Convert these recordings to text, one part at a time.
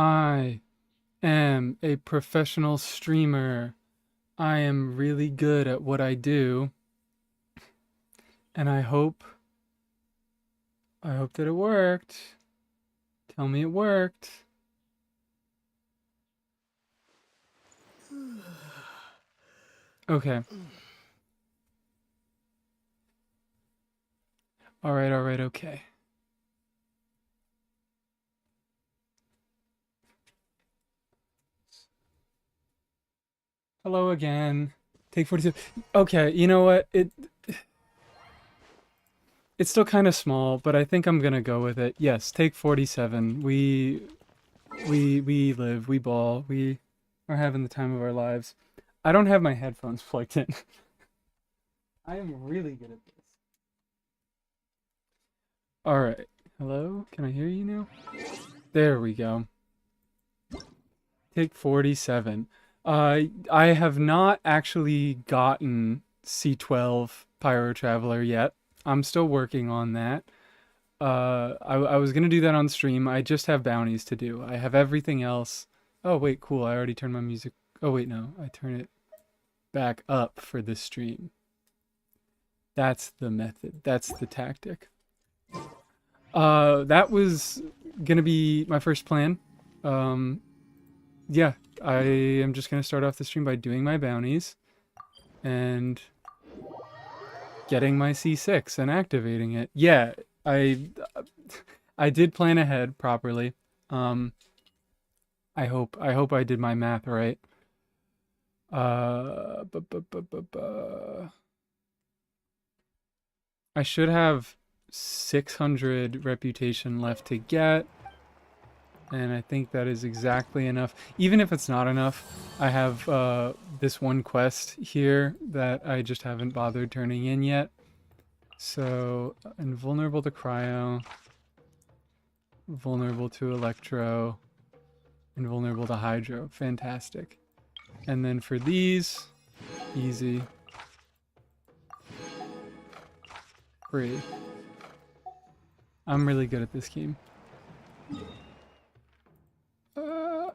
I am a professional streamer. I am really good at what I do, and I hope that it worked. Tell me it worked. Okay. All right, okay. Hello again. Take 42. Okay, you know what? It's still kind of small, but I think I'm gonna go with it. Yes, take 47. We live, we ball, we are having the time of our lives. I don't have my headphones plugged in. I am really good at this. All right. Hello? Can I hear you now? There we go. Take 47. I have not actually gotten C12 Pyro Traveler yet. I'm still working on that. I was gonna do that on stream. I just have bounties to do. I have everything else. Oh wait, cool. I already turned my music. Oh wait, no. I turn it back up for this stream. That's the method. That's the tactic. That was gonna be my first plan. Yeah, I am just gonna start off the stream by doing my bounties and getting my C6 and activating it. Yeah, I did plan ahead properly. I hope I did my math right. I should have 600 reputation left to get, and I think that is exactly enough. Even if it's not enough, I have this one quest here that I just haven't bothered turning in yet. So, invulnerable to cryo, vulnerable to electro, invulnerable to hydro. Fantastic. And then for these, easy. Free. I'm really good at this game.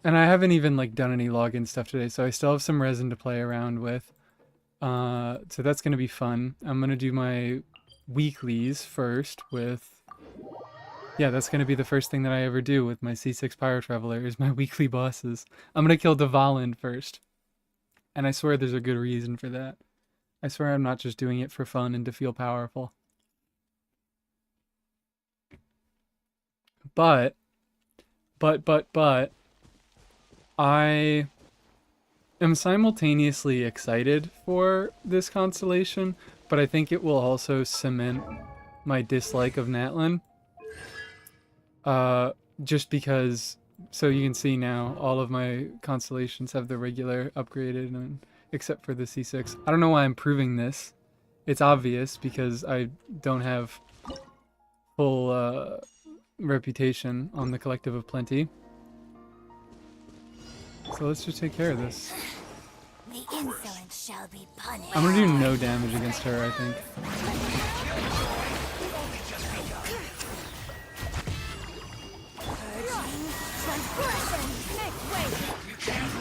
And I haven't even like done any login stuff today, so I still have some resin to play around with. So that's gonna be fun. I'm gonna do my weeklies first with... Yeah, that's gonna be the first thing that I ever do with my C6 Pyro Traveler is my weekly bosses. I'm gonna kill Dvalin first. And I swear there's a good reason for that. I swear I'm not just doing it for fun and to feel powerful. But, I am simultaneously excited for this constellation, but I think it will also cement my dislike of Natlin. Just because, so you can see now, all of my constellations have the regular upgraded, and except for the C6. I don't know why I'm proving this. It's obvious because I don't have full reputation on the Collective of Plenty. So let's just take care of this. The insolent shall be punished. I'm gonna do no damage against her, I think.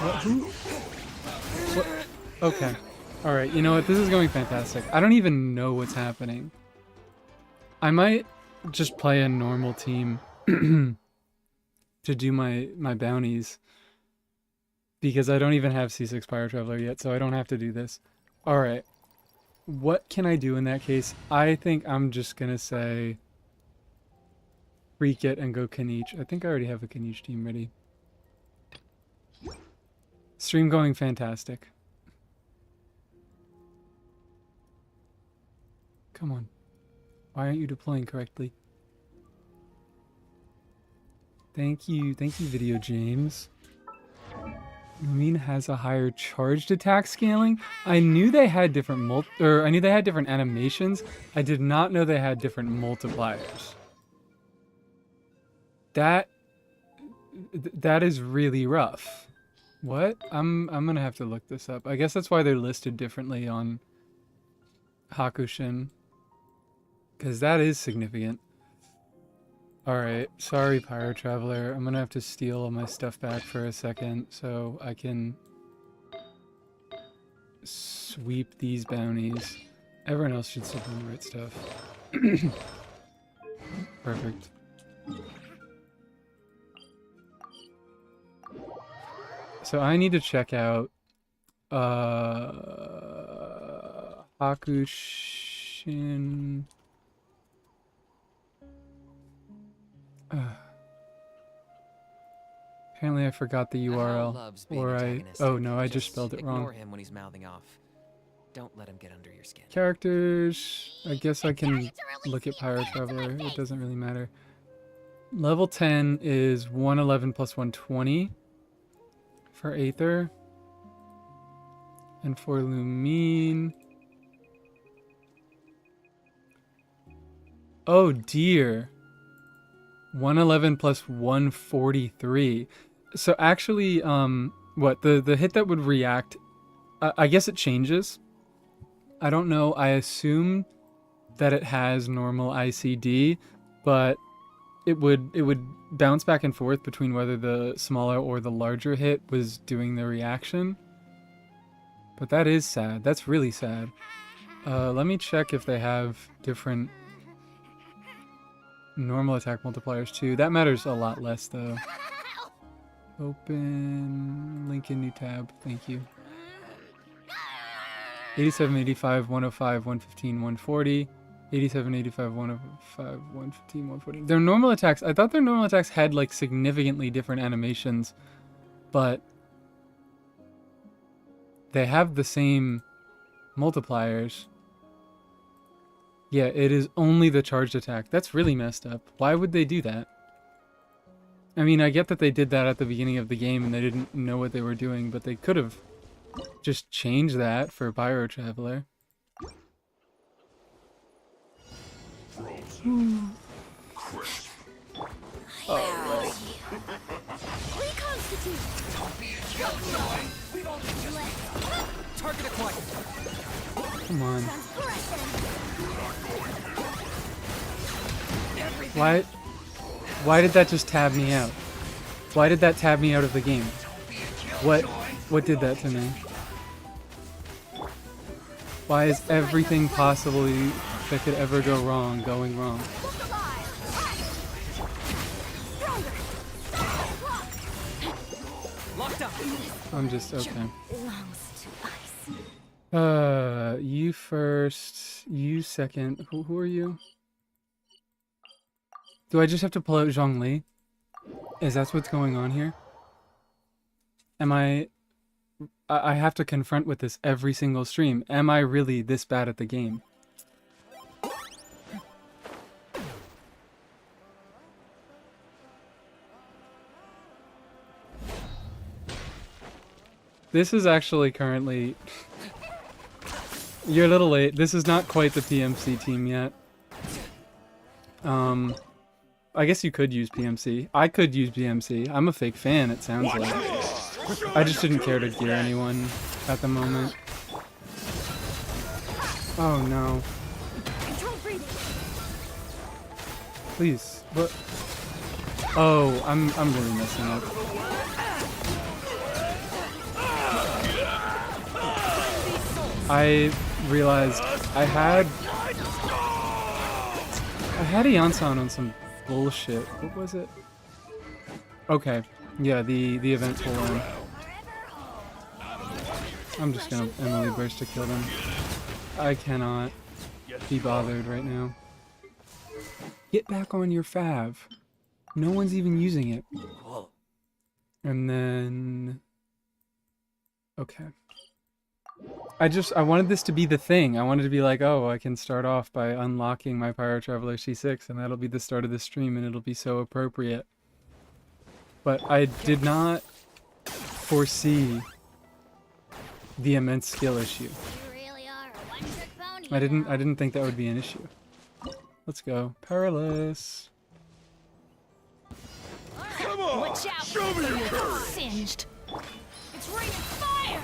What? Who? What? Okay. Alright, you know what? This is going fantastic. I don't even know what's happening. I might just play a normal team to do my bounties. Because I don't even have C6 Pyro Traveler yet, so I don't have to do this. Alright. What can I do in that case? I think I'm just gonna say... freak it and go Kaniche. I think I already have a Kaniche team ready. Stream going fantastic. Come on. Why aren't you deploying correctly? Thank you, Video James. Lumine has a higher charged attack scaling. I knew they had different I knew they had different animations. I did not know they had different multipliers. That is really rough. What? I'm gonna have to look this up. I guess that's why they're listed differently on Hakushin. Because that is significant. Alright, sorry Pyro Traveler. I'm gonna have to steal all my stuff back for a second so I can sweep these bounties. Everyone else should still do the right stuff. Perfect. So I need to check out Hakushin. Apparently I forgot the URL. Or oh no, I just spelled it wrong. Ignore him when he's mouthing off. Don't let him get under your skin. Characters. I guess I can look at Pyro Traveler. It doesn't really matter. Level 10 is 111 plus 120 for Aether. And for Lumine. Oh dear. 111 plus 143. So actually, what the hit that would react, I guess it changes. I don't know. I assume that it has normal ICD, but it would bounce back and forth between whether the smaller or the larger hit was doing the reaction. But that is sad. That's really sad. Let me check if they have different normal attack multipliers too. That matters a lot less though. Open link in new tab. Thank you. 87, 85, 105, 115, 140. 87, 85, 105, 115, 140. Their normal attacks, I thought their normal attacks had like significantly different animations, but they have the same multipliers. Yeah, it is only the charged attack. That's really messed up. Why would they do that? I mean, I get that they did that at the beginning of the game and they didn't know what they were doing, but they could have just changed that for Pyro Traveler. Oh, Target acquired. Come on. Why did that just tab me out? Why did that tab me out of the game? What did that to me? Why is everything possibly that could ever go wrong going wrong? I'm just okay. You first, you second. Who are you? Do I just have to pull out Zhongli? Is that what's going on here? Am I have to confront with this every single stream. Am I really this bad at the game? This is actually currently... You're a little late. This is not quite the PMC team yet. I guess you could use PMC. I could use PMC. I'm a fake fan, it sounds like. I just didn't care to gear anyone at the moment. Oh no. Please. What? Oh, I'm really messing up. I realized I had Iansan on some bullshit. What was it? Okay. Yeah, the event will end. I'm just gonna Emily Burst to kill them. I cannot be bothered right now. Get back on your fav. No one's even using it. And then... Okay. I wanted this to be the thing. I wanted to be like, oh, I can start off by unlocking my Pyro Traveler C6 and that'll be the start of the stream and it'll be so appropriate. But I did not foresee the immense skill issue. I didn't think that would be an issue. Let's go. Perilous. Come on! Watch out! Show me your courage! Singed. It's raining fire!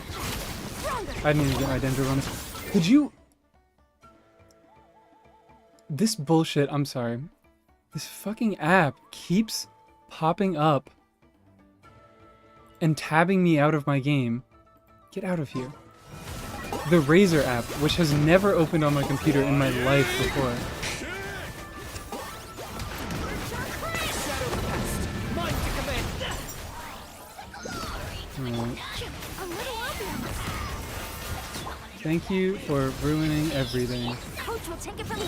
I didn't even get my Dendro bonus. Could you... This bullshit, I'm sorry. This fucking app keeps popping up and tabbing me out of my game. Get out of here. The Razer app, which has never opened on my computer in my life before. Alright. Thank you for ruining everything. Coach will take it from here.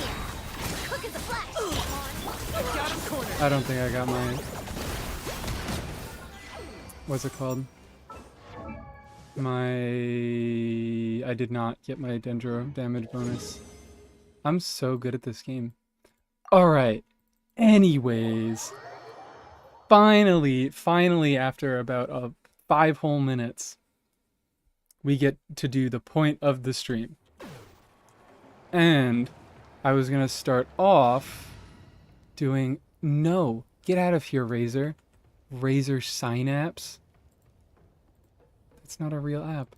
Quick as a flash. Got him cornered. I don't think I got my... What's it called? I did not get my Dendro damage bonus. I'm so good at this game. Alright. Anyways. Finally, after about 5 whole minutes, we get to do the point of the stream. And I was gonna start off doing... No! Get out of here, Razer. Razer Synapse? It's not a real app.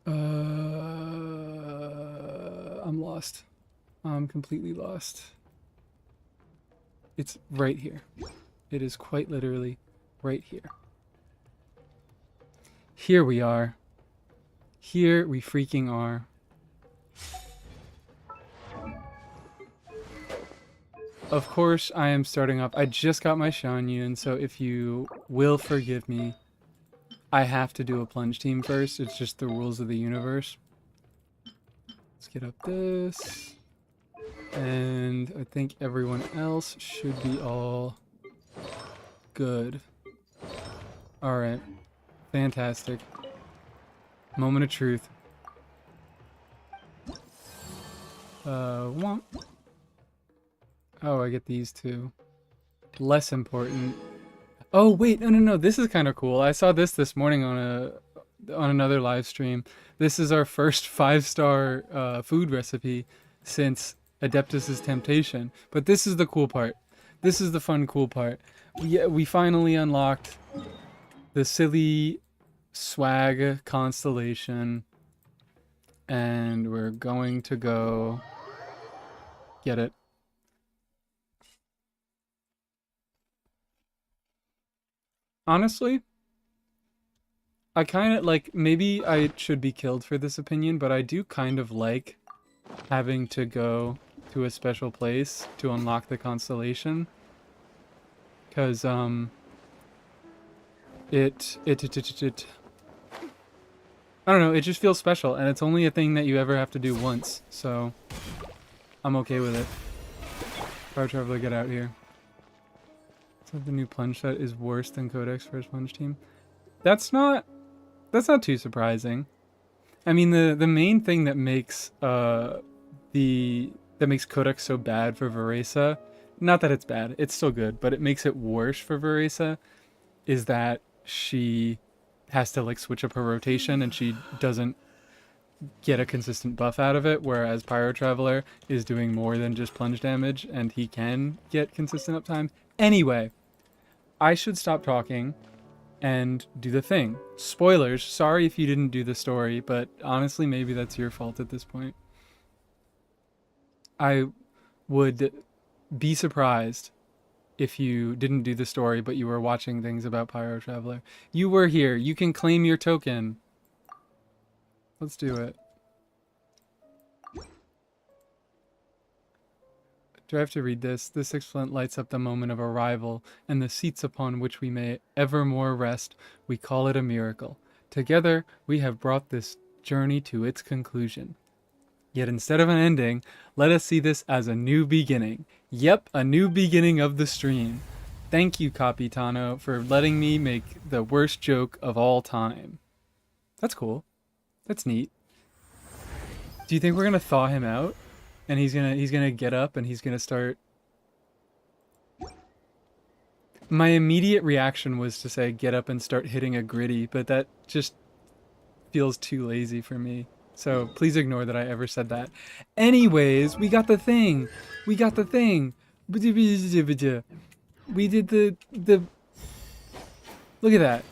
I'm lost. I'm completely lost. It's right here. It is quite literally right here. Here we are. Here we freaking are. Of course, I am starting off. I just got my Xilonen, so if you will forgive me, I have to do a plunge team first. It's just the rules of the universe. Let's get up this. And I think everyone else should be all good. Alright. Fantastic. Moment of truth. Womp. Oh, I get these two. Less important. Oh wait, no. This is kind of cool. I saw this morning on another live stream. This is our first 5-star food recipe since Adeptus' Temptation. But this is the cool part. This is the fun, cool part. We finally unlocked the silly swag constellation, and we're going to go get it. Honestly, I kind of like, maybe I should be killed for this opinion, but I do kind of like having to go to a special place to unlock the constellation. Because, I don't know, it just feels special, and it's only a thing that you ever have to do once, so I'm okay with it. Fire Traveler, get out here. So the new plunge set is worse than Codex for his plunge team. That's not too surprising. I mean, the main thing that makes Codex so bad for Veresa, not that it's bad, it's still good, but it makes it worse for Veresa, is that she has to like switch up her rotation and she doesn't get a consistent buff out of it, whereas Pyro Traveler is doing more than just plunge damage and he can get consistent uptime. Anyway, I should stop talking and do the thing. Spoilers, sorry if you didn't do the story, but honestly maybe that's your fault at this point. I would be surprised if you didn't do the story, but you were watching things about Pyro Traveler. You were here. You can claim your token. Let's do it. Do I have to read this? The sixth flint lights up the moment of arrival, and the seats upon which we may evermore rest. We call it a miracle. Together, we have brought this journey to its conclusion. Yet instead of an ending, let us see this as a new beginning. Yep, a new beginning of the stream. Thank you, Capitano, for letting me make the worst joke of all time. That's cool. That's neat. Do you think we're gonna thaw him out? And he's gonna get up and he's gonna start... My immediate reaction was to say get up and start hitting a gritty, but that just feels too lazy for me. So please ignore that I ever said that. Anyways, we got the thing. We got the thing. We did the Look at that.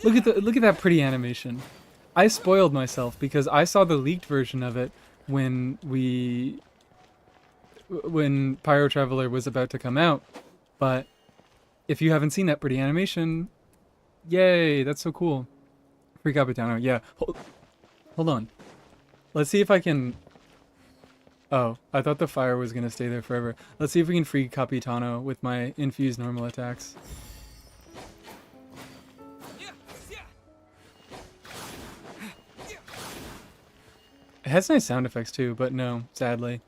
Look at that pretty animation. I spoiled myself because I saw the leaked version of it when we when Pyro Traveler was about to come out. But if you haven't seen that pretty animation, yay, that's so cool. Free Capitano, yeah. Hold on. Let's see if I can... Oh, I thought the fire was going to stay there forever. Let's see if we can free Capitano with my infused normal attacks. It has nice sound effects too, but no, sadly.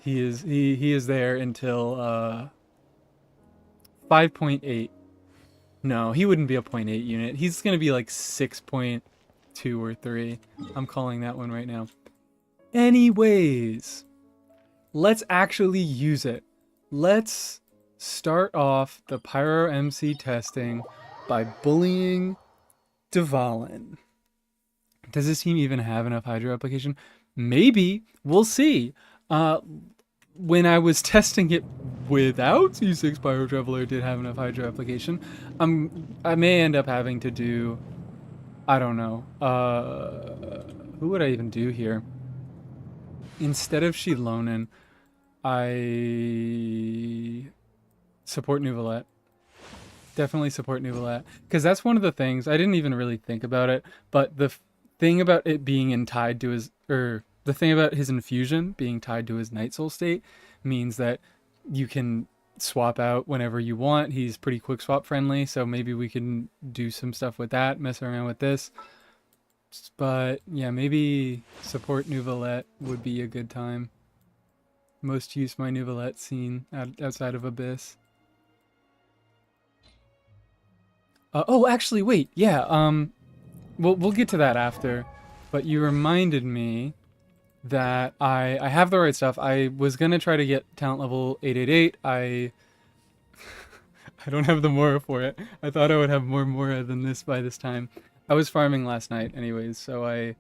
He is there until 5.8. No, he wouldn't be a 0.8 unit. He's going to be like 6.2 or 3. I'm calling that one right now. Anyways, let's actually use it. Let's start off the Pyro MC testing by bullying Dvalin. Does this team even have enough Hydro application? Maybe. We'll see. When I was testing it without C6 Pyro Traveler, it did have enough Hydro application. I may end up having to do... I don't know. Who would I even do here? Instead of xilonen, I support Nuvolette. Definitely support Nuvolette. Because that's one of the things, I didn't even really think about it, but the thing about it being tied to his, the thing about his infusion being tied to his Night Soul state means that you can swap out whenever you want. He's pretty quick swap friendly, so maybe we can do some stuff with that, mess around with this. But yeah, maybe support Nuvolette would be a good time. Most use my Nuvolette scene outside of Abyss. Oh, actually, wait, yeah, we'll get to that after. But you reminded me that I have the right stuff. I was gonna try to get talent level 888. I don't have the Mora for it. I thought I would have more Mora than this by this time. I was farming last night anyways, so I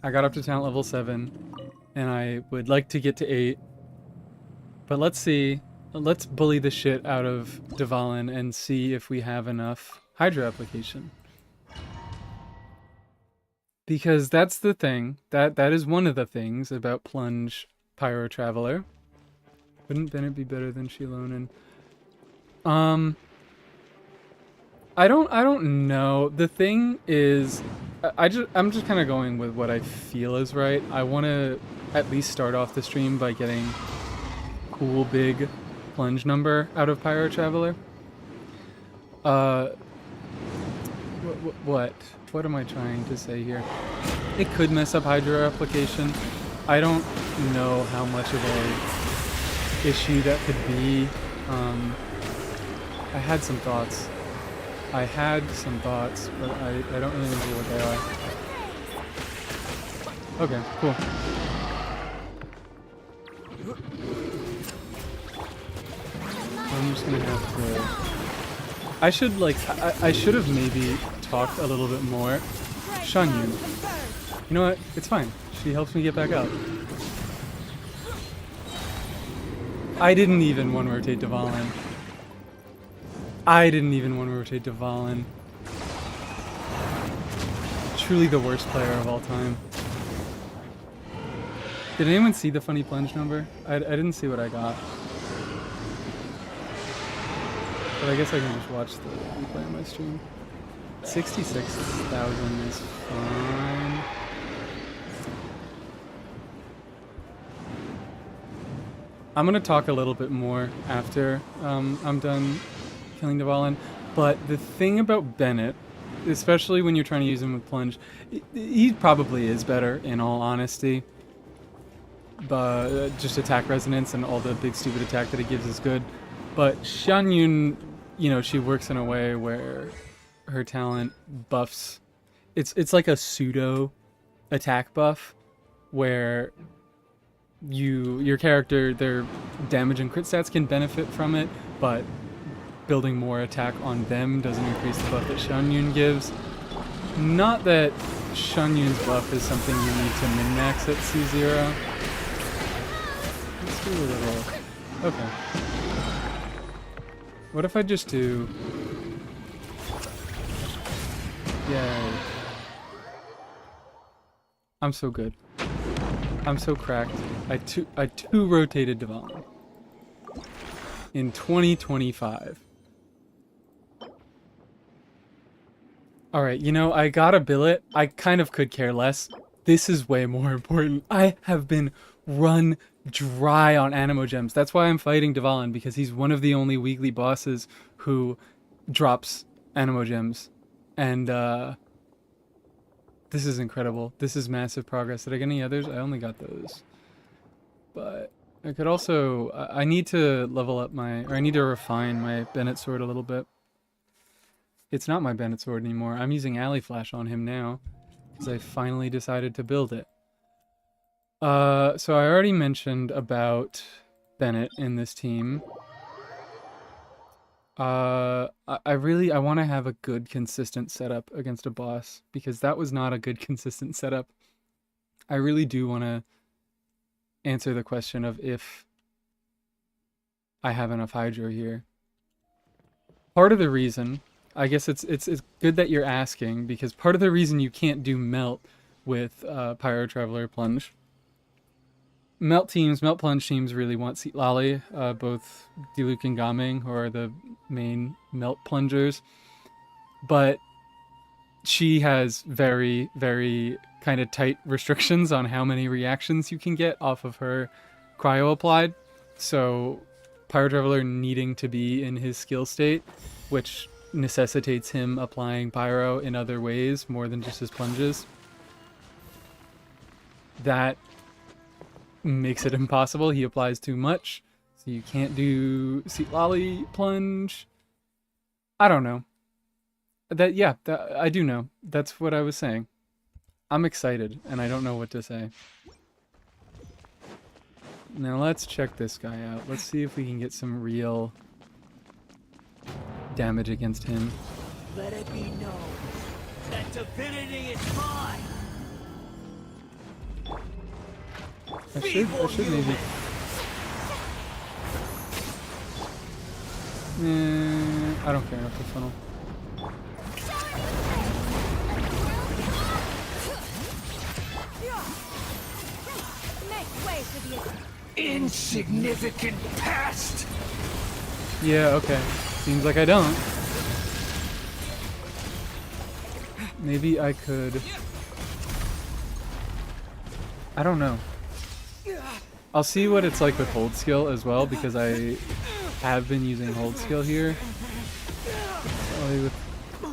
got up to talent level 7, and I would like to get to 8. But let's see. Let's bully the shit out of Dvalin and see if we have enough Hydro application. Because that's the thing. That is one of the things about Plunge Pyro Traveler. Wouldn't Bennett be better than xilonen? I don't know. The thing is, I'm just kind of going with what I feel is right. I want to at least start off the stream by getting cool big plunge number out of Pyro Traveler. What am I trying to say here? It could mess up Hydro application. I don't know how much of a issue that could be. I had some thoughts. But I don't really remember what they are. Okay, cool. I'm just gonna have to... I should have maybe talked a little bit more. Shenanigans. You know what? It's fine. She helps me get back up. I didn't even one-rotate Dvalin. Truly the worst player of all time. Did anyone see the funny plunge number? I didn't see what I got. But I guess I can just watch the replay on my stream. 66,000 is fine. I'm gonna talk a little bit more after I'm done killing Dvalin. But the thing about Bennett, especially when you're trying to use him with plunge, he probably is better in all honesty. But just attack resonance and all the big stupid attack that it gives is good. But Xianyun, you know, she works in a way where her talent buffs. It's like a pseudo attack buff where your character, their damage and crit stats can benefit from it, but building more attack on them doesn't increase the buff that Xianyun gives. Not that Xianyun's buff is something you need to min-max at C0. Let's do a little... Okay. What if I just do... Yay. I'm so good. I'm so cracked. I two rotated Devon in 2025. Alright, you know, I got a billet. I kind of could care less. This is way more important. I have been run dry on Animo Gems. That's why I'm fighting Devon, because he's one of the only weekly bosses who drops Animo Gems. And, this is incredible. This is massive progress. Did I get any others? I only got those. But I could also... I need to level up my... Or I need to refine my Bennett sword a little bit. It's not my Bennett sword anymore. I'm using Alley Flash on him now. Because I finally decided to build it. So I already mentioned about Bennett in this team. I want to have a good consistent setup against a boss, because that was not a good consistent setup. I really do want to answer the question of if I have enough Hydro here. Part of the reason, I guess it's good that you're asking, because part of the reason you can't do Melt with Pyro Traveler Plunge. Melt Plunge teams really want Seat Lolly, both Diluc and Gaming, who are the main Melt Plungers. But she has very, very kind of tight restrictions on how many reactions you can get off of her Cryo applied. So Pyro Traveler needing to be in his skill state, which necessitates him applying Pyro in other ways more than just his plunges. That makes it impossible. He applies too much, so you can't do Seat Lolly Plunge. I don't know. I do know. That's what I was saying. I'm excited, and I don't know what to say. Now let's check this guy out. Let's see if we can get some real damage against him. Let it be known that divinity is mine. I should maybe... I don't care enough to funnel. Make way for the Insignificant pest. Yeah, okay. Seems like I don't. Maybe I could... I don't know. I'll see what it's like with hold skill as well, because I have been using hold skill here.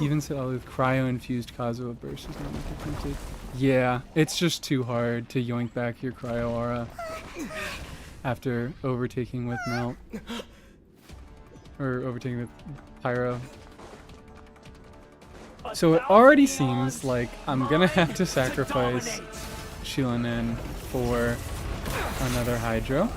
Even with cryo-infused Kazuha burst is not much different. Yeah, it's just too hard to yoink back your cryo aura after overtaking with melt. Or overtaking with pyro. So it already seems like I'm gonna have to sacrifice xilonen for another Hydro.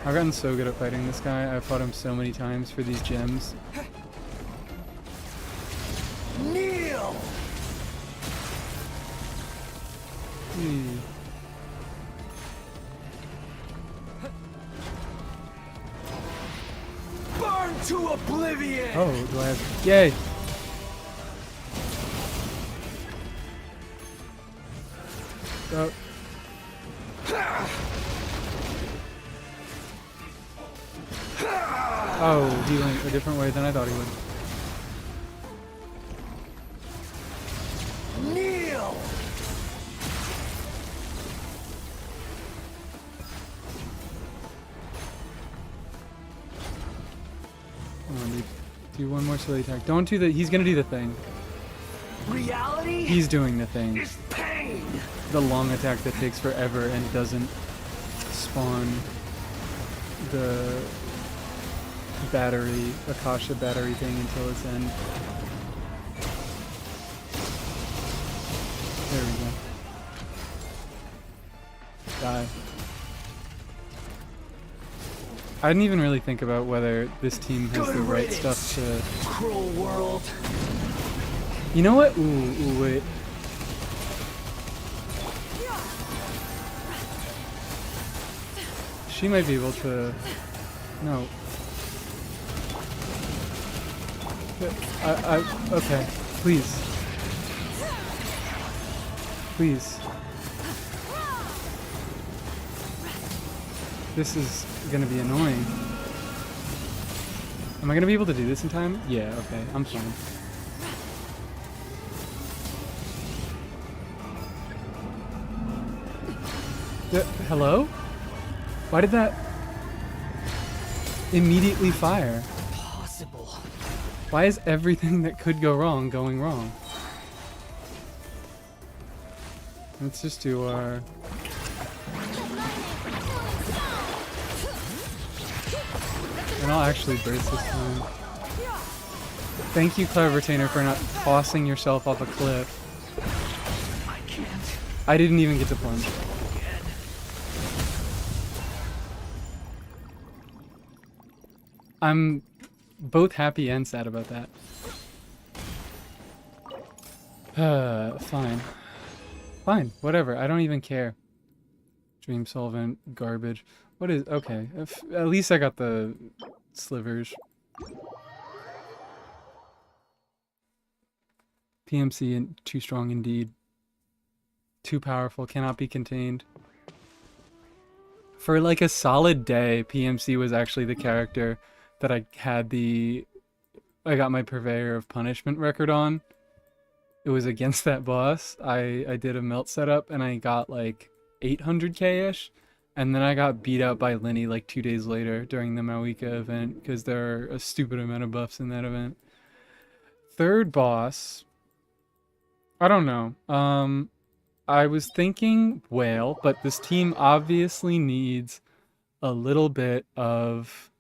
I've gotten so good at fighting this guy. I've fought him so many times for these gems. Kneel. Burn to oblivion. Oh, do I have... Yay! Oh. Oh, he went a different way than I thought he would. Kneel. Come on, dude. Do one more silly attack. Don't do the... He's gonna do the thing. Reality. He's doing the thing. Is pain. The long attack that takes forever and doesn't spawn the battery, Akasha battery thing until its end. There we go. Die. I didn't even really think about whether this team has the right stuff to... Cruel world. You know what? Ooh, wait. She might be able to... No. Okay, please. Please. This is gonna be annoying. Am I gonna be able to do this in time? Yeah, okay, I'm fine. Hello? Why did that immediately fire? Possible. Why is everything that could go wrong going wrong? Let's just do our... And I'll actually burst this time. Thank you, Clever Retainer, for not tossing yourself off a cliff. I can't. I didn't even get to plunge. Again. I'm both happy and sad about that. Fine. Fine, whatever. I don't even care. Dream solvent, garbage. What is... Okay, at least I got the slivers. PMC and too strong indeed. Too powerful, cannot be contained. For like a solid day, PMC was actually the character that I had I got my Purveyor of Punishment record on. It was against that boss. I did a melt setup and I got like 800k-ish. And then I got beat out by Lenny like 2 days later during the Mawika event because there are a stupid amount of buffs in that event. Third boss, I don't know. I was thinking whale, but this team obviously needs a little bit of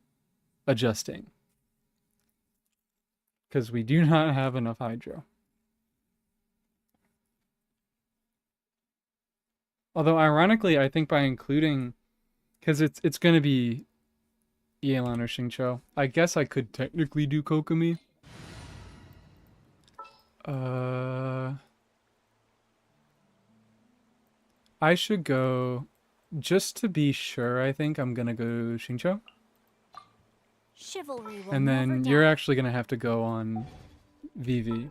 adjusting because we do not have enough hydro. Although ironically, I think by including, because it's going to be Yelan or Xingqiu, I guess I could technically do Kokomi. I should go, just to be sure, I think I'm going to go Xingqiu. Chivalry will And then never you're die. actually going to have to go on Vivi.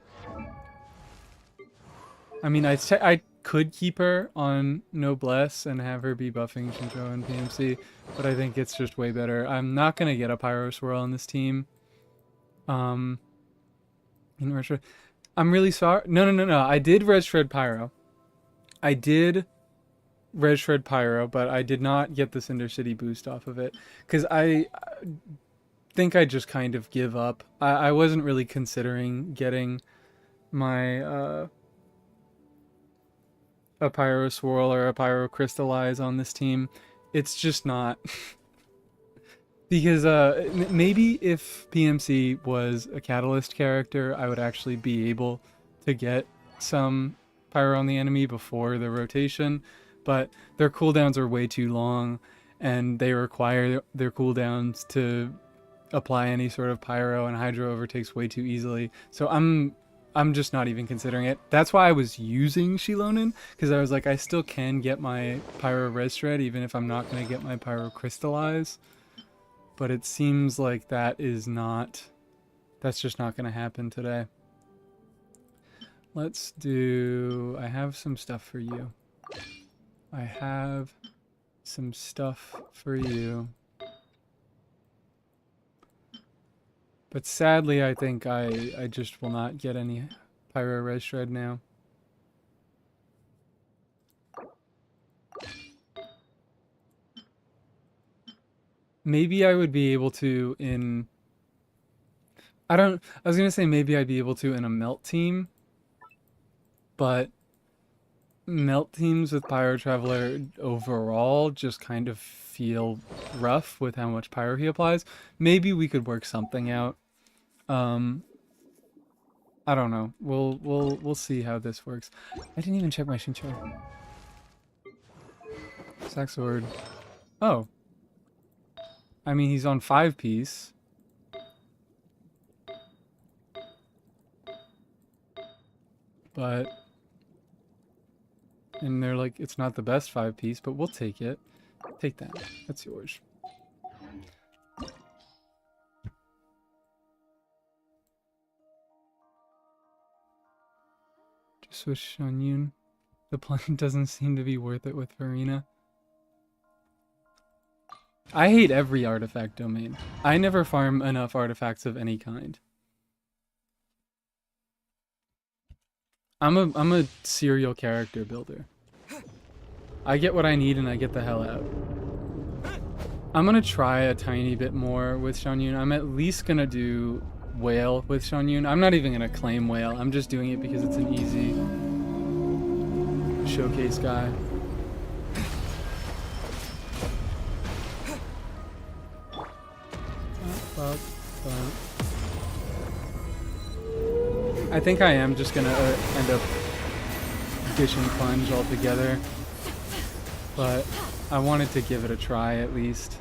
I mean, I could keep her on Noblesse and have her be buffing Xingqiu and PMC, but I think it's just way better. I'm not going to get a Pyro Swirl on this team. In Res I'm really sorry. No. I did Res Shred Pyro. I did Res Shred Pyro, but I did not get the Cinder City boost off of it. Because I think I just kind of give up. I wasn't really considering getting my... a Pyro Swirl or a Pyro Crystallize on this team. It's just not. Because maybe if PMC was a Catalyst character, I would actually be able to get some Pyro on the enemy before the rotation. But their cooldowns are way too long, and they require their cooldowns to apply any sort of Pyro, and Hydro overtakes way too easily. So I'm just not even considering it. That's why I was using Xilonen, because I was like, I still can get my Pyro Res Shred, even if I'm not going to get my Pyro Crystallize. But it seems like that's just not going to happen today. Let's do... I have some stuff for you. I have some stuff for you. But sadly, I think I just will not get any Pyro Res Shred now. Maybe I would be able to in... I was going to say maybe I'd be able to in a melt team. But melt teams with Pyro Traveler overall just kind of feel rough with how much Pyro he applies. Maybe we could work something out. I don't know. We'll see how this works. I didn't even check my Xinqiu. Sack Sword. Oh. I mean, he's on 5-piece. But... And they're like, it's not the best 5-piece, but we'll take it. Take that. That's yours. Just switch on Yoon. The plunge doesn't seem to be worth it with Furina. I hate every artifact domain. I never farm enough artifacts of any kind. I'm a serial character builder. I get what I need and I get the hell out. I'm gonna try a tiny bit more with Xinyun. I'm at least gonna do whale with Xinyun. I'm not even gonna claim whale. I'm just doing it because it's an easy showcase guy. I think I am just gonna end up dishing plunge altogether, but I wanted to give it a try at least.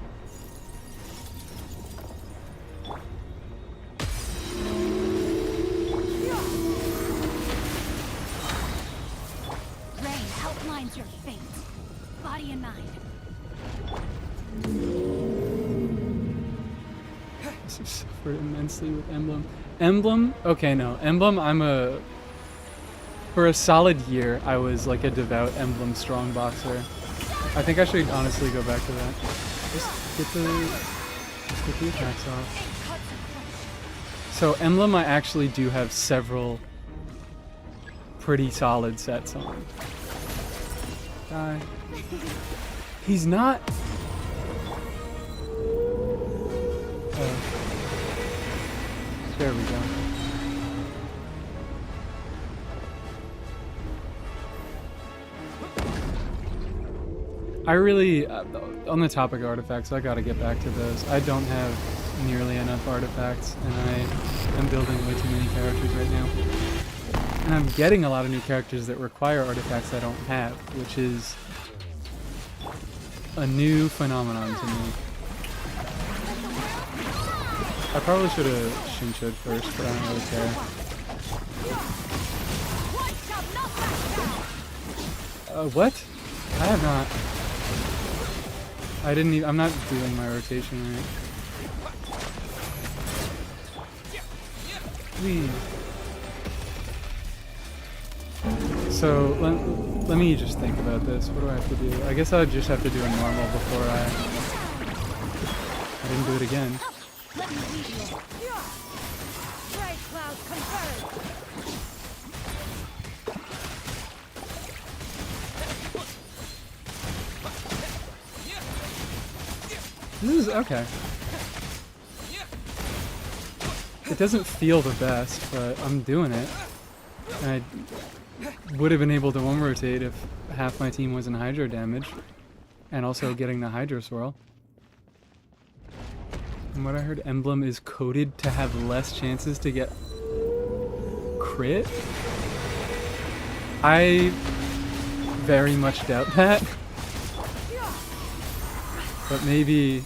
Rain outlines your fate. Body and mind. Suffered immensely with Emblem. Emblem? Okay, no. Emblem, for a solid year, I was like a devout Emblem strong boxer. I think I should honestly go back to that. Just get the attacks off. So Emblem, I actually do have several pretty solid sets on. Die. He's not... There we go. I really, on the topic of artifacts, I gotta get back to those. I don't have nearly enough artifacts, and I am building way too many characters right now. And I'm getting a lot of new characters that require artifacts I don't have, which is a new phenomenon to me. I probably should have Shinchoed first, but I don't really care. What? I have not. I didn't even, I'm not doing my rotation right. Please. So, let me just think about this. What do I have to do? I guess I would just have to do a normal before I didn't do it again. Let me lead you. Gray cloud confirmed. This is okay. It doesn't feel the best, but I'm doing it. And I would have been able to one rotate if half my team was in hydro damage, and also getting the hydro swirl. From what I heard, Emblem is coded to have less chances to get crit. I very much doubt that. But maybe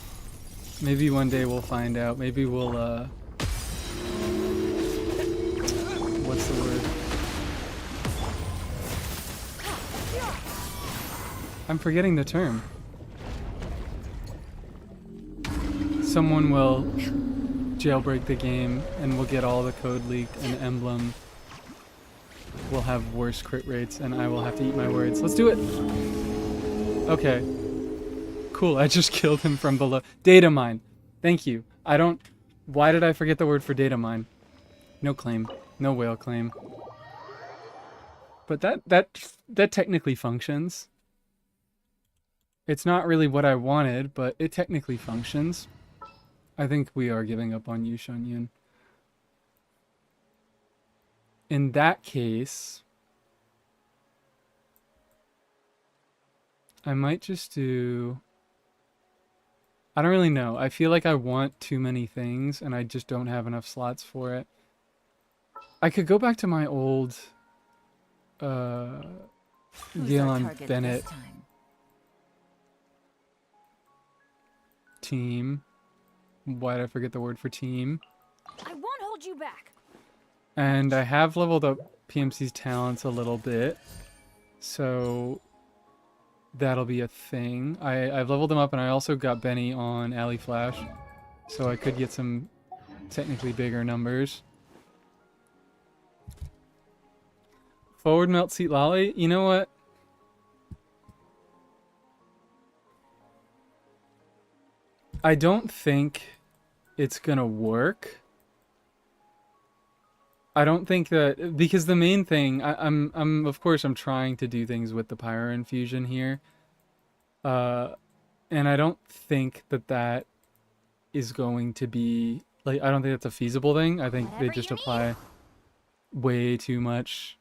one day we'll find out. Maybe we'll, what's the word? I'm forgetting the term. Someone will jailbreak the game and we'll get all the code leaked, and Emblem will have worse crit rates and I will have to eat my words. Let's do it! Okay. Cool, I just killed him from below. Data mine. Thank you. Why did I forget the word for data mine? No claim. No whale claim. But that technically functions. It's not really what I wanted, but it technically functions. I think we are giving up on you, Xinyun. In that case, I might just do... I don't really know. I feel like I want too many things, and I just don't have enough slots for it. I could go back to my old... Galen Bennett team. Why did I forget the word for team? I won't hold you back. And I have leveled up PMC's talents a little bit, so that'll be a thing. I've leveled them up, and I also got Benny on Alley Flash, so I could get some technically bigger numbers. Forward melt seat lolly? You know what? I don't think it's gonna work. I don't think that, because the main thing, I'm of course I'm trying to do things with the pyro infusion here, and I don't think that that is going to be like, I don't think that's a feasible thing. I think they Whatever just you need. apply way too much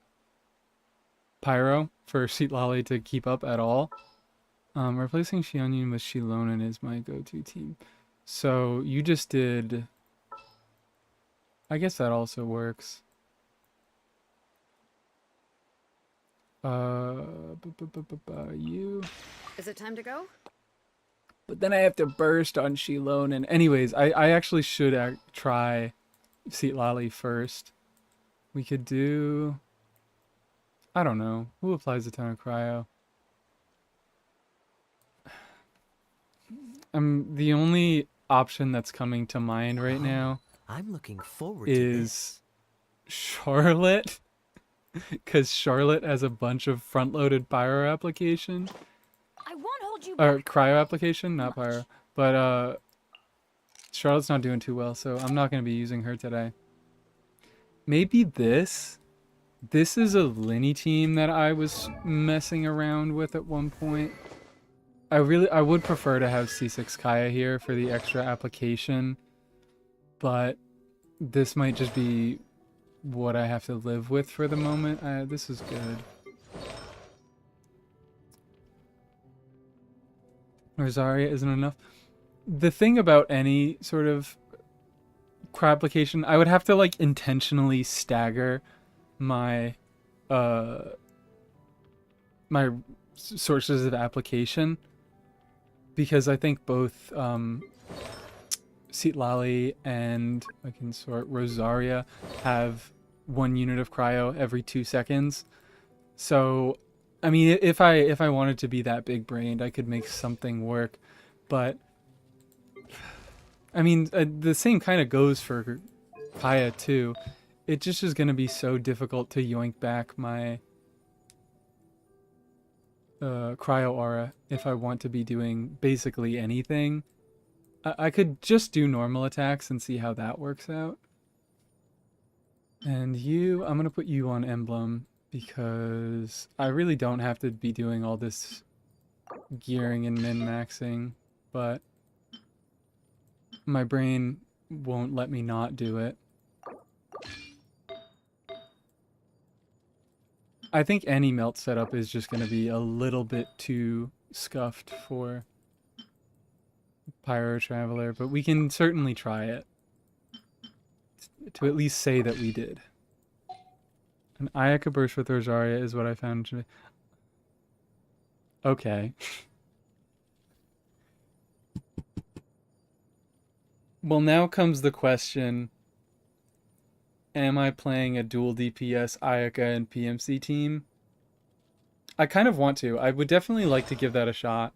pyro for Lolly to keep up at all. Replacing xilonen with xilonen is my go-to team. So you just did. I guess that also works. You. Is it time to go? But then I have to burst on xilonen. Anyways, I actually should try Lolly first. We could do. I don't know. Who applies a ton of cryo? The only option that's coming to mind right now I'm looking forward to is this. Charlotte. Because Charlotte has a bunch of front-loaded pyro application. I won't hold you Or back. cryo application, not pyro. But Charlotte's not doing too well, so I'm not going to be using her today. Maybe this? This is a Linny team that I was messing around with at one point. I would prefer to have C6 Kaya here for the extra application, but this might just be what I have to live with for the moment. This is good. Rosaria isn't enough. The thing about any sort of cryo application, I would have to like intentionally stagger my my sources of application, because I think both Lolly and I can sort Rosaria have 1 unit of cryo every 2 seconds. So, I mean, if I wanted to be that big brained, I could make something work. But I mean, the same kind of goes for Kaya too. It just is going to be so difficult to yoink back my cryo aura if I want to be doing basically anything. I could just do normal attacks and see how that works out. And you, I'm going to put you on emblem because I really don't have to be doing all this gearing and min-maxing, but my brain won't let me not do it. I think any melt setup is just going to be a little bit too scuffed for Pyro Traveler, but we can certainly try it to at least say that we did. An Ayaka burst with Rosaria is what I found. Okay. Well, now comes the question. Am I playing a dual DPS Ayaka and PMC team? I kind of want to. I would definitely like to give that a shot.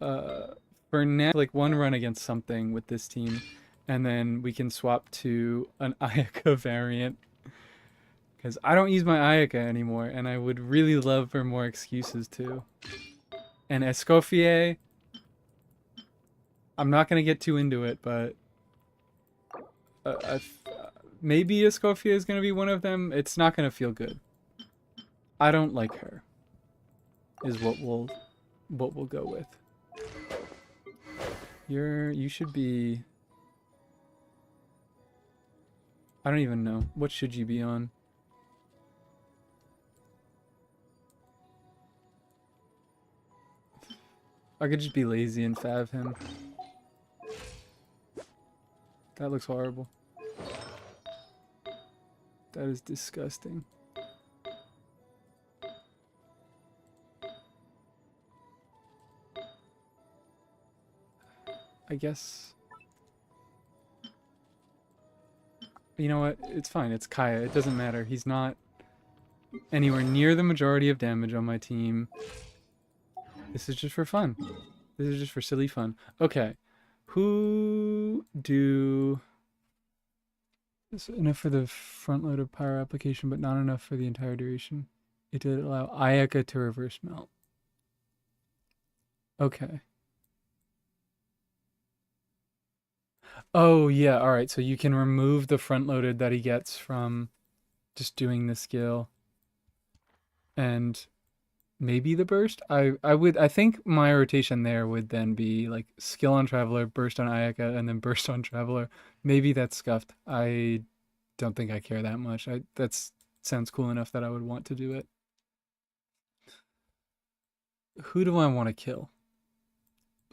For now, like 1 run against something with this team, and then we can swap to an Ayaka variant. Because I don't use my Ayaka anymore, and I would really love for more excuses to. And Escoffier, I'm not going to get too into it, but maybe Escoffier is going to be one of them. It's not going to feel good. I don't like her, is what we'll go with. You should be... I don't even know. What should you be on? I could just be lazy and fav him. That looks horrible. That is disgusting. I guess... You know what? It's fine. It's Kaya. It doesn't matter. He's not anywhere near the majority of damage on my team. This is just for fun. This is just for silly fun. Okay. Who do... It's enough for the front-loaded pyro application, but not enough for the entire duration. It did allow Ayaka to reverse melt. Okay. Oh, yeah, alright, so you can remove the front-loaded that he gets from just doing the skill. And maybe the burst? I think my rotation there would then be like skill on Traveler, burst on Ayaka, and then burst on Traveler. Maybe that's scuffed. I don't think I care that much. That's sounds cool enough that I would want to do it. Who do I want to kill?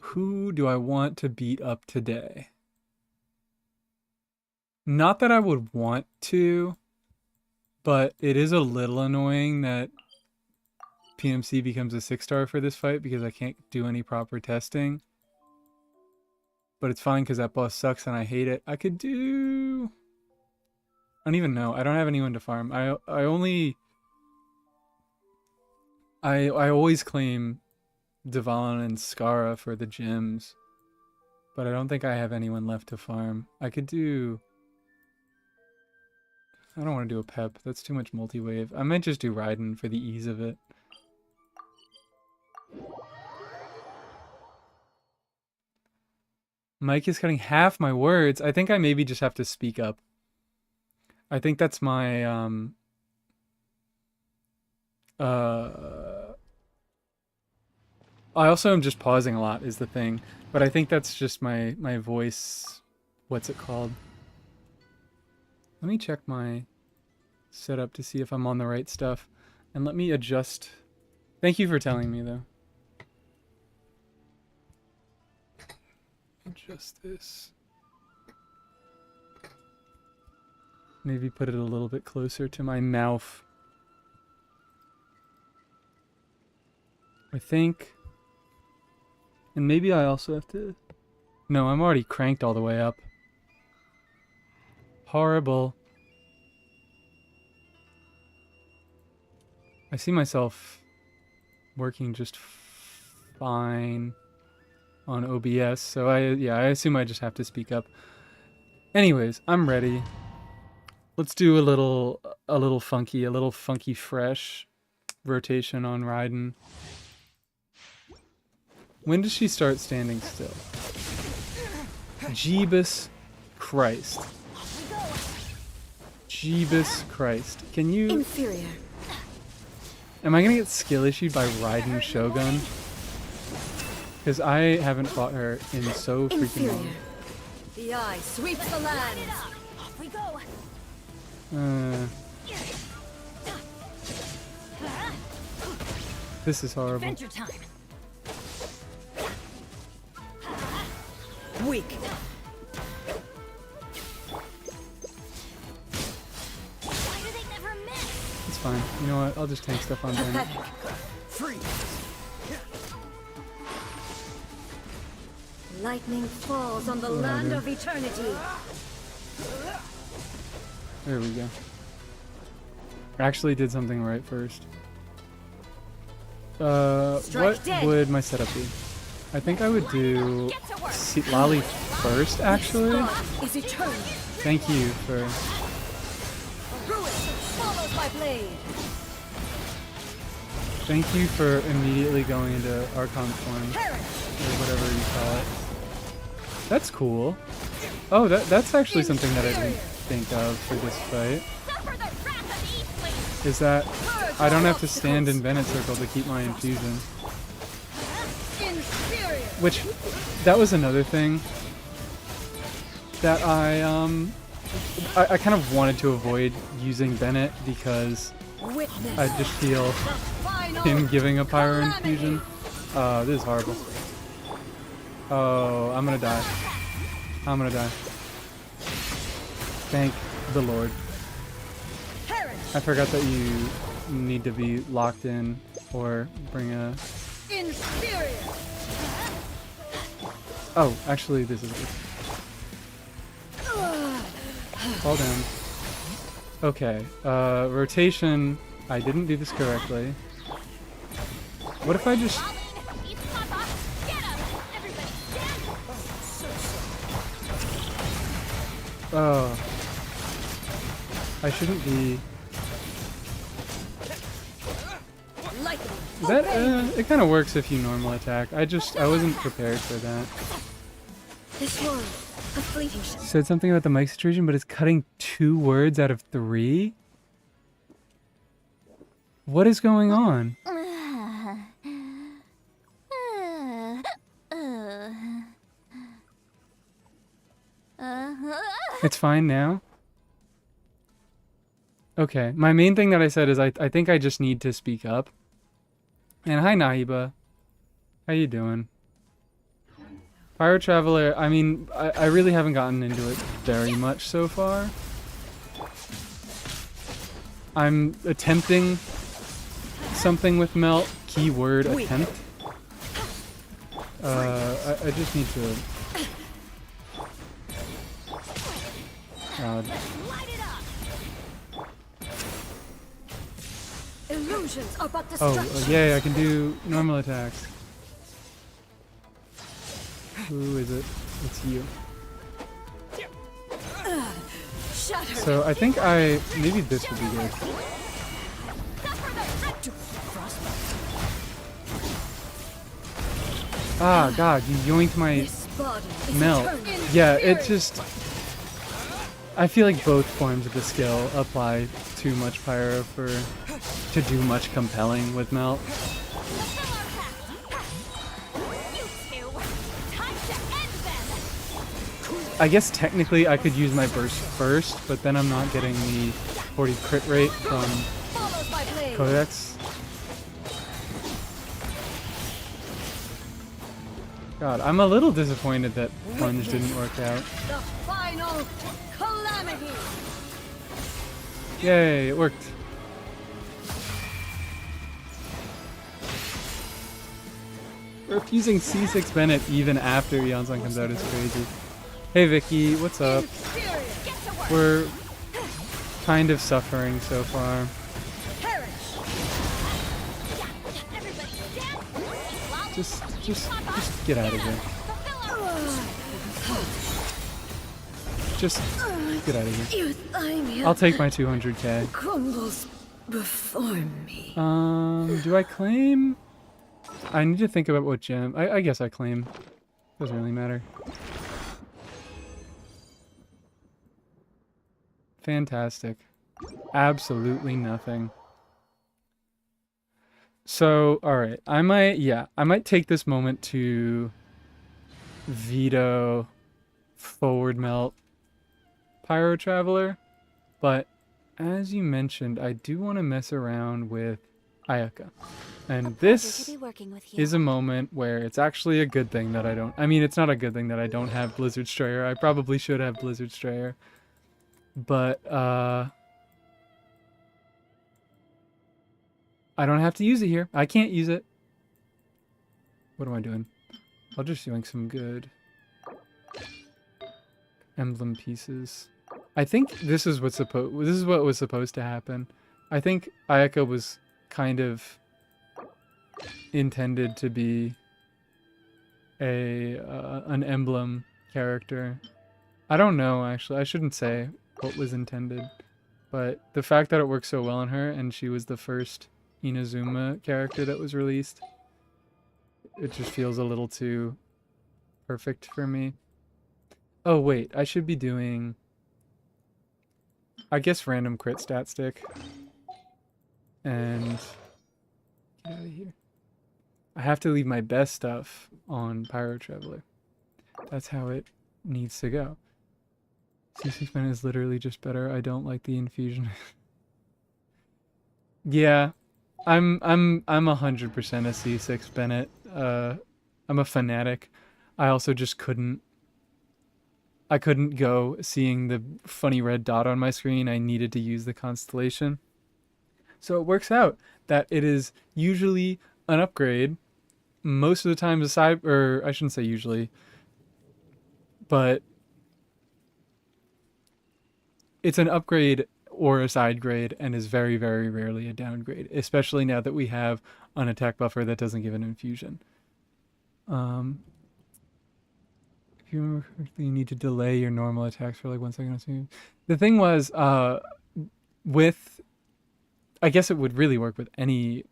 Who do I want to beat up today? Not that I would want to, but it is a little annoying that PMC becomes a 6-star for this fight because I can't do any proper testing. But it's fine because that boss sucks and I hate it. I could do... I don't even know. I don't have anyone to farm. I always claim Devalin and Skara for the gems. But I don't think I have anyone left to farm. I could do... I don't want to do a Pep. That's too much multi-wave. I might just do Raiden for the ease of it. Mike is cutting half my words. I think I maybe just have to speak up. I think that's my I also am just pausing a lot is the thing, but I think that's just my voice. What's it called? Let me check my setup to see if I'm on the right stuff, and let me adjust. Thank you for telling me though. Adjust this. Maybe put it a little bit closer to my mouth. I think. And maybe I also have to... No, I'm already cranked all the way up. Horrible. I see myself working just fine on OBS, so I assume I just have to speak up. Anyways, I'm ready. Let's do a little funky fresh rotation on Raiden. When does she start standing still? Jeebus Christ. Jeebus Christ. Can you... Inferior. Am I gonna get skill issued by Raiden Shogun? Because I haven't fought her in so freaking long. The eye sweeps the land. Off we go. This is horrible. Adventure time. Weak. Why do they never miss? It's fine. You know what? I'll just tank stuff on Bennett. Lightning falls on the land of eternity. There we go. Actually did something right first. What would my setup be? I think I would do Lali first, actually. Is eternal. Thank you for... Ruin follows my blade. Thank you for immediately going into Archon Flank, or whatever you call it. That's cool. Oh, that's actually something that I didn't think of for this fight. Is that I don't have to stand in Bennett circle to keep my infusion. Which, that was another thing that I kind of wanted to avoid using Bennett because I just feel him giving a pyro infusion. This is horrible. Oh, I'm gonna die. I'm gonna die. Thank the Lord. I forgot that you need to be locked in or bring a... Oh, actually this is good. Fall down. Okay, rotation. I didn't do this correctly. What if I just... Oh. I shouldn't be... That, it kind of works if you normal attack. I wasn't prepared for that. This was a fleeting shot. Said something about the mic situation, but it's cutting 2 words out of 3? What is going on? It's fine now? Okay, my main thing that I said is I think I just need to speak up. And hi Nahiba. How you doing? Pyro Traveler, I mean, I really haven't gotten into it very much so far. I'm attempting something with Melt, keyword attempt. I just need to... God. Illusions are but Oh, destruction. yay, I can do normal attacks. Who is it? It's you. Shatter. So I think maybe this would be good. Ah, God, you yoinked my This body is melt. eternal. Yeah, it just... I feel like both forms of the skill apply too much pyro to do much compelling with melt. I guess technically I could use my burst first, but then I'm not getting the 40 crit rate from Follows my blade. Codex. God, I'm a little disappointed that plunge didn't work out. The final calamity. Yay, it worked. Refusing C6 Bennett even after Yonzon comes out is crazy. Hey Vicky, what's up? We're kind of suffering so far. Just get out of here. Just get out of here. Your thymia I'll take my 200k. crumbles before me. Do I claim? I need to think about what gem. I guess I claim. Doesn't really matter. Fantastic. Absolutely nothing. So, alright. I might take this moment to veto forward melt Pyro Traveler. But as you mentioned, I do want to mess around with Ayaka. And this is a moment where it's actually a good thing that I don't... I mean, it's not a good thing that I don't have Blizzard Strayer. I probably should have Blizzard Strayer. But, I don't have to use it here. I can't use it. What am I doing? I'll just doing some good emblem pieces. I think this is what was supposed to happen. I think Ayaka was kind of intended to be an emblem character. I don't know, actually. I shouldn't say what was intended, but the fact that it worked so well on her and she was the first Inazuma character that was released, it just feels a little too perfect for me. Oh wait, I should be doing, I guess, random crit stat stick. And get out of here. I have to leave my best stuff on Pyro Traveler. That's how it needs to go. C6 Bennett is literally just better. I don't like the infusion. Yeah, I'm 100% a C6 Bennett. I'm a fanatic. I also just couldn't go seeing the funny red dot on my screen. I needed to use the constellation. So it works out that it is usually an upgrade. Most of the time or I shouldn't say usually, but it's an upgrade or a side grade and is very, very rarely a downgrade, especially now that we have an attack buffer that doesn't give an infusion. If you remember correctly, you need to delay your normal attacks for like 1 second or two. The thing was, I guess it would really work with any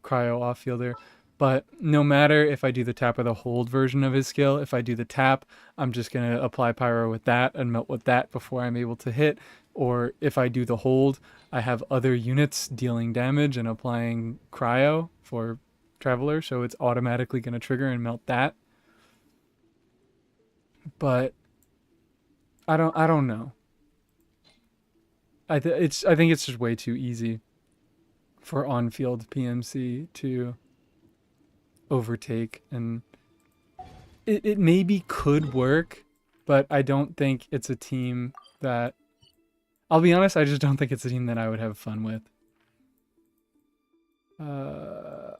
cryo off-fielder, But no matter if I do the tap or the hold version of his skill, if I do the tap, I'm just going to apply pyro with that and melt with that before I'm able to hit. Or if I do the hold, I have other units dealing damage and applying cryo for Traveler, so it's automatically going to trigger and melt that. But I don't know. I think it's just way too easy for on-field PMC to overtake, and it maybe could work, but I don't think it's a team that, I'll be honest, I just don't think it's a team that I would have fun with.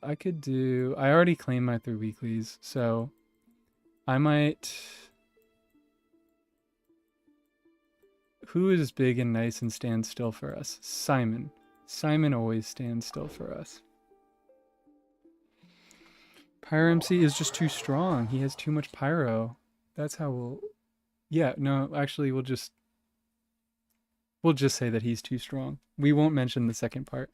I could do, I already claimed my 3 weeklies, so I might, who is big and nice and stands still for us? Simon. Simon always stands still for us. Pyro MC is just too strong. He has too much pyro. That's how we'll... Yeah, no, actually, we'll just say that he's too strong. We won't mention the second part.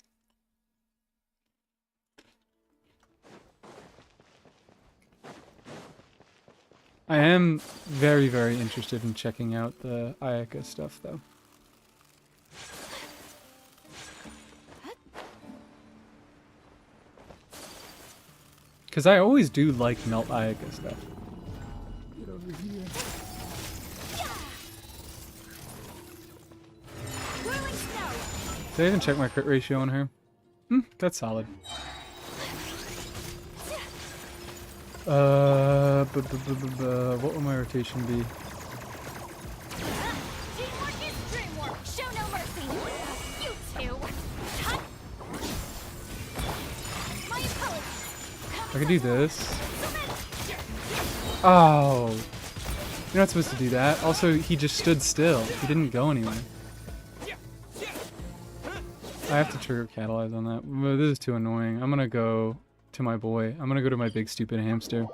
I am very, very interested in checking out the Ayaka stuff, though. Because I always do like melt Ayaka stuff. Get over here. Did I even check my crit ratio on her? That's solid. What will my rotation be? Teamwork is dreamwork. Show no mercy. You two. My apologies. I could do this. Oh. You're not supposed to do that. Also, he just stood still. He didn't go anywhere. I have to trigger catalyze on that. This is too annoying. I'm gonna go to my boy. I'm gonna go to my big stupid hamster.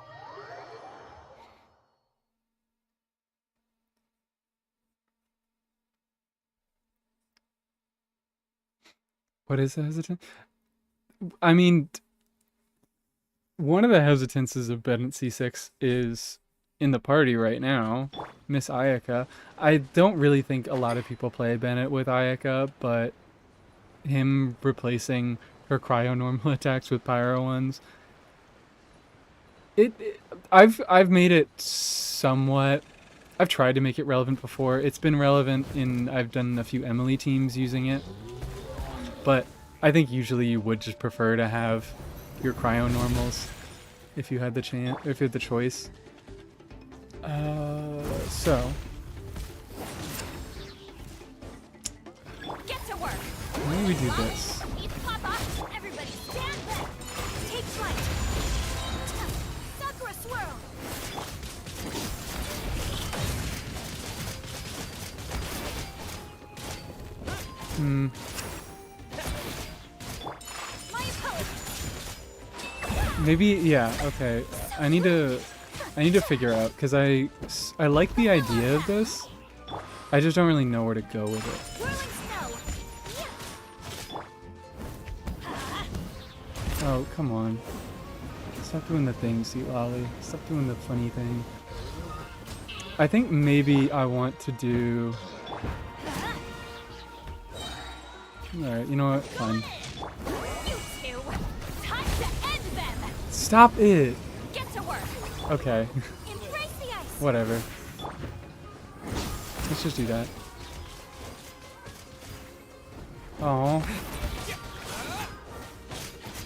What is the hesitant? I mean, one of the hesitances of Bennett C6 is in the party right now, Miss Ayaka. I don't really think a lot of people play Bennett with Ayaka, but him replacing her cryo normal attacks with pyro ones, I've made it somewhat. I've tried to make it relevant before. It's been relevant in, I've done a few Emily teams using it, but I think usually you would just prefer to have your cryo normals if you had the chance, if you had the choice. So Get to work. maybe we do this. Everybody stand back. Take flight. Sakura swirl. My apologies. Maybe, yeah, okay. I need to figure out, because I like the idea of this. I just don't really know where to go with it. Whirling snow. Oh, come on. Stop doing the thing, Sweet Lolly. Stop doing the funny thing. I think maybe I want to do... Alright, you know what? Fine. You two. Time to end them. Stop it! Get to work. Okay. Embrace the ice. Whatever. Let's just do that. Oh.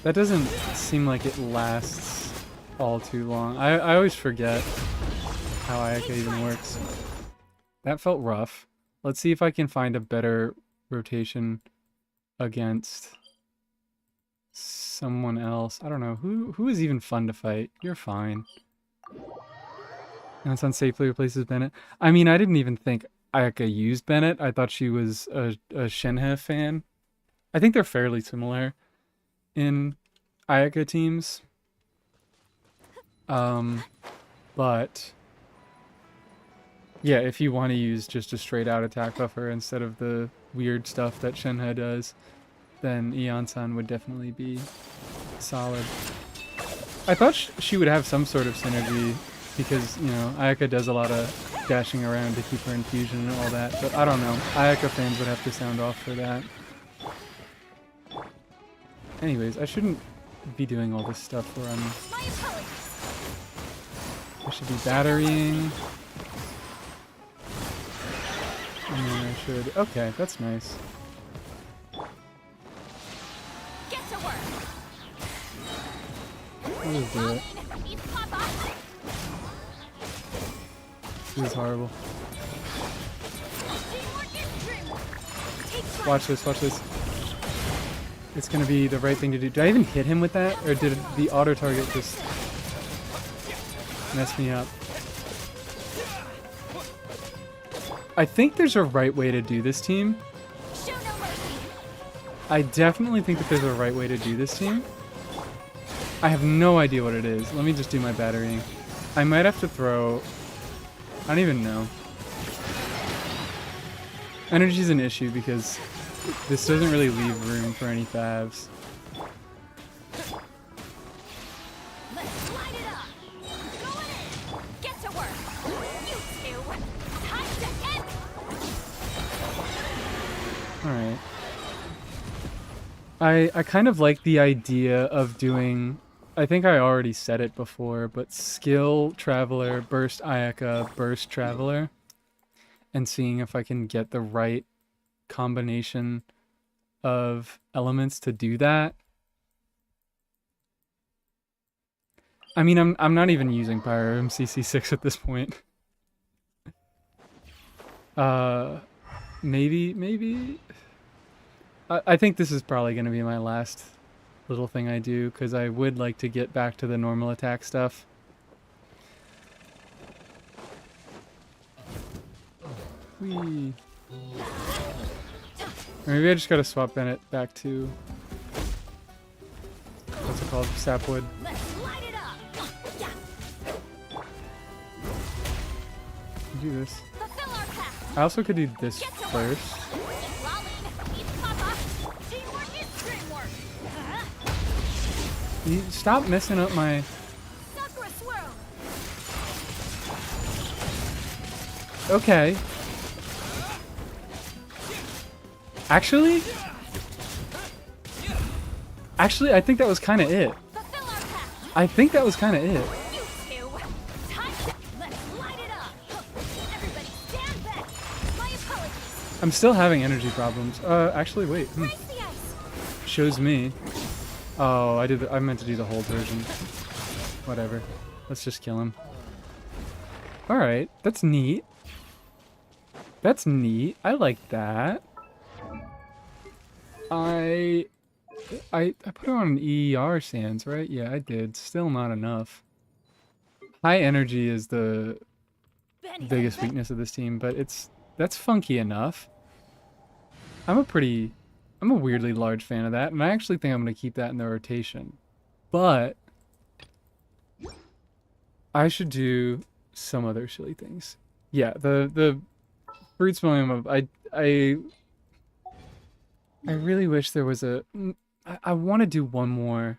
That doesn't seem like it lasts all too long. I always forget how Ayaka even works. That felt rough. Let's see if I can find a better rotation against someone else. I don't know. Who is even fun to fight? You're fine. And it's unsafely replaces Bennett. I mean, I didn't even think Ayaka used Bennett. I thought she was a Shenhe fan. I think they're fairly similar in Ayaka teams. But yeah, if you want to use just a straight out attack buffer instead of the weird stuff that Shenhe does, then Ion-san would definitely be solid. I thought she would have some sort of synergy because, you know, Ayaka does a lot of dashing around to keep her infusion and all that, but I don't know. Ayaka fans would have to sound off for that. Anyways, I shouldn't be doing all this stuff where My apologies. I should be batterying. And then I should... Okay, that's nice. Get to work. I'll just do it. Eat Papa. This is horrible. Teamwork is dreamwork. Take flight. Watch this, watch this. It's gonna be the right thing to do. Did I even hit him with that? Or did the auto target just mess me up? I think there's a right way to do this team. Show no mercy. I definitely think that there's a right way to do this team. I have no idea what it is. Let me just do my battery. I might have to throw... I don't even know. Energy's an issue because this doesn't really leave room for any favs. Let's light it up. Going in. Get to work. You two. Time to end. Alright. I kind of like the idea of doing... I think I already said it before, but skill Traveler, burst Ayaka, burst Traveler, and seeing if I can get the right combination of elements to do that. I mean, I'm not even using PYRO MCC6 at this point. Maybe. I think this is probably going to be my last little thing I do, because I would like to get back to the normal attack stuff. Whee. Or maybe I just gotta swap Bennett back to... what's it called? Sapwood. Let's light it up. Yeah. Do this. Fulfill our path. I also could do this first. Stop messing up my... Okay. Actually, I think that was kind of it. I think that was kind of it. I'm still having energy problems. Actually, wait. Shows me. Oh, I meant to do the whole version. Whatever. Let's just kill him. Alright, that's neat. That's neat. I like that. I put her on an EER sans, right? Yeah, I did. Still not enough. High energy is the biggest weakness of this team, but that's funky enough. I'm a weirdly large fan of that, and I actually think I'm going to keep that in the rotation. But I should do some other silly things. Yeah, the fruit smelling of I really wish there was a... I want to do one more.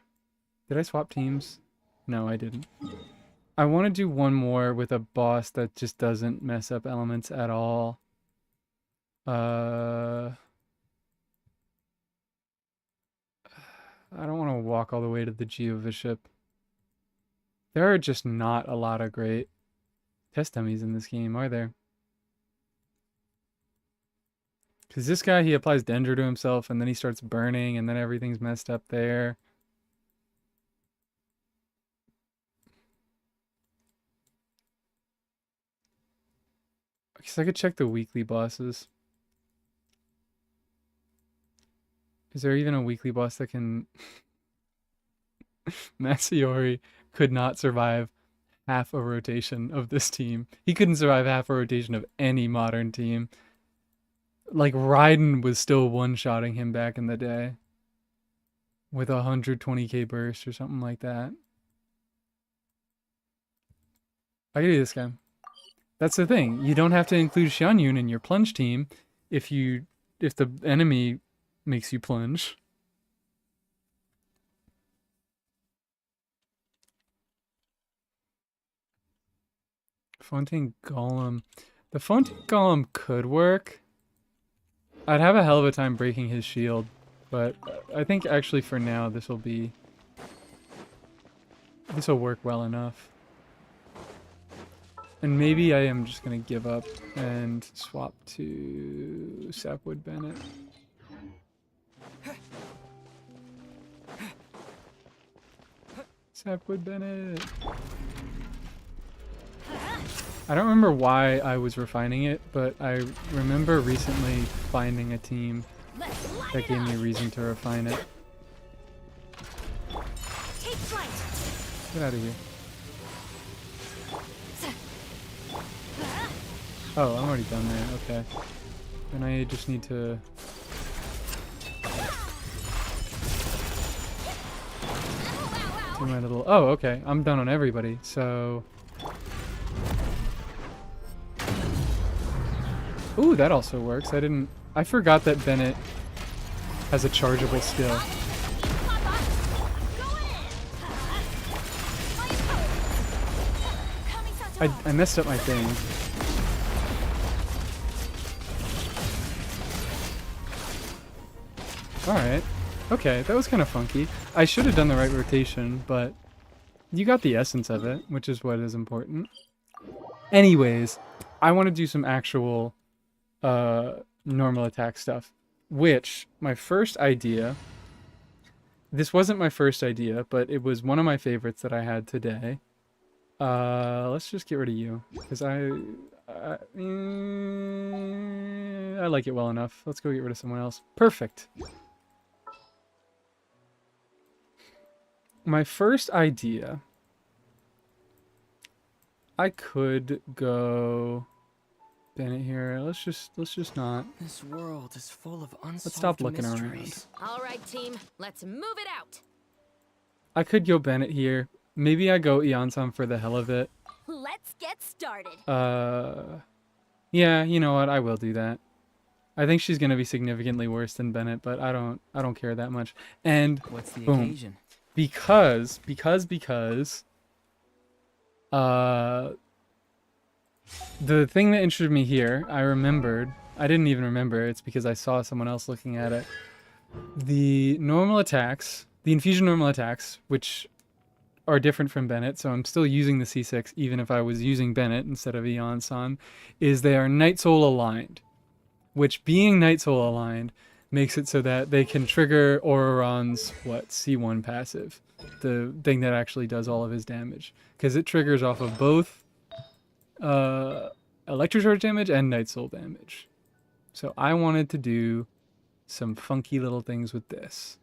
Did I swap teams? No, I didn't. I want to do one more with a boss that just doesn't mess up elements at all. I don't want to walk all the way to the Geovishop. There are just not a lot of great test dummies in this game, are there? Because this guy, he applies Dendro to himself, and then he starts burning, and then everything's messed up there. I guess I could check the weekly bosses. Is there even a weekly boss that can... Masaori could not survive half a rotation of this team. He couldn't survive half a rotation of any modern team. Like, Raiden was still one-shotting him back in the day. With a 120k burst or something like that. I can do this guy. That's the thing. You don't have to include Xianyun in your plunge team if the enemy makes you plunge. Fontaine Golem. The Fontaine Golem could work. I'd have a hell of a time breaking his shield, but I think actually for now this will work well enough. And maybe I am just gonna give up and swap to Sapwood Bennett. Sapwood Bennett. I don't remember why I was refining it, but I remember recently finding a team Let's light that it gave up. me a reason to refine it. Take flight. Get out of here. Oh, I'm already done there. Okay. Then I just need to... do my little... Oh, okay. I'm done on everybody, so... Ooh, that also works. I forgot that Bennett has a chargeable skill. I messed up my thing. Alright. Okay, that was kind of funky. I should have done the right rotation, but you got the essence of it, which is what is important. Anyways, I want to do some actual normal attack stuff, which my first idea, this wasn't my first idea, but it was one of my favorites that I had today. Let's just get rid of you, because I like it well enough. Let's go get rid of someone else. Perfect. My first idea, I could go Bennett here. Let's just not. This world is full of unsolved Let's stop looking mysteries. All right, team. Let's move it out. I could go Bennett here. Maybe I go Iansan for the hell of it. Let's get started. Yeah, you know what? I will do that. I think she's gonna be significantly worse than Bennett, but I don't care that much. And What's the boom. occasion? Because the thing that interested me here, I didn't even remember, it's because I saw someone else looking at it. The normal attacks, the infusion normal attacks, which are different from Bennett, so I'm still using the C6 even if I was using Bennett instead of Ian-san, is they are Night Soul aligned. Which, being Night Soul aligned, makes it so that they can trigger Ororon's, C1 passive. The thing that actually does all of his damage. Because it triggers off of both Electrocharge damage and Night Soul damage. So I wanted to do some funky little things with this.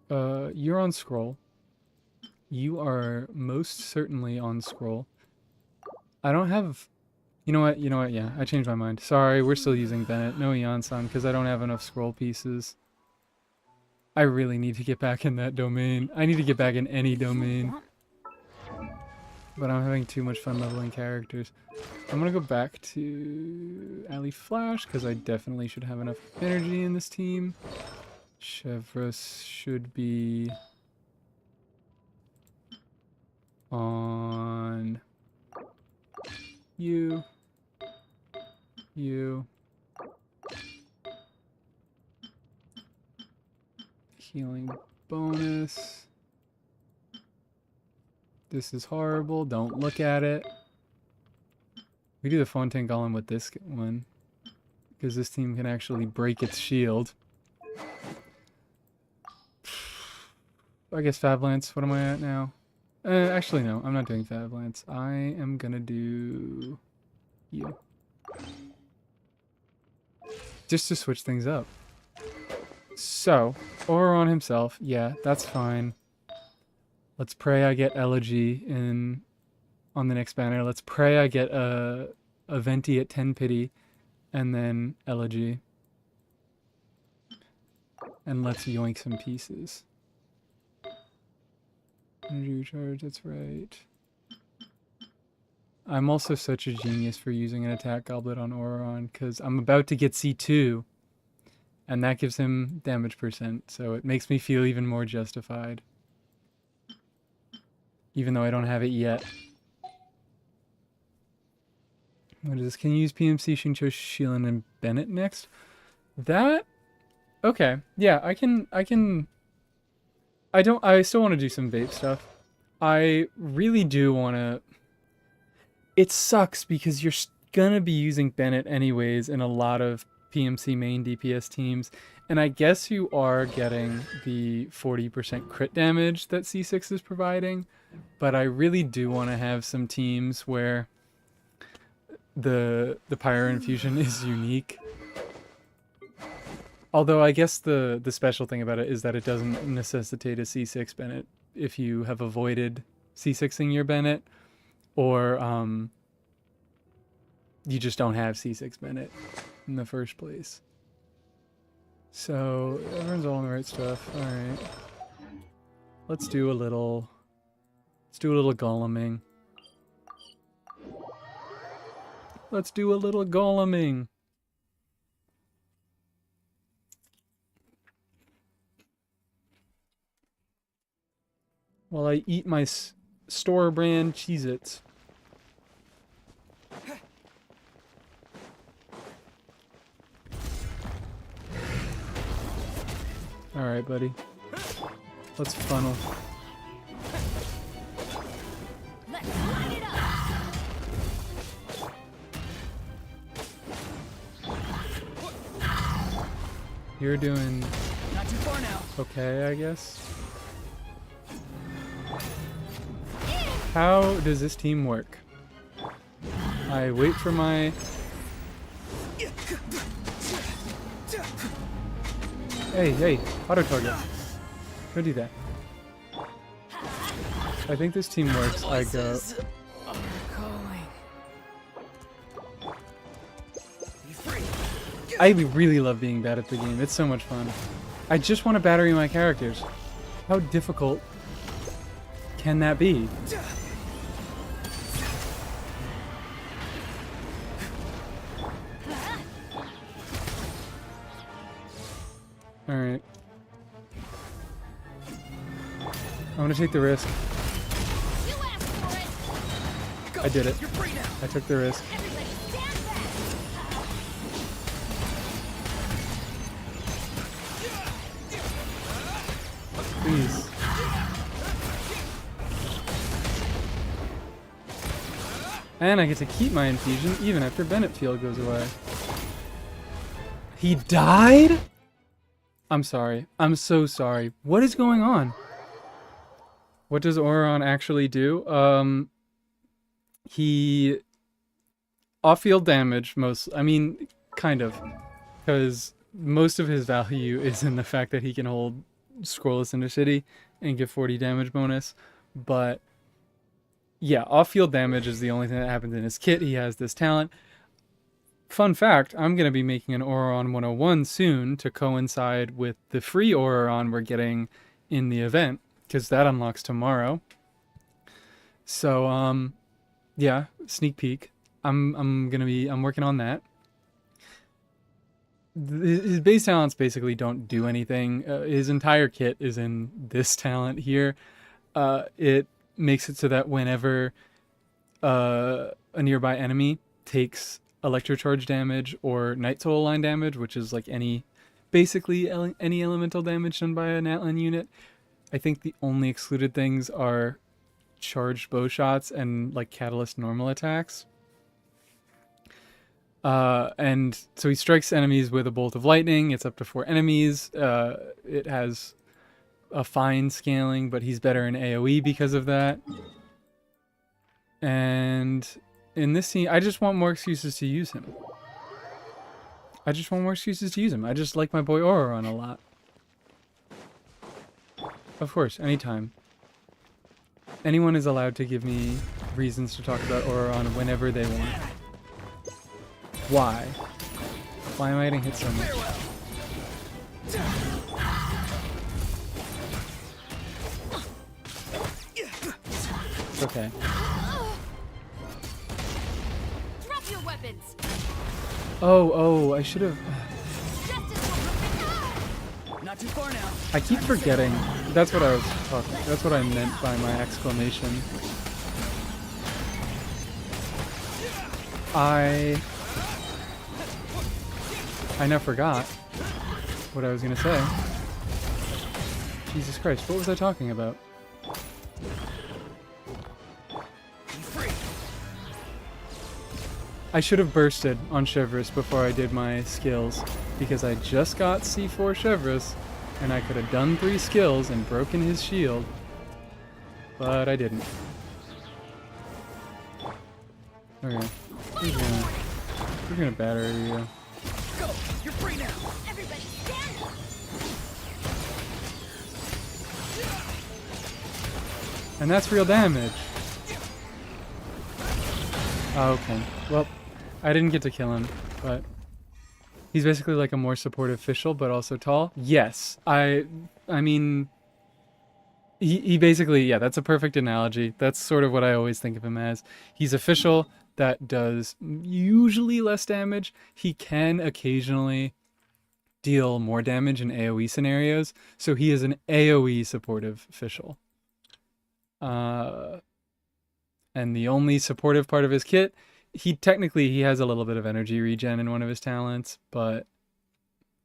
You're on scroll. You are most certainly on scroll. I don't have... You know what, yeah, I changed my mind. Sorry, we're still using Bennett. No Ian-san, because I don't have enough scroll pieces. I really need to get back in that domain. I need to get back in any domain. But I'm having too much fun leveling characters. I'm gonna go back to Ali Flash, because I definitely should have enough energy in this team. Chevros should be... on... You. Healing bonus. This is horrible. Don't look at it. We do the Fontaine Golem with this one, because this team can actually break its shield. I guess Fab Lance. What am I at now? Actually, no. I'm not doing Fab Lance. I am gonna do you. Just to switch things up. So, Ororon himself. Yeah, that's fine. Let's pray I get Elegy on the next banner. Let's pray I get a Venti at 10 pity, and then Elegy. And let's yoink some pieces. Energy recharge, that's right. I'm also such a genius for using an attack goblet on Ororon, because I'm about to get C2, and that gives him damage percent, so it makes me feel even more justified. Even though I don't have it yet. What is this? Can you use PMC, xingiu, xilonen, and bennett next? That... Okay. Yeah, I still want to do some vape stuff. I really do want to... It sucks because you're gonna be using bennett anyways in a lot of PMC main DPS teams, and I guess you are getting the 40% crit damage that C6 is providing, but I really do want to have some teams where the PYRO infusion is unique. Although I guess the special thing about it is that it doesn't necessitate a C6 bennett if you have avoided C6ing your bennett, or you just don't have C6 bennett in the first place. So everyone's all on the right stuff. All right, let's do a little goleming. Let's do a little goleming. While I eat my store brand Cheez-Its. Alright, buddy. Let's funnel. Let's light it up. You're doing Not too far now. okay, I guess. How does this team work? I wait for my... Hey, auto target. Don't do that. I think this team works. I go... I really love being bad at the game. It's so much fun. I just want to battery my characters. How difficult can that be? Alright. I'm gonna take the risk. You asked for it. I did it. You're free now. I took the risk. Everybody stand back. Please. And I get to keep my infusion even after Bennett field goes away. He died? I'm sorry. I'm so sorry. What is going on? What does Ororon actually do? He... Off-field damage, kind of. Because most of his value is in the fact that he can hold Scrollless into City and give 40 damage bonus. But, yeah, off-field damage is the only thing that happens in his kit. He has this talent. Fun fact, I'm going to be making an Ororon 101 soon to coincide with the free Ororon we're getting in the event, because that unlocks tomorrow. So, yeah, sneak peek. I'm working on that. His base talents basically don't do anything. His entire kit is in this talent here. It makes it so that whenever a nearby enemy takes electrocharge damage or night soul line damage, which is like any elemental damage done by an Atlan unit. I think the only excluded things are charged bow shots and like catalyst normal attacks. And so he strikes enemies with a bolt of lightning. It's up to 4 enemies. It has a fine scaling, but he's better in AoE because of that. And in this scene, I just want more excuses to use him. I just like my boy Ororon a lot. Of course, anytime. Anyone is allowed to give me reasons to talk about Ororon whenever they want. Why? Why am I getting hit so much? Okay. Drop your weapons. Oh, I should have... Not too far now. I keep forgetting. That's what I was talking. That's what I meant by my exclamation. I now forgot what I was gonna say. Jesus Christ, what was I talking about? I should have bursted on Chevreuse before I did my skills, because I just got C4 Chevreuse, and I could have done 3 skills and broken his shield, but I didn't. Okay, we're gonna batter you. Go! You're free now! Everybody stand up! And that's real damage. Oh, okay, well, I didn't get to kill him, but he's basically like a more supportive official, but also tall. Yes, I mean, he basically, yeah, that's a perfect analogy. That's sort of what I always think of him as. He's official that does usually less damage. He can occasionally deal more damage in AoE scenarios, so he is an AoE supportive official. And the only supportive part of his kit, he has a little bit of energy regen in one of his talents, but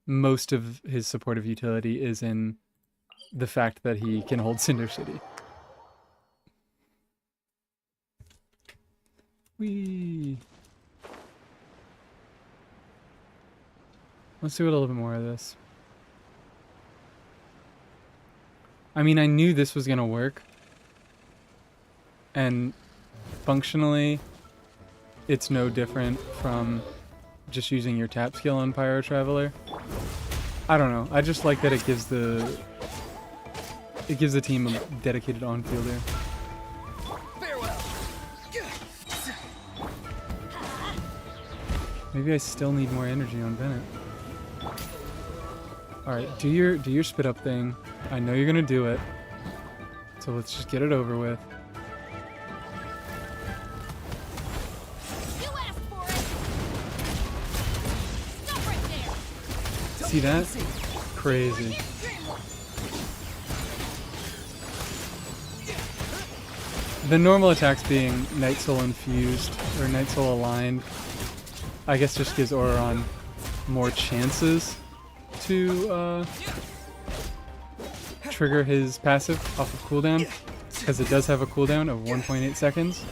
most of his supportive utility is in the fact that he can hold Cinder City. Whee! Let's do a little bit more of this. I mean, I knew this was gonna work. And functionally, it's no different from just using your tap skill on Pyro Traveler. I don't know. I just like that it gives the team a dedicated on-fielder. Farewell! Maybe I still need more energy on Bennett. Alright, do your spit up thing. I know you're gonna do it. So let's just get it over with. You asked for it! Stop right there! See that? Crazy. The normal attacks being Night Soul infused or Night Soul aligned, I guess just gives Ororon more chances to trigger his passive off of cooldown, because it does have a cooldown of 1.8 seconds.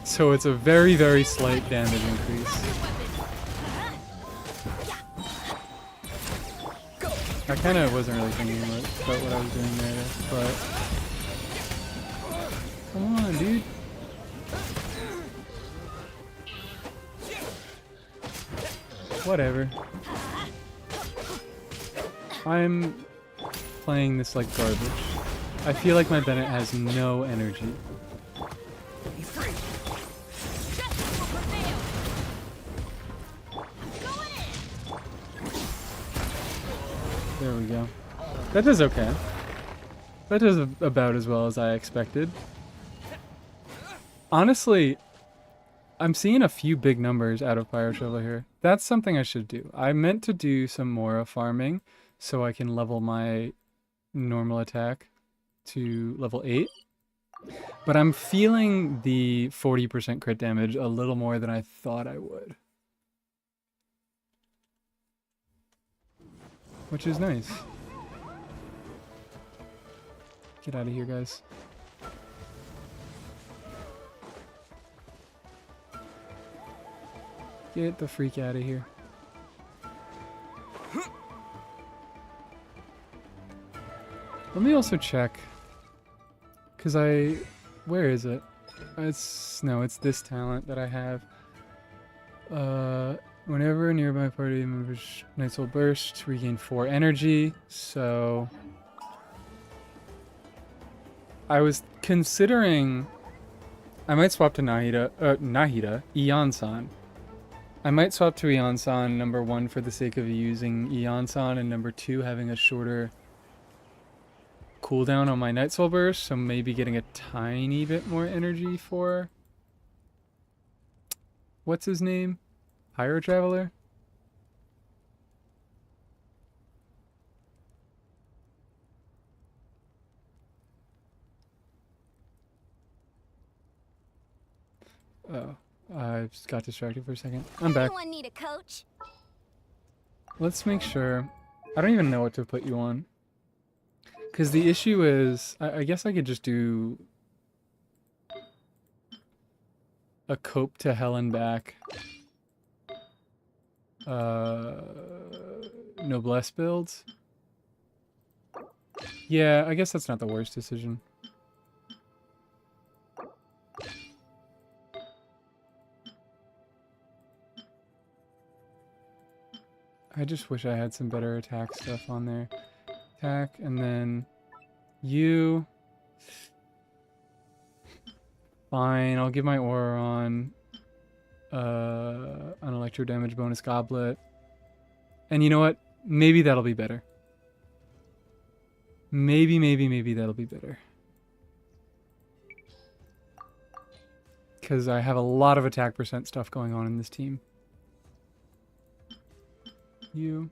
So it's a very, very slight damage increase. I kind of wasn't really thinking about what I was doing there, but... Come on, dude. Whatever. I'm playing this like garbage. I feel like my Bennett has no energy. Justice will prevail! Going in! There we go. That does okay. That does about as well as I expected. Honestly, I'm seeing a few big numbers out of Pyro Traveler here. That's something I should do. I meant to do some Mora farming so I can level my normal attack to level 8. But I'm feeling the 40% crit damage a little more than I thought I would. Which is nice. Get out of here, guys. Get the freak out of here. Let me also check. Because where is it? No, it's this talent that I have. Whenever a nearby party members Night Soul Burst, regain 4 energy. So I was considering I might swap to Eon-san. I might swap to Eon-san, number 1, for the sake of using Eon-san, and number 2, having a shorter cooldown on my Night Soul Burst, so maybe getting a tiny bit more energy for... What's his name? Pyro Traveler? Oh, I just got distracted for a second. I'm back. Anyone need a coach? Let's make sure. I don't even know what to put you on. Because the issue is, I guess I could just do a cope to hell and back. Noblesse builds. Yeah, I guess that's not the worst decision. I just wish I had some better attack stuff on there. Attack, and then you. Fine, I'll give my aura on an electro damage bonus goblet. And you know what? Maybe that'll be better. Maybe that'll be better. Because I have a lot of attack percent stuff going on in this team. You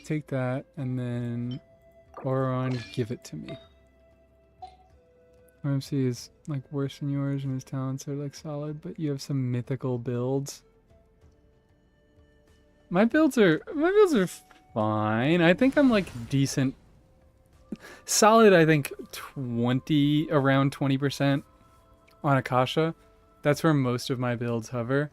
take that, and then Auron, give it to me. RMC is like worse than yours, and his talents are like solid, but you have some mythical builds. My builds are fine. I think I'm like decent. Solid, I think around 20% on Akasha. That's where most of my builds hover.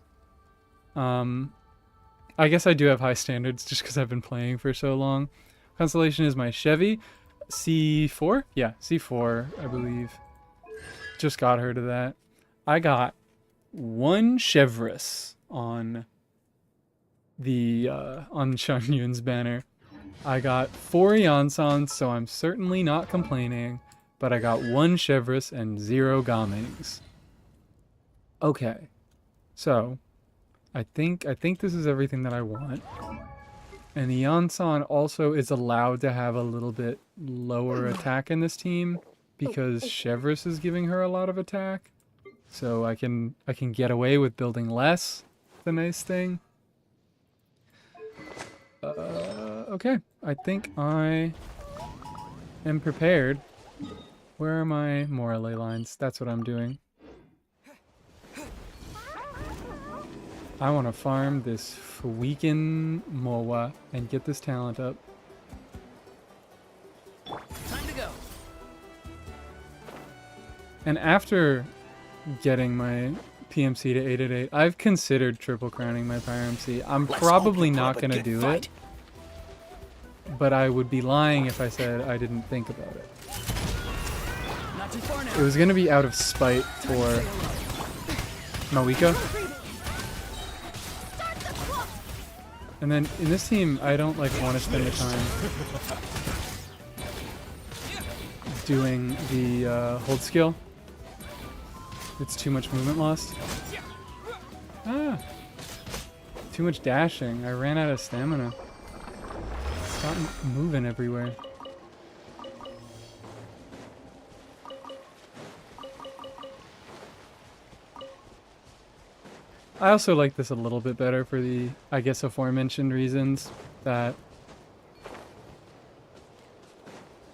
I guess I do have high standards just because I've been playing for so long. Constellation is my Chevy. C4? Yeah, C4, I believe. Just got her to that. I got 1 Chevrolet on the on Shangyun's banner. I got 4 Yansons, so I'm certainly not complaining. But I got 1 Chevrolet and 0 Gamings. Okay, so I think this is everything that I want. And the Yansan also is allowed to have a little bit lower attack in this team because Chevrolet is giving her a lot of attack. So I can get away with building less. The nice thing. Okay, I think I am prepared. Where are my Morale lines? That's what I'm doing. I want to farm this weekend Mowa and get this talent up. Time to go. And after getting my PMC to 888, I've considered triple crowning my PYRO. I'm probably not going to do it. But I would be lying if I said I didn't think about it. Not too far now. It was going to be out of spite for Mawika. And then in this team, I don't like want to spend the time doing the hold skill. It's too much movement loss. Ah, too much dashing. I ran out of stamina. Stop moving everywhere. I also like this a little bit better for the, I guess, aforementioned reasons that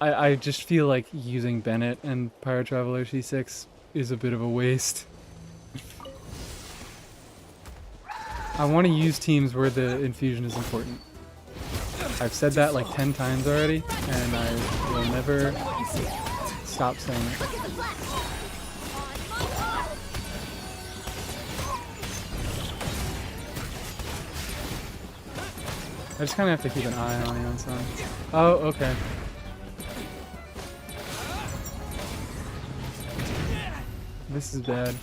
I just feel like using Bennett and Pyro Traveler C6 is a bit of a waste. I want to use teams where the infusion is important. I've said that like 10 times already, and I will never stop saying it. I just kind of have to keep an eye on Yansan. Oh, okay. This is bad.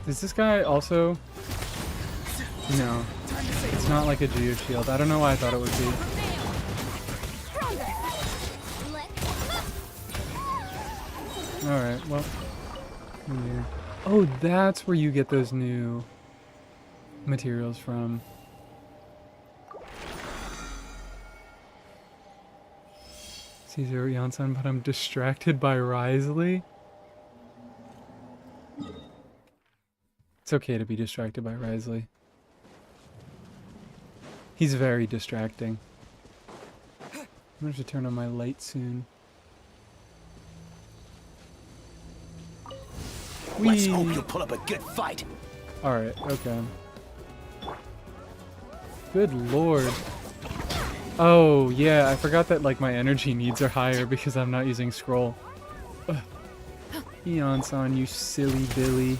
Is this guy also? No. It's not like a Geo Shield. I don't know why I thought it would be. Alright, well. Yeah. Oh, that's where you get those new materials from. C0 Yansan, but I'm distracted by Risley. It's okay to be distracted by Risley. He's very distracting. I'm gonna have to turn on my light soon. Let's Whee! hope you'll pull up a good fight. Alright, okay. Good lord. Oh, yeah, I forgot that, like, my energy needs are higher because I'm not using scroll. Ugh. Eon-san, you silly Billy.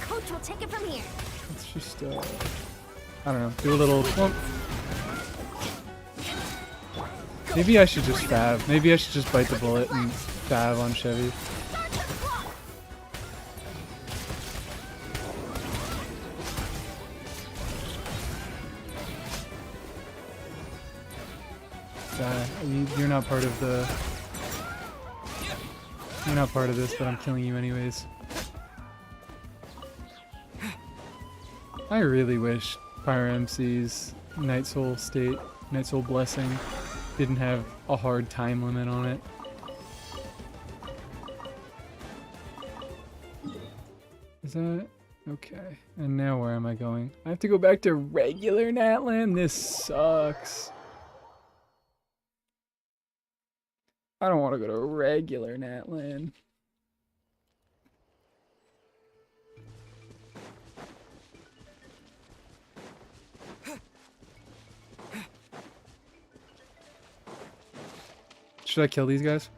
Coach will take it from here. Let's just, I don't know, do a little... Well, maybe I should just fab. Maybe I should just bite the bullet and fab on Chevy. Start the clock. You're not part of the... You're not part of this, but I'm killing you anyways. I really wish Pyro MC's Night Soul State, Night Soul Blessing didn't have a hard time limit on it. Is that... Okay. And now where am I going? I have to go back to regular Natlan? This sucks. I don't want to go to regular Natlan. Should I kill these guys?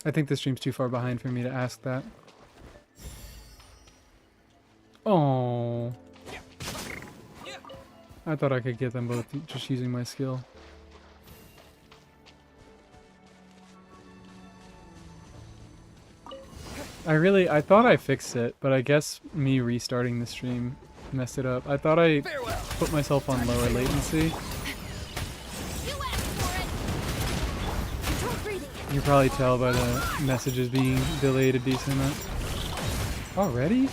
I think the stream's too far behind for me to ask that. Oh, I thought I could get them both just using my skill. I thought I fixed it, but I guess me restarting the stream messed it up. I thought I put myself on lower latency. You asked for it. Control breathing. You can probably tell by the messages being delayed a decent amount. Already?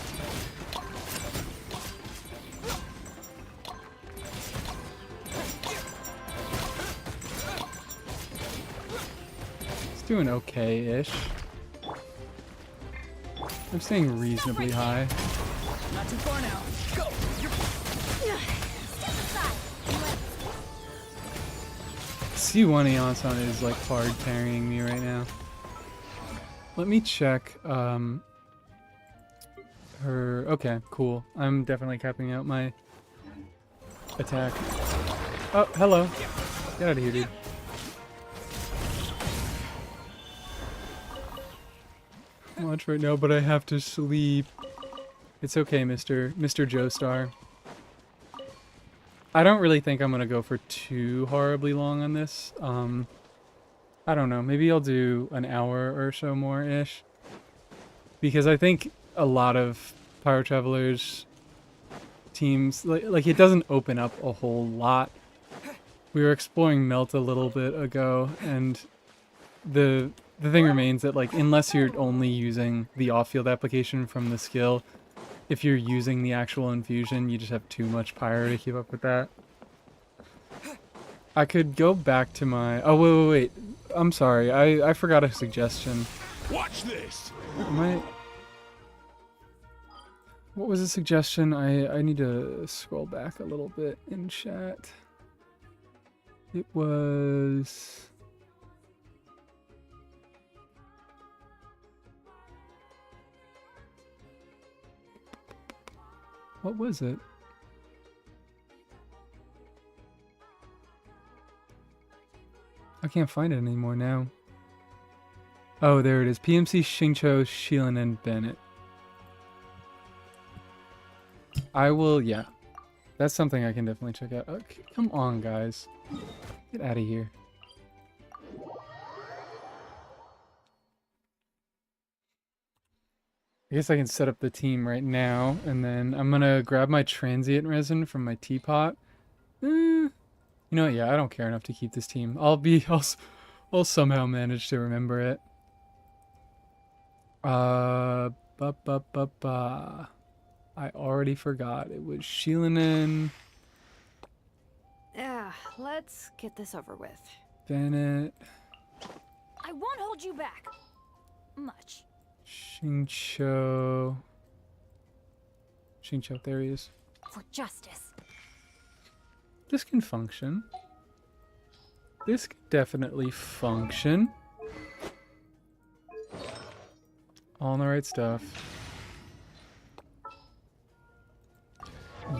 It's doing okay-ish. I'm staying reasonably high. Not too far now. Go. Step aside. C1 Eon-san is like hard carrying me right now. Let me check her... Okay, cool. I'm definitely capping out my attack. Oh, hello. Get out of here, dude. Watch right now, but I have to sleep. It's okay, Mr. Joestar. I don't really think I'm gonna go for too horribly long on this. I don't know. Maybe I'll do an hour or so more-ish. Because I think a lot of Pyro Travelers teams, like it doesn't open up a whole lot. We were exploring Melt a little bit ago, and the thing remains that, like, unless you're only using the off-field application from the skill, if you're using the actual infusion, you just have too much pyro to keep up with that. I could go back to my... Oh, wait. I'm sorry. I forgot a suggestion. Watch this. Am I... What was the suggestion? I need to scroll back a little bit in chat. It was... What was it? I can't find it anymore now. Oh, there it is. PMC, Xingiu, xilonen, and Bennett. I will, yeah. That's something I can definitely check out. Okay, come on, guys. Get out of here. I guess I can set up the team right now, and then I'm gonna grab my transient resin from my teapot. You know what, yeah, I don't care enough to keep this team. I'll somehow manage to remember it. I already forgot. It was xilonen, Yeah, let's get this over with. Bennett, I won't hold you back. Much. Xingiu, there he is. For justice. This can function. This can definitely function. All in the right stuff.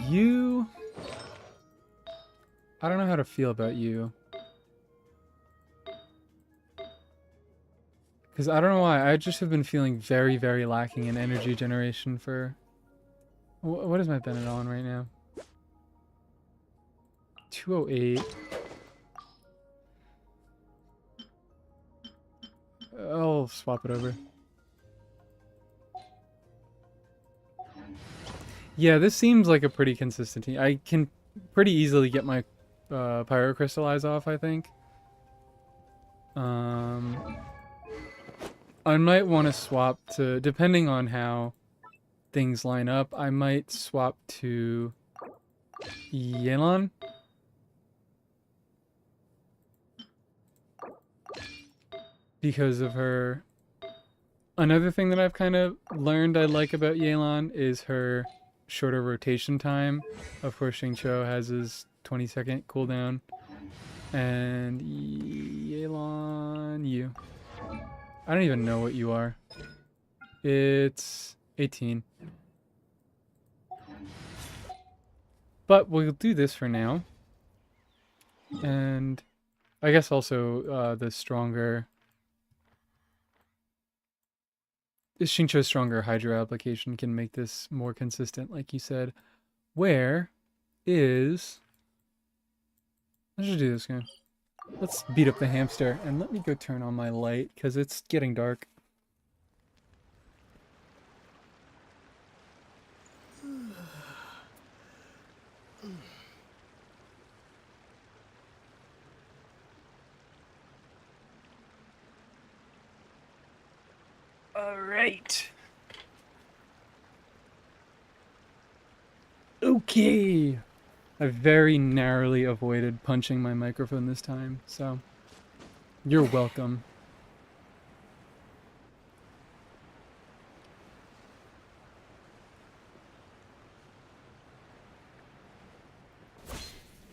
You... I don't know how to feel about you. Because I don't know why, I just have been feeling very, very lacking in energy generation for... What is my Bennett on right now? 208. I'll swap it over. Yeah, this seems like a pretty consistent team. I can pretty easily get my pyro crystallize off, I think. I might want to swap to, depending on how things line up, I might swap to Yelan. Because of her... Another thing that I've kind of learned I like about Yelan is her shorter rotation time. Of course, Xingiu has his 20-second cooldown. And Yelan, you. I don't even know what you are. It's 18. But we'll do this for now. And I guess also the stronger... Xingiu's stronger hydro application can make this more consistent, like you said. Where is... Let's just do this guy. Let's beat up the hamster, and let me go turn on my light, because it's getting dark. All right. Okay. I very narrowly avoided punching my microphone this time, so you're welcome.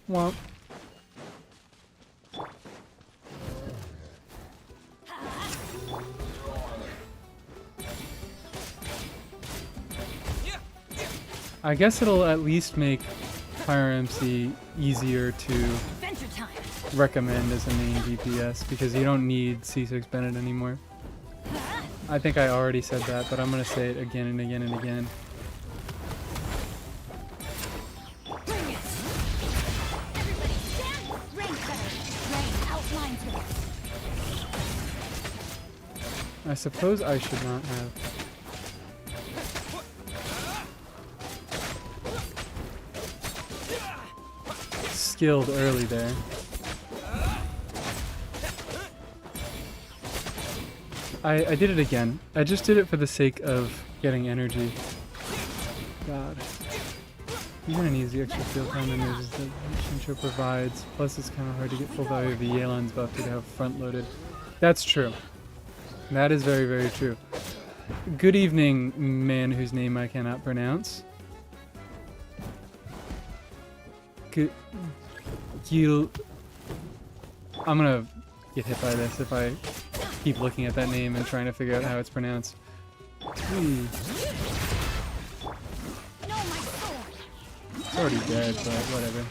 Well, I guess it'll at least make Pyro MC easier to Adventure time. recommend as a main DPS because you don't need C6 Bennett anymore. I think I already said that, but I'm going to say it again and again and again. Bring it. Everybody stand. Rain cutter. Rain outlines it. I suppose I should not have. Skilled early there. I did it again. I just did it for the sake of getting energy. God. You're gonna need the extra field time energies that Xingiu provides. Plus it's kind of hard to get full value of the Yelan's buff to have front loaded. That's true. That is very, very true. Good evening, man whose name I cannot pronounce. Good... I'm gonna get hit by this if I keep looking at that name and trying to figure out how it's pronounced. Please. No, my sword. It's already dead, but whatever.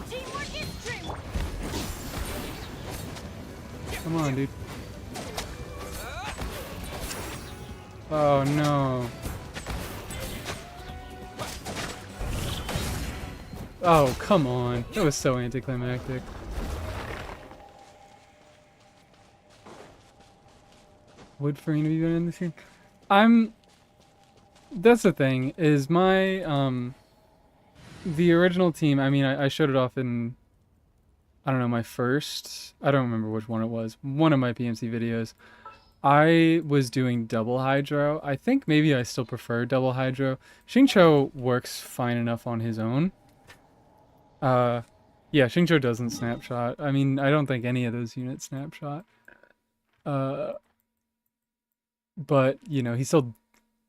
Teamwork is dreamwork. Come on, dude. Oh no. Oh, come on. That was so anticlimactic. Would Furina be better in this game? That's the thing, is my, the original team, I mean, I showed it off in, I don't know, my first, I don't remember which one it was, one of my PMC videos. I was doing double hydro. I think maybe I still prefer double hydro. Xingiu works fine enough on his own. Yeah, Xingiu doesn't snapshot. I mean, I don't think any of those units snapshot. But, you know, he still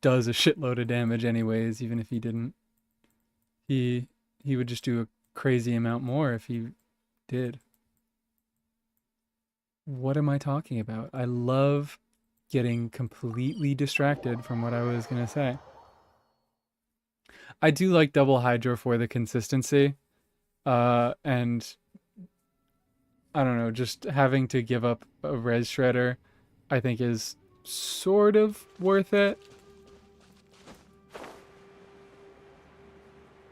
does a shitload of damage anyways, even if he didn't. He would just do a crazy amount more if he did. What am I talking about? I love getting completely distracted from what I was gonna say. I do like double hydro for the consistency, and I don't know, just having to give up a res shredder, I think is sort of worth it.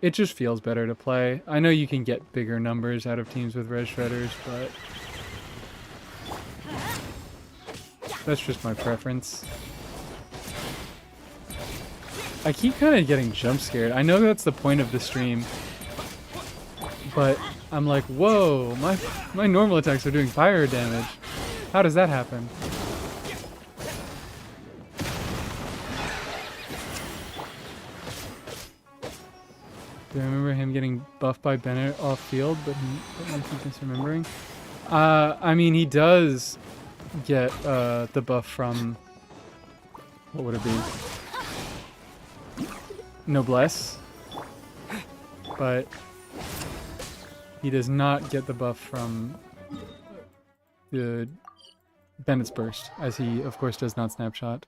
It just feels better to play. I know you can get bigger numbers out of teams with res shredders, but that's just my preference. I keep kind of getting jump scared. I know that's the point of the stream, but I'm like, whoa, my normal attacks are doing pyro damage. How does that happen? Do I remember him getting buffed by Bennett off field, but I keep misremembering? I mean, he does get the buff from, what would it be? Noblesse, but he does not get the buff from the Bennett's Burst, as he, of course, does not snapshot.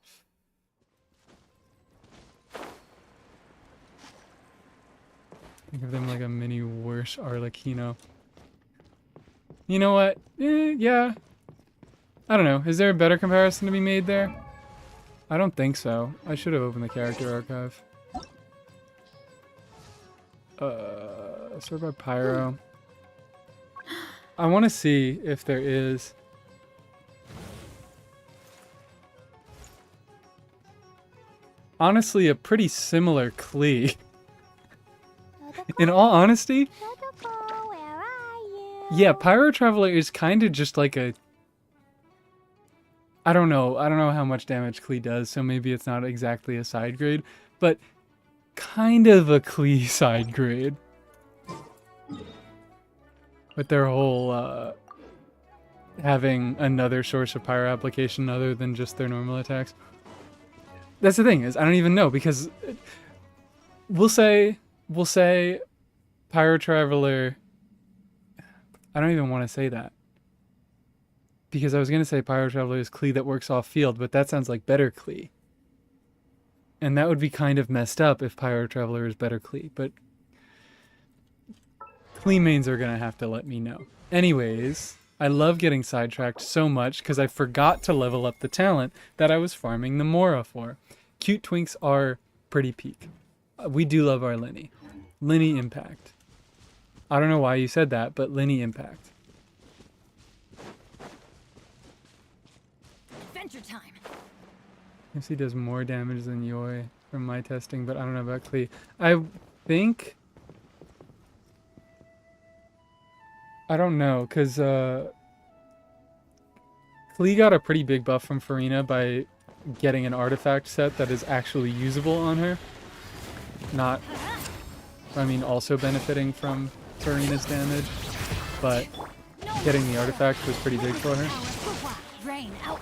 Think of them like a mini worse Arlecchino. You know what? Yeah. I don't know. Is there a better comparison to be made there? I don't think so. I should have opened the character archive. Sort by Pyro. I want to see if there is. Honestly, a pretty similar Klee. In all honesty, yeah, Pyro Traveler is kind of just like a... I don't know how much damage Klee does, so maybe it's not exactly a side grade, but kind of a Klee side grade. With their whole having another source of pyro application other than just their normal attacks. That's the thing, is I don't even know, because we'll say Pyro Traveler. I don't even want to say that, because I was going to say Pyro Traveler is Klee that works off field, but that sounds like better Klee. And that would be kind of messed up if Pyro Traveler is better Klee, but Klee mains are going to have to let me know. Anyways, I love getting sidetracked so much because I forgot to level up the talent that I was farming the Mora for. Cute Twinks are pretty peak. We do love our Linny. Linny Impact. I don't know why you said that, but Linny Impact. Adventure time. Guess he does more damage than Yoi from my testing, but I don't know about Klee. I think... I don't know, because Klee got a pretty big buff from Furina by getting an artifact set that is actually usable on her. Not... I mean, also benefiting from Furina's damage, but getting the artifact was pretty big for her. Rain out.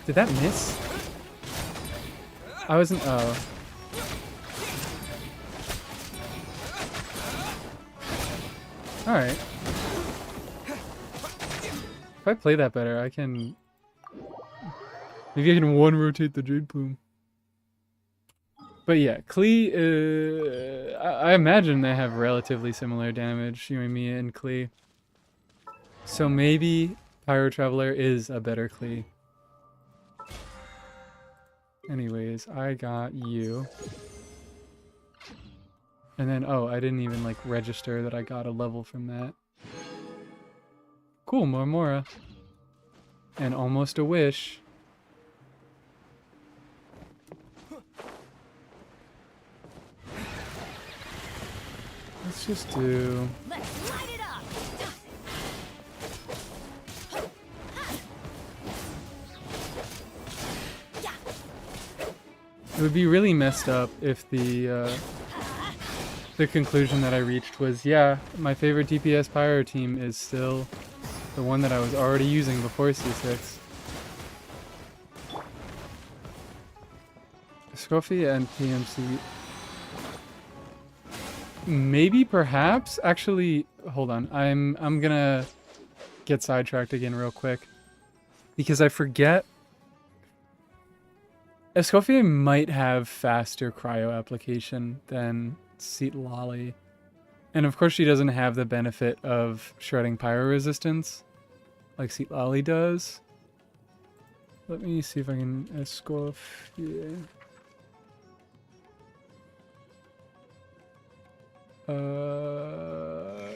Did that miss? I wasn't... Oh. Alright. If I play that better, I can... Maybe I can one-rotate the Jade Plume. But yeah, Klee... I imagine they have relatively similar damage, Yuimiya and Klee. So maybe Pyro Traveler is a better Klee. Anyways, I got you. And then, oh, I didn't even, like, register that I got a level from that. Cool, more Mora. And almost a wish. Let's just do... Let's light it up. It would be really messed up if the conclusion that I reached was, yeah, my favorite DPS Pyro team is still the one that I was already using before C6. Scruffy and PMC. Maybe, perhaps. Actually, hold on. I'm gonna get sidetracked again real quick. Because I forget... Escoffier might have faster cryo application than Xilonen. And of course she doesn't have the benefit of shredding pyro resistance like Xilonen does. Let me see if I can Escoffier.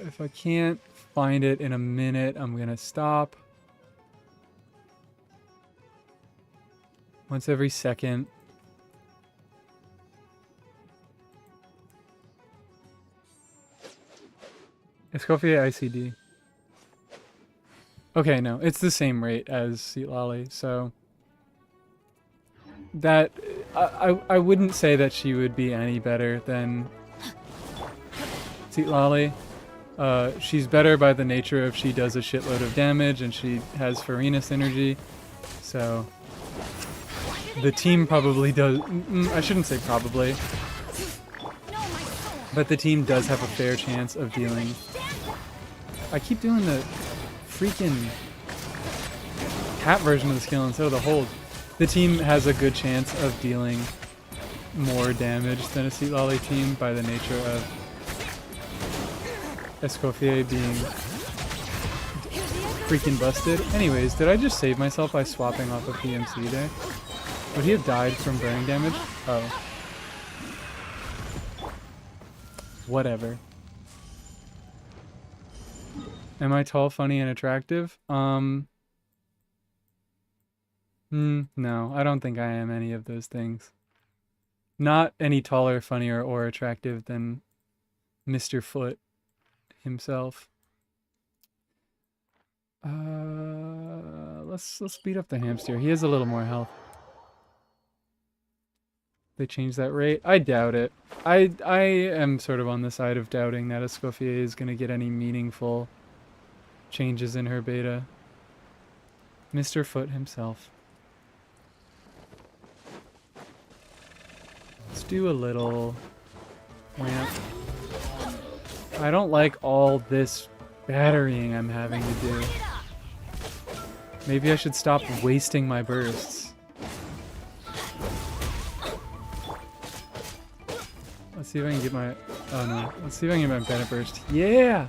If I can't find it in a minute, I'm gonna stop. Once every second. Escoffier ICD. Okay, no, it's the same rate as Xilonen, so that I wouldn't say that she would be any better than Xilonen. She's better by the nature of she does a shitload of damage and she has furina synergy. So the team probably does. I shouldn't say probably, but the team does have a fair chance of dealing. I keep doing the freaking cat version of the skill instead of the hold. The team has a good chance of dealing more damage than a Xilonen team by the nature of Escoffier being freaking busted. Anyways, did I just save myself by swapping off a PMC there? Would he have died from burning damage? Oh. Whatever. Am I tall, funny, and attractive? No, I don't think I am any of those things. Not any taller, funnier, or attractive than Mr. Foot himself. Let's beat up the hamster. He has a little more health. They changed that rate? I doubt it. I am sort of on the side of doubting that Escoffier is going to get any meaningful changes in her beta. Mr. Foot himself. Let's do a little ramp. I don't like all this batterying I'm having to do. Maybe I should stop wasting my bursts. Let's see if I can get my... Oh no. Let's see if I can get my Bennett burst. Yeah!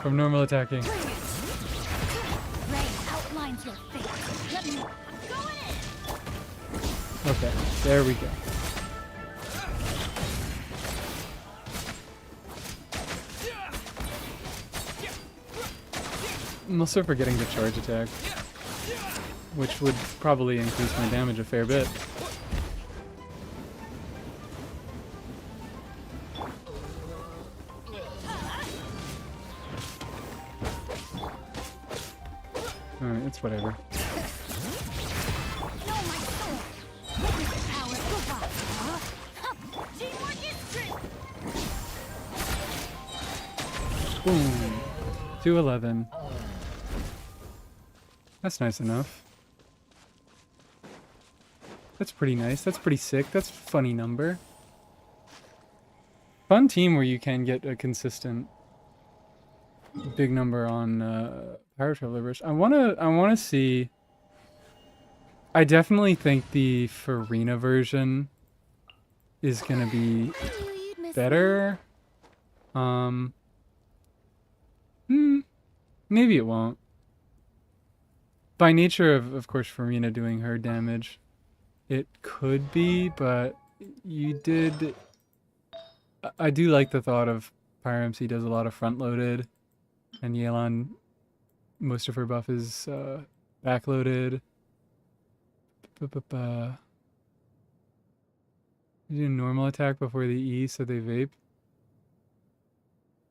From normal attacking. Okay, there we go. I'm also forgetting to charge attack, which would probably increase my damage a fair bit. Alright, it's whatever. Boom. 211. That's nice enough. That's pretty nice. That's pretty sick. That's a funny number. Fun team where you can get a consistent big number on Power Traveler burst. I wanna see. I definitely think the Furina version is gonna be better. Maybe it won't. By nature of course, Furina doing her damage, it could be, but you did... I do like the thought of PyroMC does a lot of front-loaded, and Yelan, most of her buff is back-loaded. You do normal attack before the E, so they vape.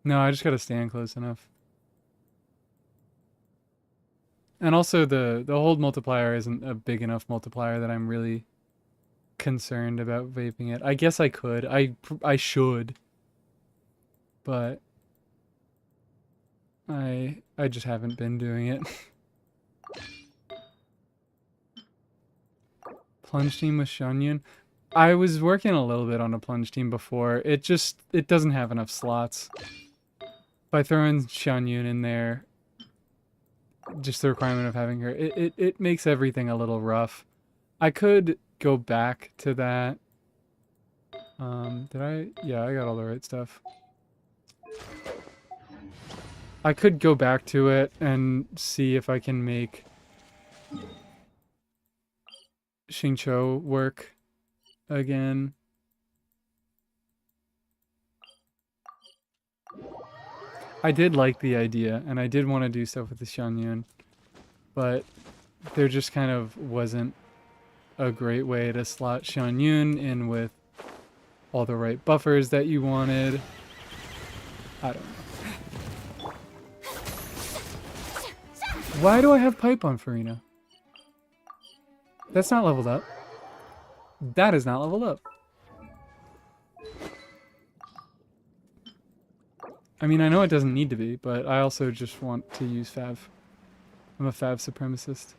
No, I just gotta stand close enough. And also the hold multiplier isn't a big enough multiplier that I'm really concerned about vaping it. I guess I could. I should. But I just haven't been doing it. Plunge team with Shenanigans. I was working a little bit on a plunge team before. It doesn't have enough slots. By throwing Xianyun in there, just the requirement of having her. It makes everything a little rough. I could go back to that. Did I? Yeah, I got all the right stuff. I could go back to it and see if I can make xingiu work again. I did like the idea, and I did want to do stuff with the xilonen, but there just kind of wasn't a great way to slot xilonen in with all the right buffers that you wanted. I don't know. Why do I have pipe on Furina? That's not leveled up. That is not leveled up. I mean, I know it doesn't need to be, but I also just want to use Fav. I'm a Fav supremacist.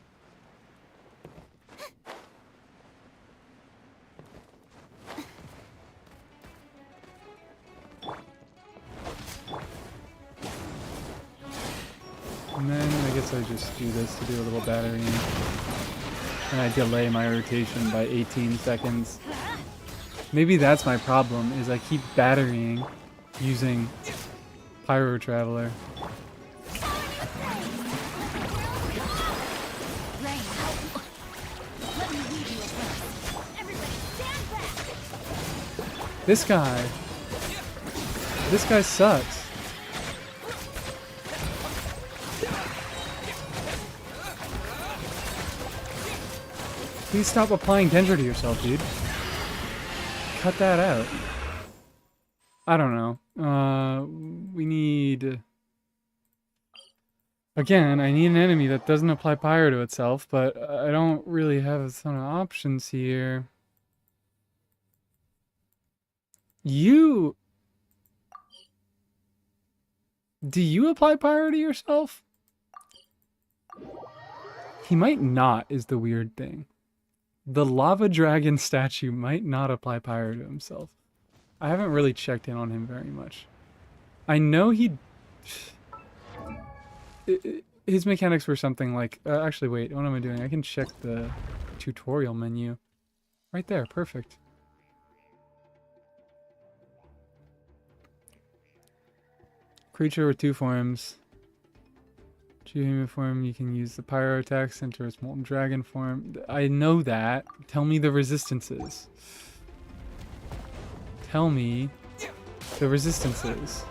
And then I guess I just do this to do a little battering. And I delay my rotation by 18 seconds. Maybe that's my problem, is I keep battering using Pyro Traveler. This guy sucks. Please stop applying Dendra to yourself, dude. Cut that out. I don't know. We need... Again, I need an enemy that doesn't apply Pyro to itself, but I don't really have a ton of options here. You... Do you apply Pyro to yourself? He might not, is the weird thing. The lava dragon statue might not apply Pyro to himself. I haven't really checked in on him very much. I know he... His mechanics were something like... actually, wait, what am I doing? I can check the tutorial menu. Right there, perfect. Creature with 2 forms. Human form, you can use the pyro attacks, enter its molten dragon form. I know that. Tell me the resistances. Tell me the resistances.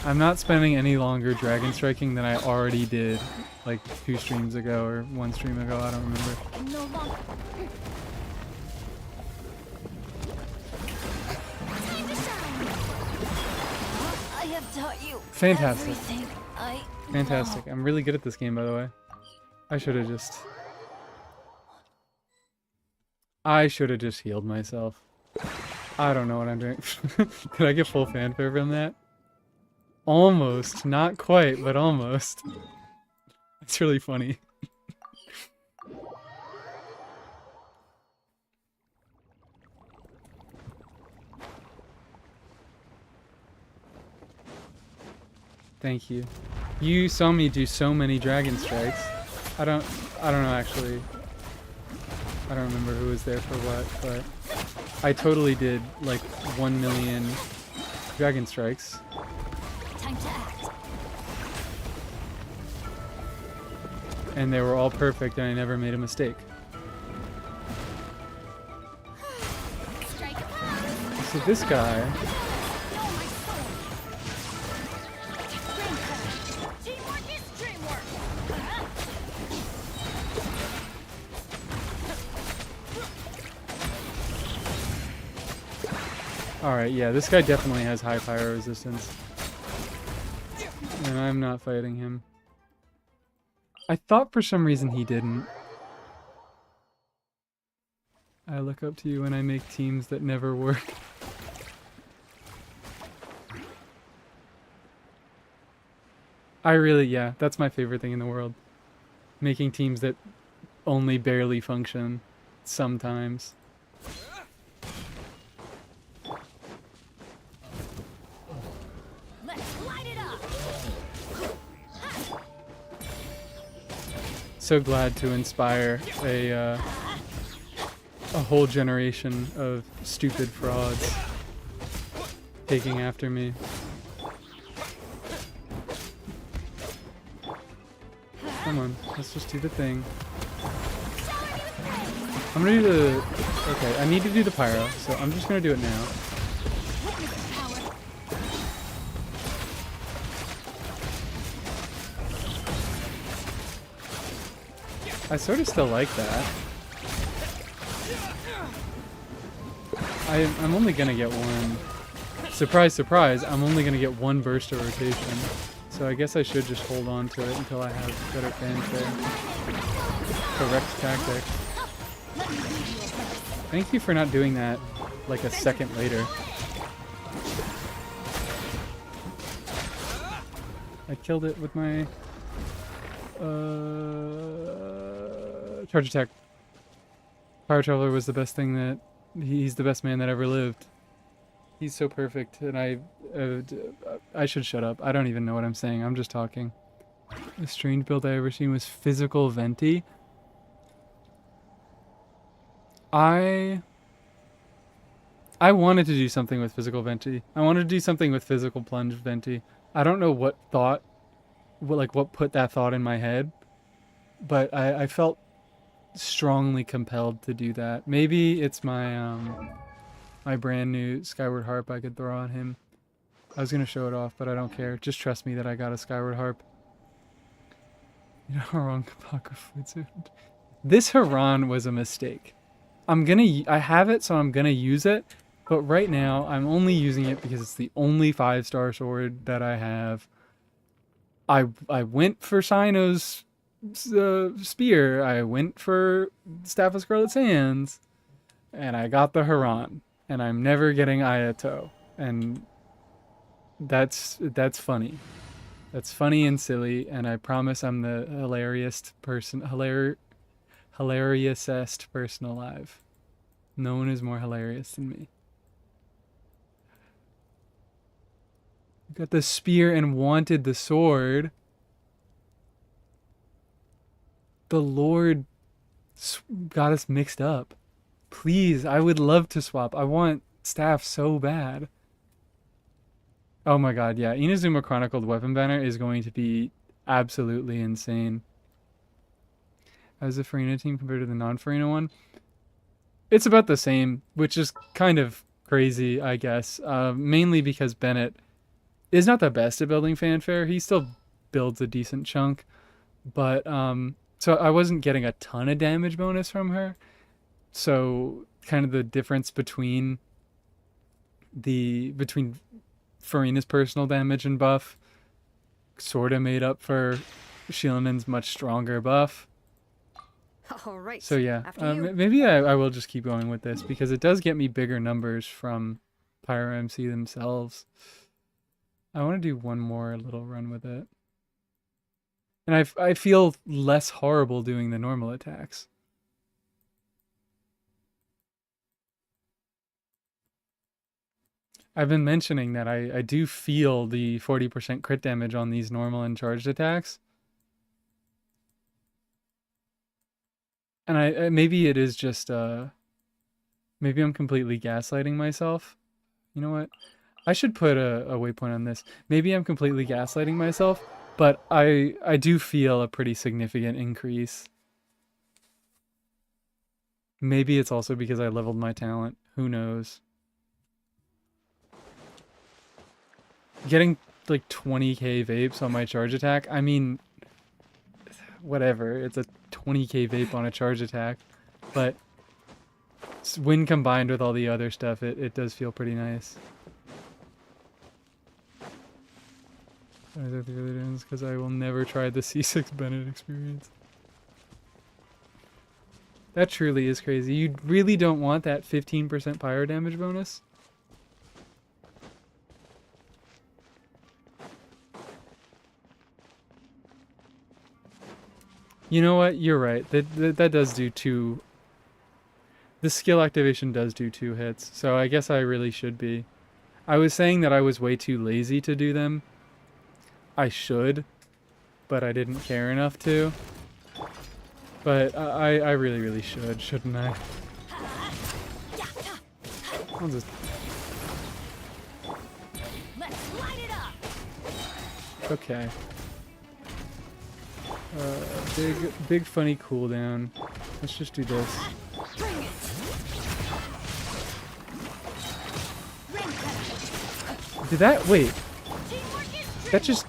I'm not spending any longer dragon striking than I already did like 2 streams ago or 1 stream ago, I don't remember. No longer. Time to shine. I have taught you Fantastic. everything I Fantastic. know. I'm really good at this game, by the way. I should have just healed myself. I don't know what I'm doing. Did I get full fanfare from that? Almost. Not quite, but almost. It's really funny. Thank you. You saw me do so many dragon strikes. I don't know actually. I don't remember who was there for what, but I totally did like 1 million dragon strikes. Time to act. And they were all perfect and I never made a mistake. Strike a pose. So this guy, Know my soul. Brain crash. Teamwork is dreamwork. alright, yeah, this guy definitely has high pyro resistance. And I'm not fighting him. I thought for some reason he didn't. I look up to you and I make teams that never work. I really, yeah, that's my favorite thing in the world. Making teams that only barely function sometimes. Let's light it up. so glad to inspire a whole generation of stupid frauds taking after me. Come on, let's just do the thing. I'm gonna do the... Okay, I need to do the pyro, so I'm just gonna do it now. I sort of still like that. I'm only gonna get one. Surprise, surprise, I'm only gonna get one burst of rotation. So I guess I should just hold on to it until I have better fanfare. Correct tactic. Thank you for not doing that like a second later. I killed it with my charge attack. Power Traveler was the best thing that... He's the best man that ever lived. He's so perfect, and I should shut up. I don't even know what I'm saying. I'm just talking. The strange build I ever seen was physical venti. I wanted to do something with physical venti. I wanted to do something with physical plunge venti. I don't know what put that thought in my head, but I felt strongly compelled to do that. Maybe it's my my brand new Skyward Harp I could throw on him. I was gonna show it off, but I don't care. Just trust me that I got a Skyward Harp. You know how wrong Apocrypha. This Haran was a mistake. I have it, so I'm gonna use it. But right now, I'm only using it because it's the only 5-star sword that I have. I went for Sino's spear. I went for Staff of Scarlet Sands, and I got the Haran. And I'm never getting Ayato, and that's funny. That's funny and silly, and I promise I'm the hilariousest person alive. No one is more hilarious than me. Got the spear and wanted the sword. The Lord got us mixed up. Please, I would love to swap. I want staff so bad. Oh my god, yeah. Inazuma Chronicled Weapon Banner is going to be absolutely insane. How's the Furina team compared to the non-Furina one? It's about the same, which is kind of crazy, I guess. Mainly because Bennett is not the best at building fanfare. He still builds a decent chunk. But, so I wasn't getting a ton of damage bonus from her. So kind of the difference between Furina's personal damage and buff sort of made up for Xilonen's much stronger buff. All right. So yeah, After you. maybe I will just keep going with this because it does get me bigger numbers from Pyro MC themselves. I want to do one more little run with it. And I feel less horrible doing the normal attacks. I've been mentioning that I do feel the 40% crit damage on these normal and charged attacks. And maybe it is just, maybe I'm completely gaslighting myself. You know what? I should put a waypoint on this. Maybe I'm completely gaslighting myself, but I do feel a pretty significant increase. Maybe it's also because I leveled my talent. Who knows? Getting like 20k vapes on my charge attack, I mean, whatever, it's a 20k vape on a charge attack, but when combined with all the other stuff, it does feel pretty nice. Because I will never try the C6 Bennett experience. That truly is crazy. You really don't want that 15% pyro damage bonus? You know what? You're right. That does do 2. The skill activation does do 2 hits, so I guess I really should be. I was saying that I was way too lazy to do them. I should, but I didn't care enough to. But I really, really shouldn't I? I'll just... Let's light it up. Okay. Big funny cooldown. Let's just do this. Bring it. Did that... Wait. Teamwork is That just...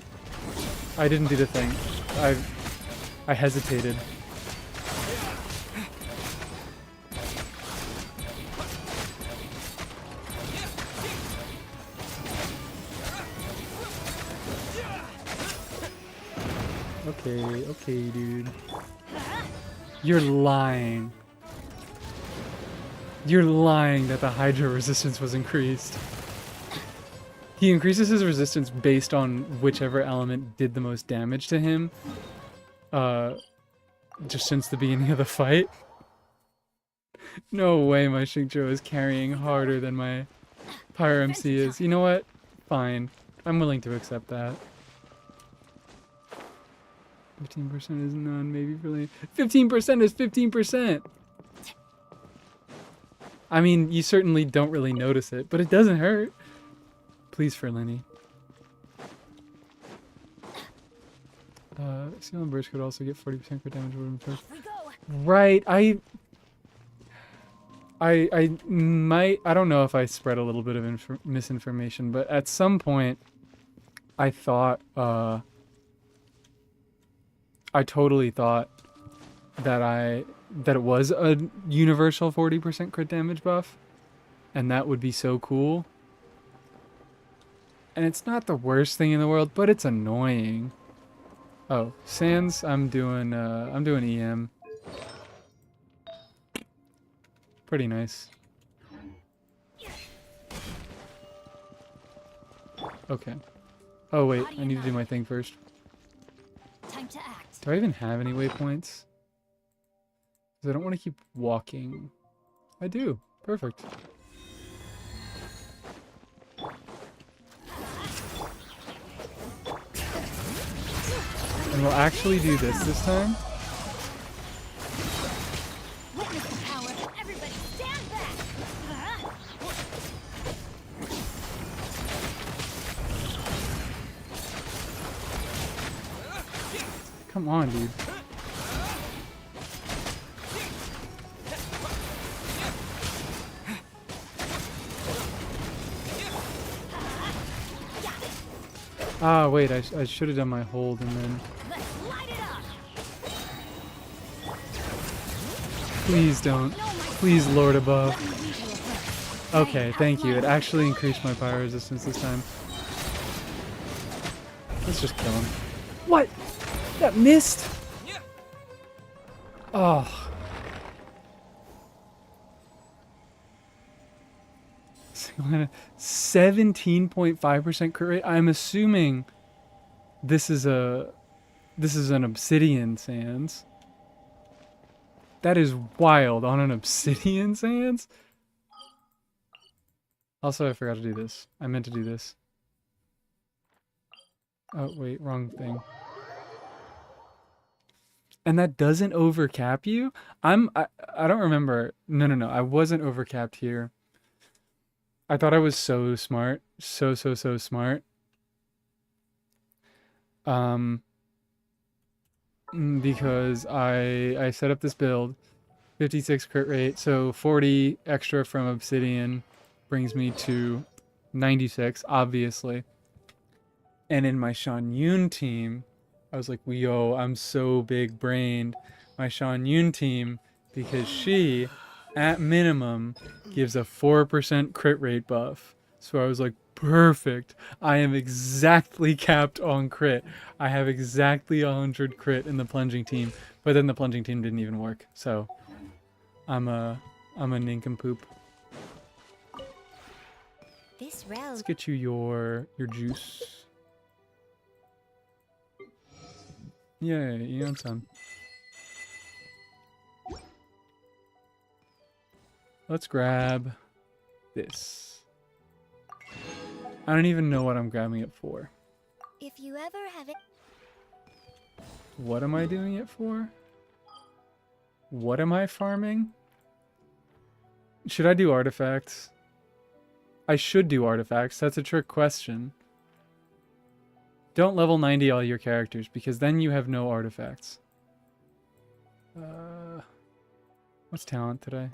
I didn't do the thing. I hesitated. Okay, dude. You're lying. You're lying that the Hydra resistance was increased. He increases his resistance based on whichever element did the most damage to him. Just since the beginning of the fight. No way my xingiu is carrying harder than my Pyro MC is. You know what? Fine. I'm willing to accept that. 15% is none, maybe really. 15% is 15%! I mean, you certainly don't really notice it, but it doesn't hurt. Please, for Lenny. Xilonen burst could also get 40% crit damage when first. we go. Right, I might, I don't know if I spread a little bit of misinformation, but at some point, I thought, I totally thought that it was a universal 40% crit damage buff, and that would be so cool. And it's not the worst thing in the world, but it's annoying. Oh, Sans, I'm doing EM. Pretty nice. Okay. Oh wait, I need to do my thing first. Time to act. Do I even have any waypoints? Because I don't want to keep walking. I do. Perfect. And we'll actually do this time. Witness the power. Everybody stand back. Come on, dude. Ah, wait, I should have done my hold and then... Let's light it up. Please don't. Please, Lord above. Okay, thank you. It actually increased my fire resistance this time. Let's just kill him. What? That missed? Oh. 17.5% crit rate. I'm assuming this is an obsidian Sans. That is wild on an obsidian Sans. Also, I forgot to do this. I meant to do this. Oh, wait, wrong thing. And that doesn't overcap you? I don't remember. No. I wasn't overcapped here. I thought I was so smart. So smart. Because I set up this build. 56 crit rate. So 40 extra from obsidian brings me to 96, obviously. And in my Xilonen team, I was like, yo, I'm so big brained. My Xilonen team, because she, at minimum, gives a 4% crit rate buff. So I was like, perfect. I am exactly capped on crit. I have exactly 100 crit in the plunging team. But then the plunging team didn't even work. So I'm a nincompoop. This round. Let's get you your juice. Yeah, you know, son. Let's grab this. I don't even know what I'm grabbing it for. If you ever have it. What am I doing it for? What am I farming? Should I do artifacts? I should do artifacts. That's a trick question. Don't level 90 all your characters, because then you have no artifacts. What's talent today?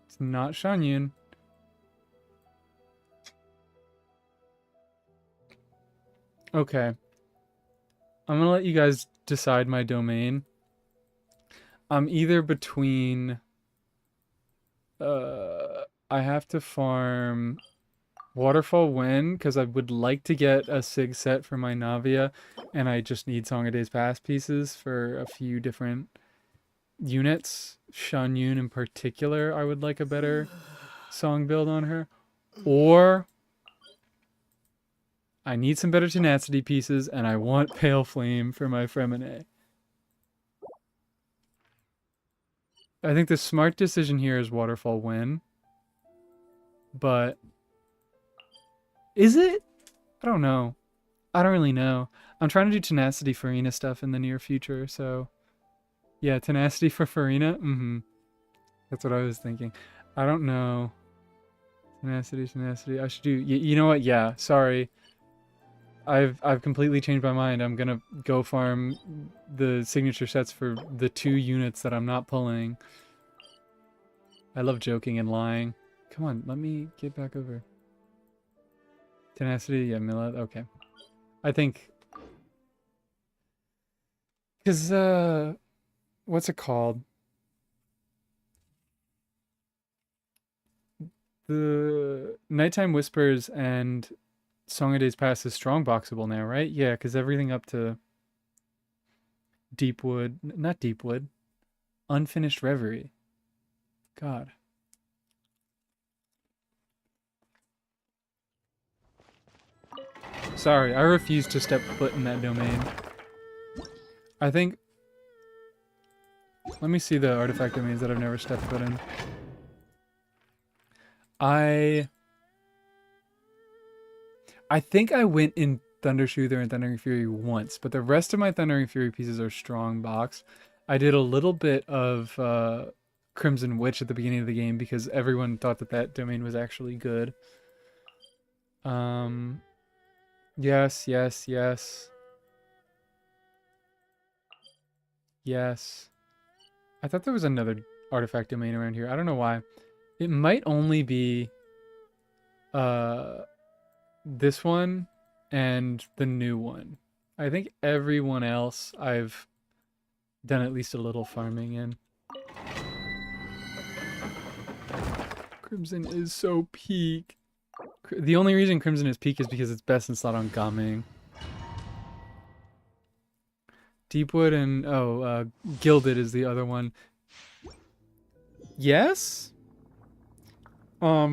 It's not Shanyun. Okay. I'm gonna let you guys decide my domain. I'm either between... I have to farm Waterfall Wind, because I would like to get a Sig set for my Navia, and I just need Song of Days Past pieces for a few different units. Shanyun in particular, I would like a better song build on her. Or I need some better tenacity pieces, and I want Pale Flame for my Fremine. I think the smart decision here is Waterfall Wind. But is it? I don't know. I don't really know. I'm trying to do tenacity Furina stuff in the near future, so yeah, tenacity for Furina. That's what I was thinking. I don't know. Tenacity. I should do. You know what? Yeah. Sorry. I've completely changed my mind. I'm gonna go farm the signature sets for the 2 units that I'm not pulling. I love joking and lying. Come on, let me get back over. Tenacity, yeah, Millet, okay. I think... Because, what's it called? The Nighttime Whispers and Song of Days Past is strong boxable now, right? Yeah, because everything up to Deepwood, not Deepwood, Unfinished Reverie. God. Sorry, I refuse to step foot in that domain. I think... Let me see the artifact domains that I've never stepped foot in. I think I went in Thundersoother and Thundering Fury once, but the rest of my Thundering Fury pieces are strong box. I did a little bit of Crimson Witch at the beginning of the game because everyone thought that that domain was actually good. Yes. Yes. I thought there was another artifact domain around here. I don't know why. It might only be this one and the new one. I think everyone else I've done at least a little farming in. Crimson is so peak. The only reason Crimson is peak is because it's best in slot on Gaming. Deepwood and Gilded is the other one. Yes? I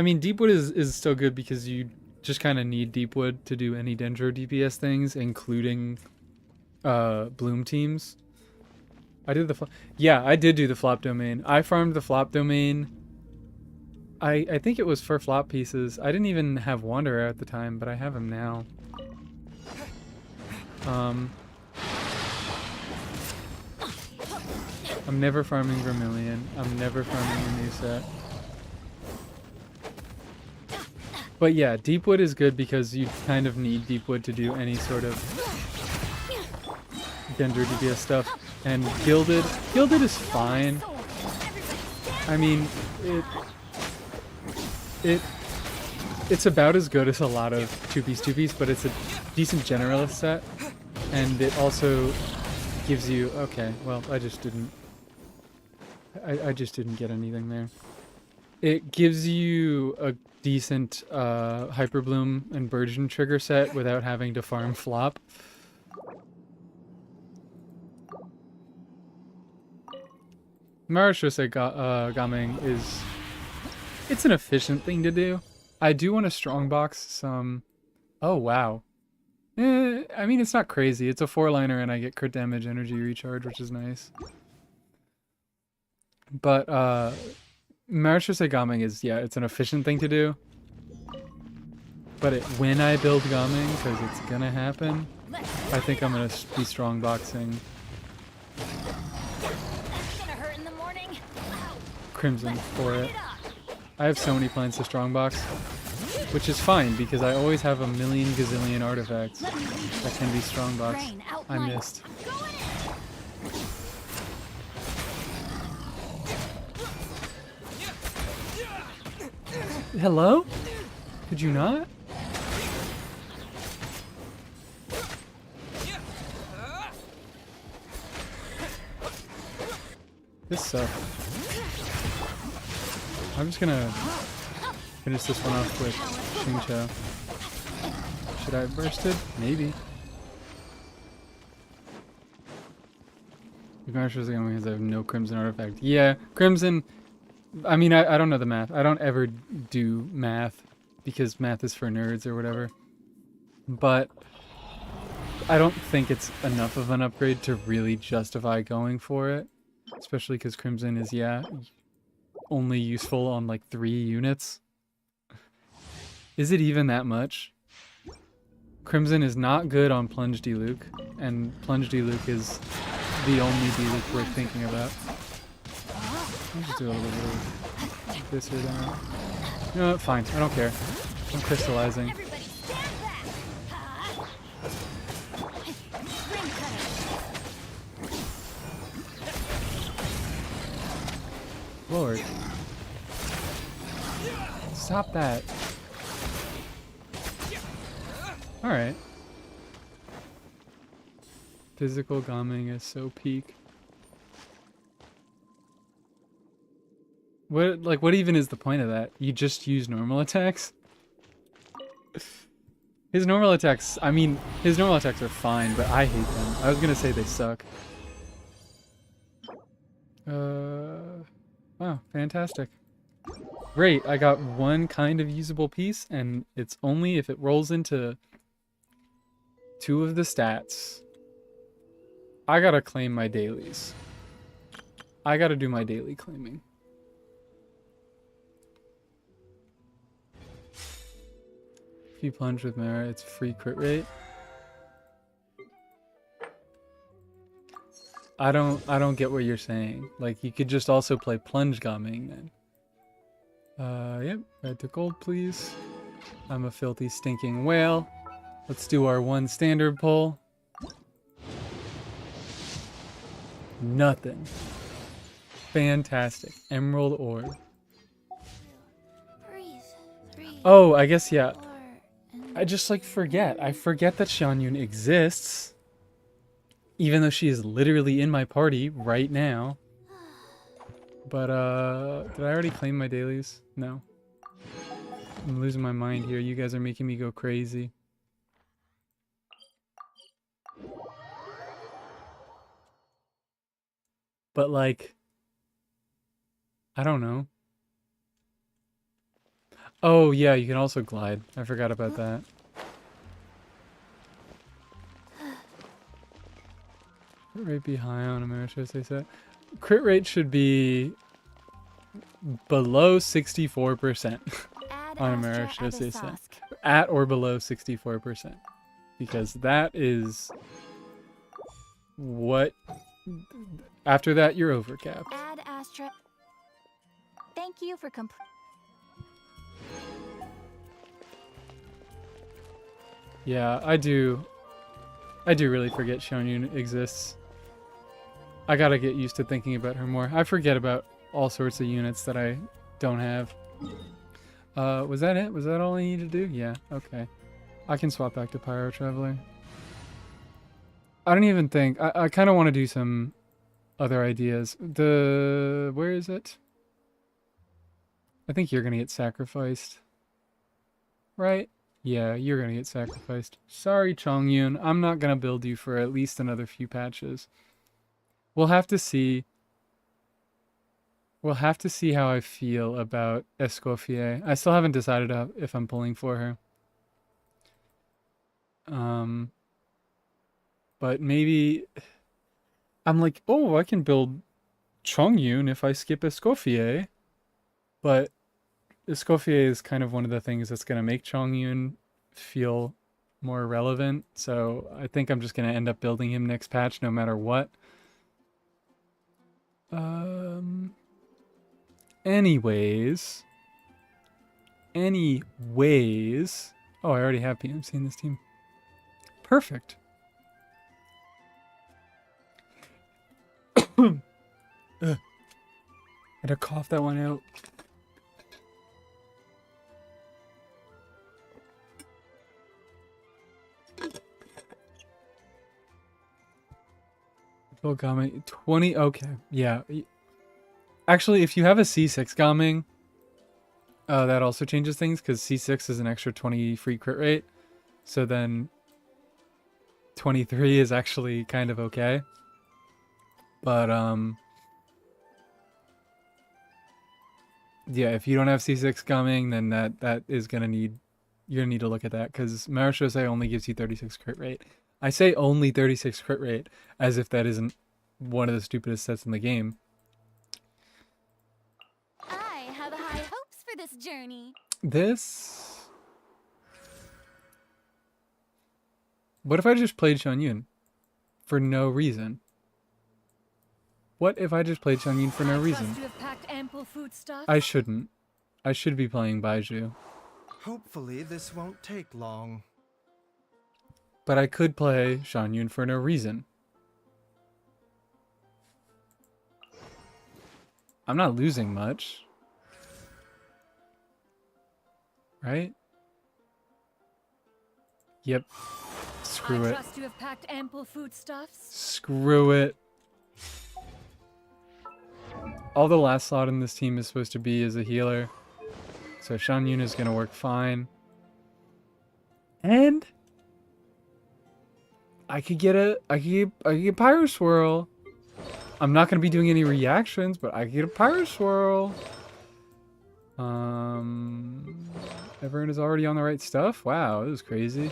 mean Deepwood is still good because you just kind of need Deepwood to do any Dendro DPS things, including Bloom teams. I did the I did do the flop domain. I farmed the flop domain. I think it was for flop pieces. I didn't even have Wanderer at the time, but I have him now. I'm never farming Vermilion. I'm never farming a new set. But yeah, Deepwood is good because you kind of need Deepwood to do any sort of Dendro DPS stuff. And Gilded is fine. I mean, it's about as good as a lot of 2-piece, but it's a decent generalist set. And it also gives you... Okay, well, I just didn't get anything there. It gives you a decent Hyperbloom and Burgeon trigger set without having to farm flop. Marashose Gaming is... It's an efficient thing to do. I do want to strongbox some... Oh, wow. I mean, it's not crazy. It's a 4-liner and I get crit damage energy recharge, which is nice. But, Marashose Gaming is, yeah, it's an efficient thing to do. But when I build Gaming, because it's gonna happen, I think I'm gonna be strongboxing Crimson for it. I have so many plans to strongbox, which is fine because I always have a million gazillion artifacts that can be strongbox. Rain, I outflank. missed. I'm going in. Hello? Could you not? This sucks. I'm just gonna finish this one off with xingiu. Should I have bursted? Maybe. Because I have no Crimson artifact. Yeah, Crimson. I mean, I don't know the math. I don't ever do math because math is for nerds or whatever. But I don't think it's enough of an upgrade to really justify going for it. Especially because Crimson is, yeah, only useful on like 3 units. Is it even that much? Crimson is not good on plunge D-Luke, and plunge D-Luke is the only D-Luke worth thinking about. I'll just do a little bit of this here then. You know what? Fine. I don't care. I'm crystallizing. Everybody stand back. Ring cutter. Lord. Stop that. Alright. Physical gaming is so peak. What even is the point of that? You just use normal attacks? His normal attacks, I mean, his normal attacks are fine, but I hate them. I was gonna say they suck. Wow, fantastic. Great, I got one kind of usable piece, and it's only if it rolls into 2 of the stats. I gotta claim my dailies. I gotta do my daily claiming. If you plunge with Mara, it's free crit rate. I don't get what you're saying. Like, you could just also play plunge gaming then. Yep, red to gold, please. I'm a filthy, stinking whale. Let's do our 1 standard pull. Nothing. Fantastic. Emerald ore. Oh, I guess, yeah. I just, like, forget. I forget that Xianyun exists. Even though she is literally in my party right now. But, did I already claim my dailies? No. I'm losing my mind here. You guys are making me go crazy. But, like, I don't know. Oh, yeah, you can also glide. I forgot about that. Crit rate be high on Ameritress, they said. Crit rate should be below 64% on Ameritress, they said. At or below 64%. Because that is what... After that, you're overcapped. Add Astra. Thank you for Yeah, I do really forget Xianyun exists. I gotta get used to thinking about her more. I forget about all sorts of units that I don't have. Was that it? Was that all I need to do? Yeah, okay. I can swap back to Pyro Traveler. I don't even think... I kind of want to do some other ideas. Where is it? I think you're gonna get sacrificed. Right? Yeah, you're gonna get sacrificed. Sorry, Chongyun. I'm not gonna build you for at least another few patches. We'll have to see. We'll have to see how I feel about Escoffier. I still haven't decided if I'm pulling for her. But maybe... I'm like, oh, I can build Chongyun if I skip Escoffier. But Escoffier is kind of one of the things that's going to make Chongyun feel more relevant. So I think I'm just going to end up building him next patch no matter what. Anyways. Anyways. Oh, I already have PMC in this team. Perfect. Ugh. I had to cough that one out. Full Gaming 20. Okay, yeah. Actually, if you have a C6 Gaming, that also changes things because C6 is an extra 20 free crit rate. So then 23 is actually kind of okay. But yeah, if you don't have C6 Gaming, then that is gonna need, you're gonna need to look at that because Marishosei only gives you 36 crit rate. I say only 36 crit rate as if that isn't one of the stupidest sets in the game. I have high hopes for this journey. This... What if I just played Xianyun for no reason? What if I just played Xianyun for no reason? You have packed ample foodstuffs. I shouldn't. I should be playing Baiju. Hopefully this won't take long. But I could play Xianyun for no reason. I'm not losing much. Right? Yep. Screw I it. trust you have packed ample foodstuffs. Screw it. All the last slot in this team is supposed to be as a healer. So Xianyun is going to work fine. And I could get Pyro Swirl. I'm not going to be doing any reactions, but I could get a Pyro Swirl. Everyone is already on the right stuff? Wow, this is crazy.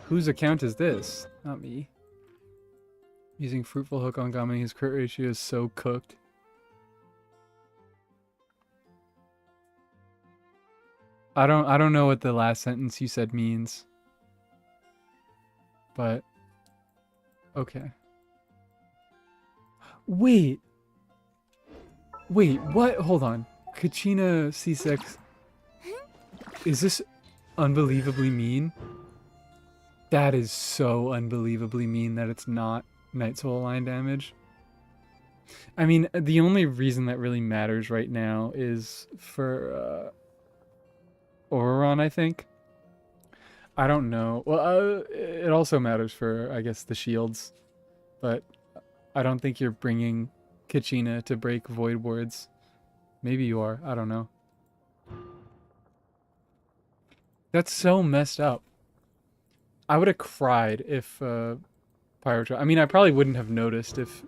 Whose account is this? Not me. Using Fruitful Hook on Gaming, his crit ratio is so cooked. I don't know what the last sentence you said means. But okay. Wait, what? Hold on. Kachina C6. Is this unbelievably mean? That is so unbelievably mean that it's not Night Soul line damage. I mean, the only reason that really matters right now is for Ororon, I think. I don't know. Well, it also matters for, I guess, the shields. But I don't think you're bringing Kachina to break Void Wards. Maybe you are. I don't know. That's so messed up. I would have cried if Pyro... I mean, I probably wouldn't have noticed if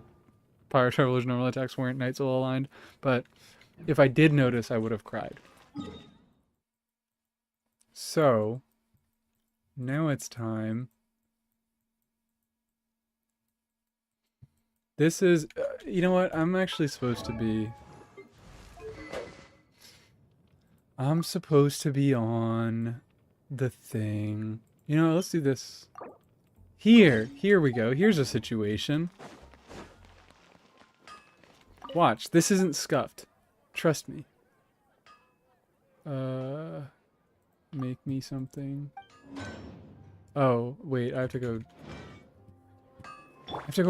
Pyro Traveler's normal attacks weren't Night Soul aligned. But if I did notice, I would have cried. So, now it's time. This is... you know what? I'm actually supposed to be... I'm supposed to be on the thing. You know, let's do this. Here we go. Here's a situation. Watch, this isn't scuffed. Trust me. Make me something. Oh, wait, I have to go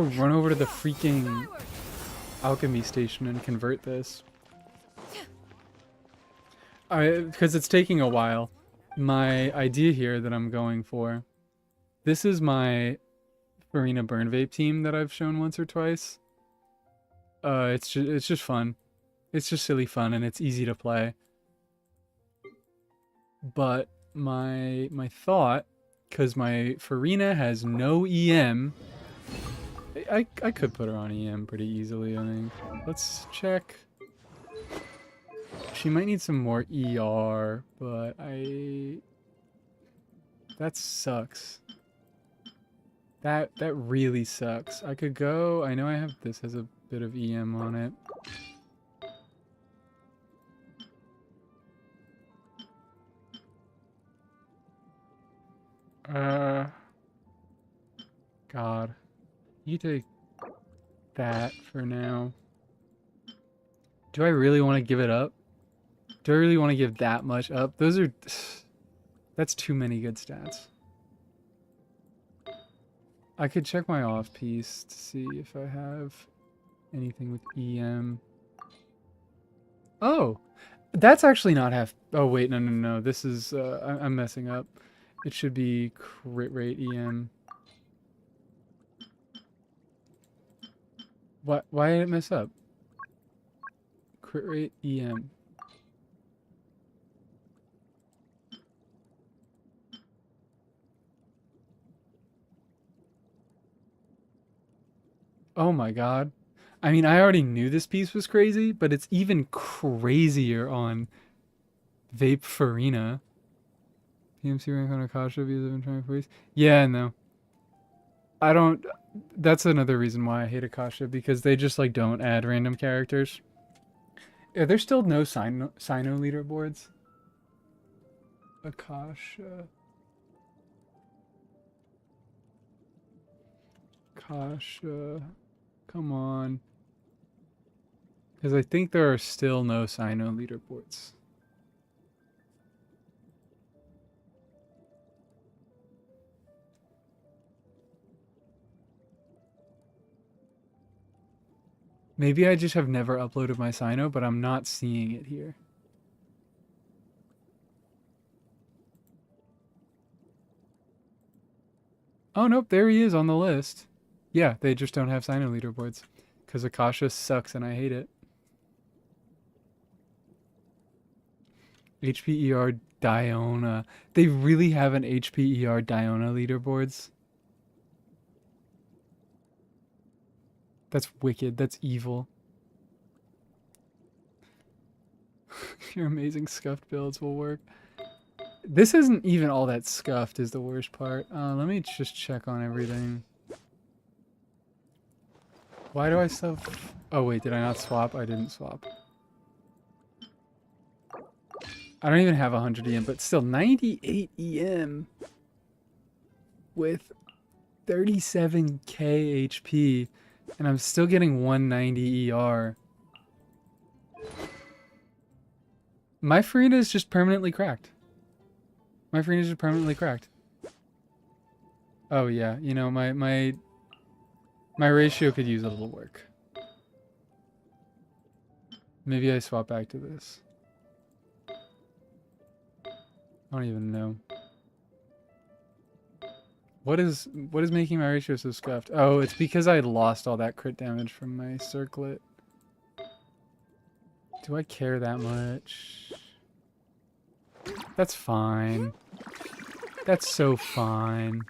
run over to the freaking alchemy station and convert this. Because it's taking a while. My idea here that I'm going for. This is my Furina burnvape team that I've shown once or twice. It's just fun. It's just silly fun and it's easy to play. But my thought, because my Furina has no EM, I could put her on EM pretty easily, I think. Let's check. She might need some more ER, but that sucks. That really sucks. I could go... I know I have this has a bit of EM on it. God. You take that for now. Do I really want to give it up? Do I really want to give that much up? Those are... That's too many good stats. I could check my off-piece to see if I have anything with EM. Oh! That's actually not half... Oh, wait, no. This is... I'm messing up. It should be crit rate EM. Why did it mess up? Crit rate EM. Oh my god. I mean, I already knew this piece was crazy, but it's even crazier on Vape Furina. PMC rank on Akasha because I've been trying for years. Yeah, no. I don't... That's another reason why I hate Akasha, because they just, like, don't add random characters. Are there still no Sino leaderboards? Akasha... Akasha... Come on. Because I think there are still no Sino leaderboards. Maybe I just have never uploaded my Sino, but I'm not seeing it here. Oh, nope, there he is on the list. Yeah, they just don't have Sino leaderboards. Because Akasha sucks and I hate it. HPER Diona. They really have an HPER Diona leaderboards? That's wicked. That's evil. Your amazing scuffed builds will work. This isn't even all that scuffed is the worst part. Let me just check on everything. Why do I still... Oh wait, did I not swap? I didn't swap. I don't even have 100 EM, but still 98 EM with 37k HP, and I'm still getting 190 ER. My furina is just permanently cracked. My furina is just permanently cracked. Oh yeah, you know, my ratio could use a little work. Maybe I swap back to this. I don't even know. What is making my ratio so scuffed? Oh, it's because I lost all that crit damage from my circlet. Do I care that much? That's fine. That's so fine.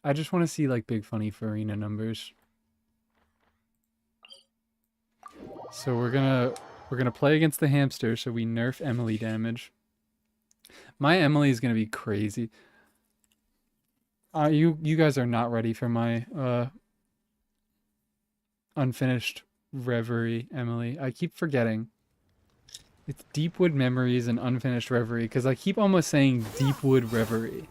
I just want to see like big funny furina numbers. So we're gonna play against the hamster, so we nerf Emily damage. My Emily is gonna be crazy. You guys are not ready for my unfinished reverie, Emily. I keep forgetting. It's Deepwood Memories and Unfinished Reverie, because I keep almost saying Deepwood Reverie.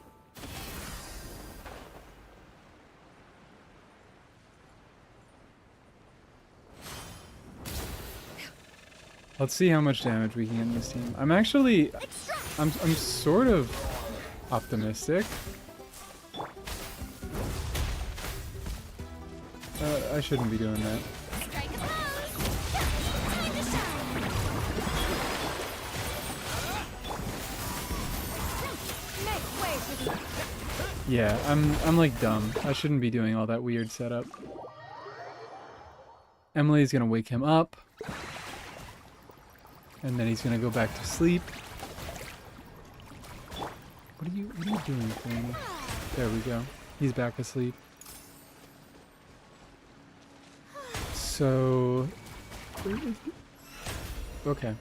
Let's see how much damage we can get in this team. I'm actually... I'm sort of optimistic. I shouldn't be doing that. Yeah, I'm like dumb. I shouldn't be doing all that weird setup. Emily's gonna wake him up. And then he's gonna go back to sleep. What are you doing, thing? There we go. He's back asleep. So... Okay.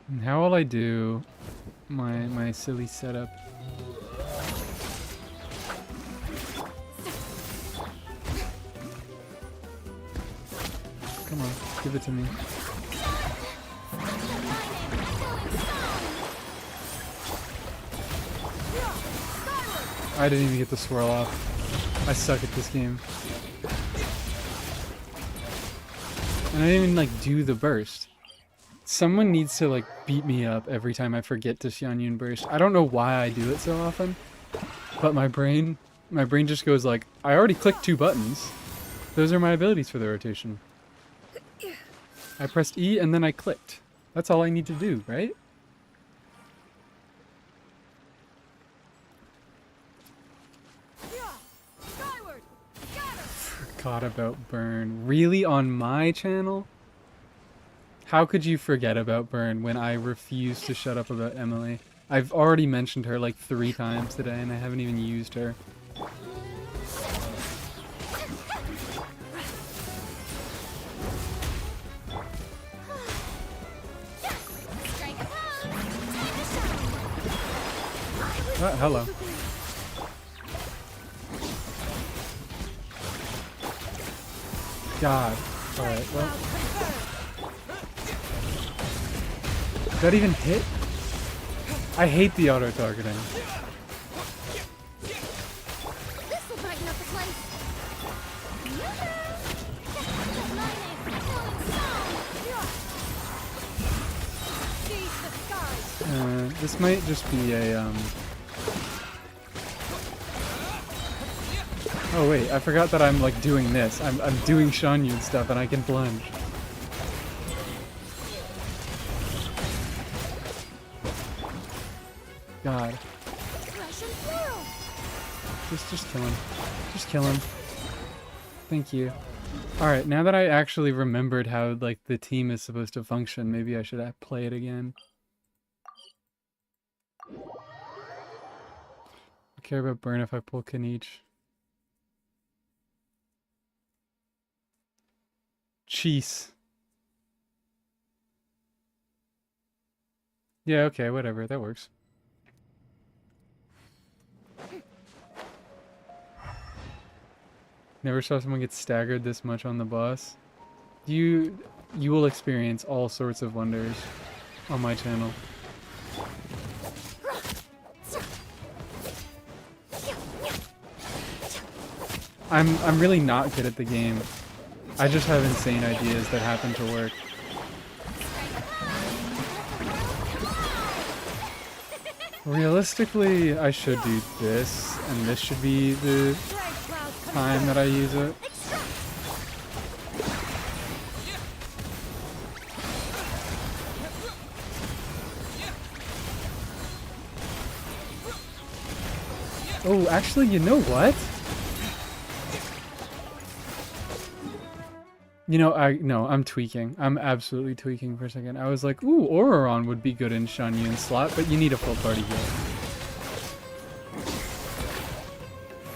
And how will I do my silly setup? Come on, give it to me. I didn't even get the swirl off. I suck at this game. And I didn't even like do the burst. Someone needs to like beat me up every time I forget to Xianyun burst. I don't know why I do it so often, but my brain just goes like, I already clicked 2 buttons. Those are my abilities for the rotation. I pressed E and then I clicked. That's all I need to do, right? Forgot about Burn. Really, on my channel? How could you forget about Burn when I refuse to shut up about Emily? I've already mentioned her like 3 times today and I haven't even used her. Hello. God. Alright, well. Did that even hit? I hate the auto-targeting. This will brighten up the place. This might just be a, Oh wait, I forgot that I'm like doing this. I'm doing Xianyun stuff and I can plunge. God. Just kill him. Just kill him. Thank you. Alright, now that I actually remembered how like the team is supposed to function, maybe I should play it again. I care about Burn if I pull Kanich. Cheese. Yeah, okay, whatever, that works. Never saw someone get staggered this much on the boss. You will experience all sorts of wonders on my channel. I'm really not good at the game. I just have insane ideas that happen to work. Realistically, I should do this, and this should be the time that I use it. Oh, actually, you know what? You know, I'm tweaking. I'm absolutely tweaking for a second. I was like, ooh, Ororon would be good in Xianyun slot, but you need a full party heal.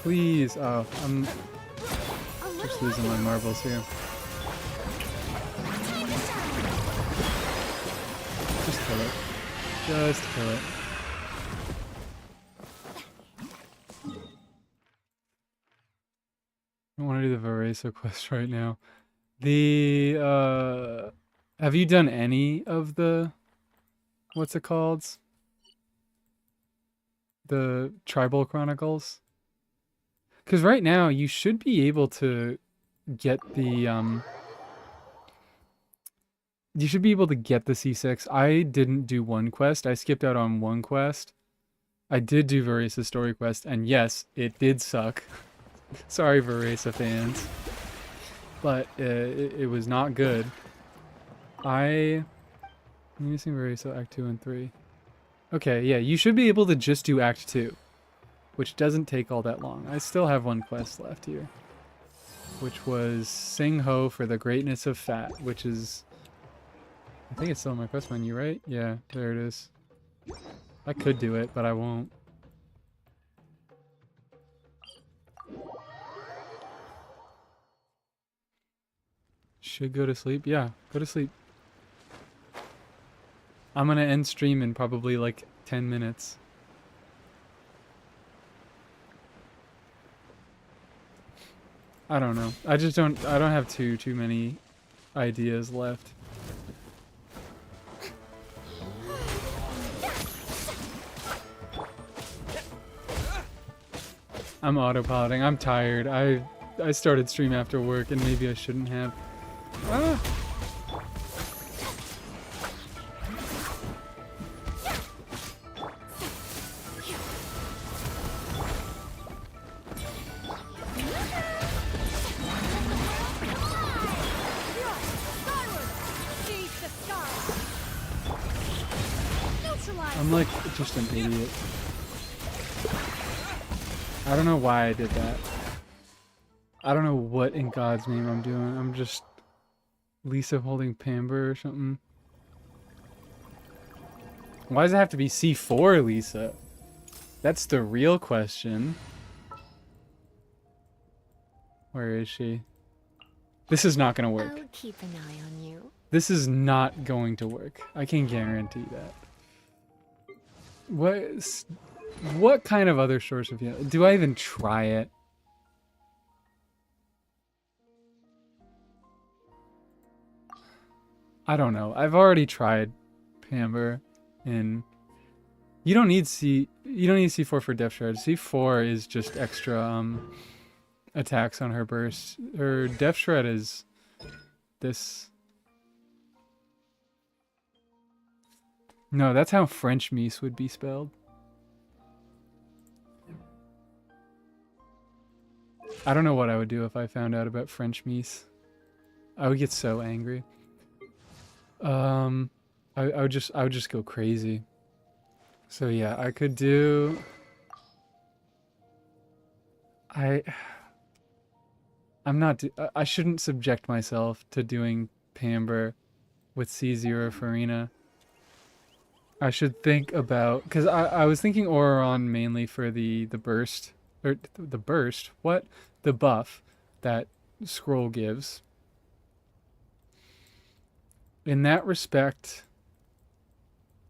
Please. Oh, I'm just losing my marbles here. Just kill it. Just kill it. I want to do the Varesa quest right now. The, have you done any of the, what's it called? The Tribal Chronicles? Because right now, you should be able to get the, you should be able to get the C6. I didn't do one quest. I skipped out on one quest. I did do Varesa's story quest, and yes, it did suck. Sorry, Varesa fans. But it was not good. I'm using Varesa Act 2 and 3. Okay, yeah, you should be able to just do Act 2, which doesn't take all that long. I still have one quest left here, which was Sing Ho for the Greatness of Fat, which is, I think it's still in my quest menu, right? Yeah, there it is. I could do it, but I won't. Should go to sleep? Yeah, go to sleep. I'm gonna end stream in probably like 10 minutes. I don't know. I don't have too many ideas left. I'm autopiloting. I'm tired. I started stream after work and maybe I shouldn't have. Ah! I'm like just an idiot. I don't know why I did that. I don't know what in God's name I'm doing. I'm just Lisa holding Pamber or something. Why does it have to be C4, Lisa? That's the real question. Where is she? This is not gonna work. I'll keep an eye on you. This is not going to work. I can guarantee that. What kind of other source of healing? Do I even try it? I don't know. I've already tried Pamber and you don't need C4 for Death Shred. C4 is just extra attacks on her burst. Her Death Shred is this. No, that's how French Mies would be spelled. I don't know what I would do if I found out about French Mies. I would get so angry. I would just go crazy. So yeah, I could do. I shouldn't subject myself to doing Pamber with C0 Furina. I should think about, because I was thinking Ororon mainly for the burst, or the burst, what? The buff that scroll gives. In that respect,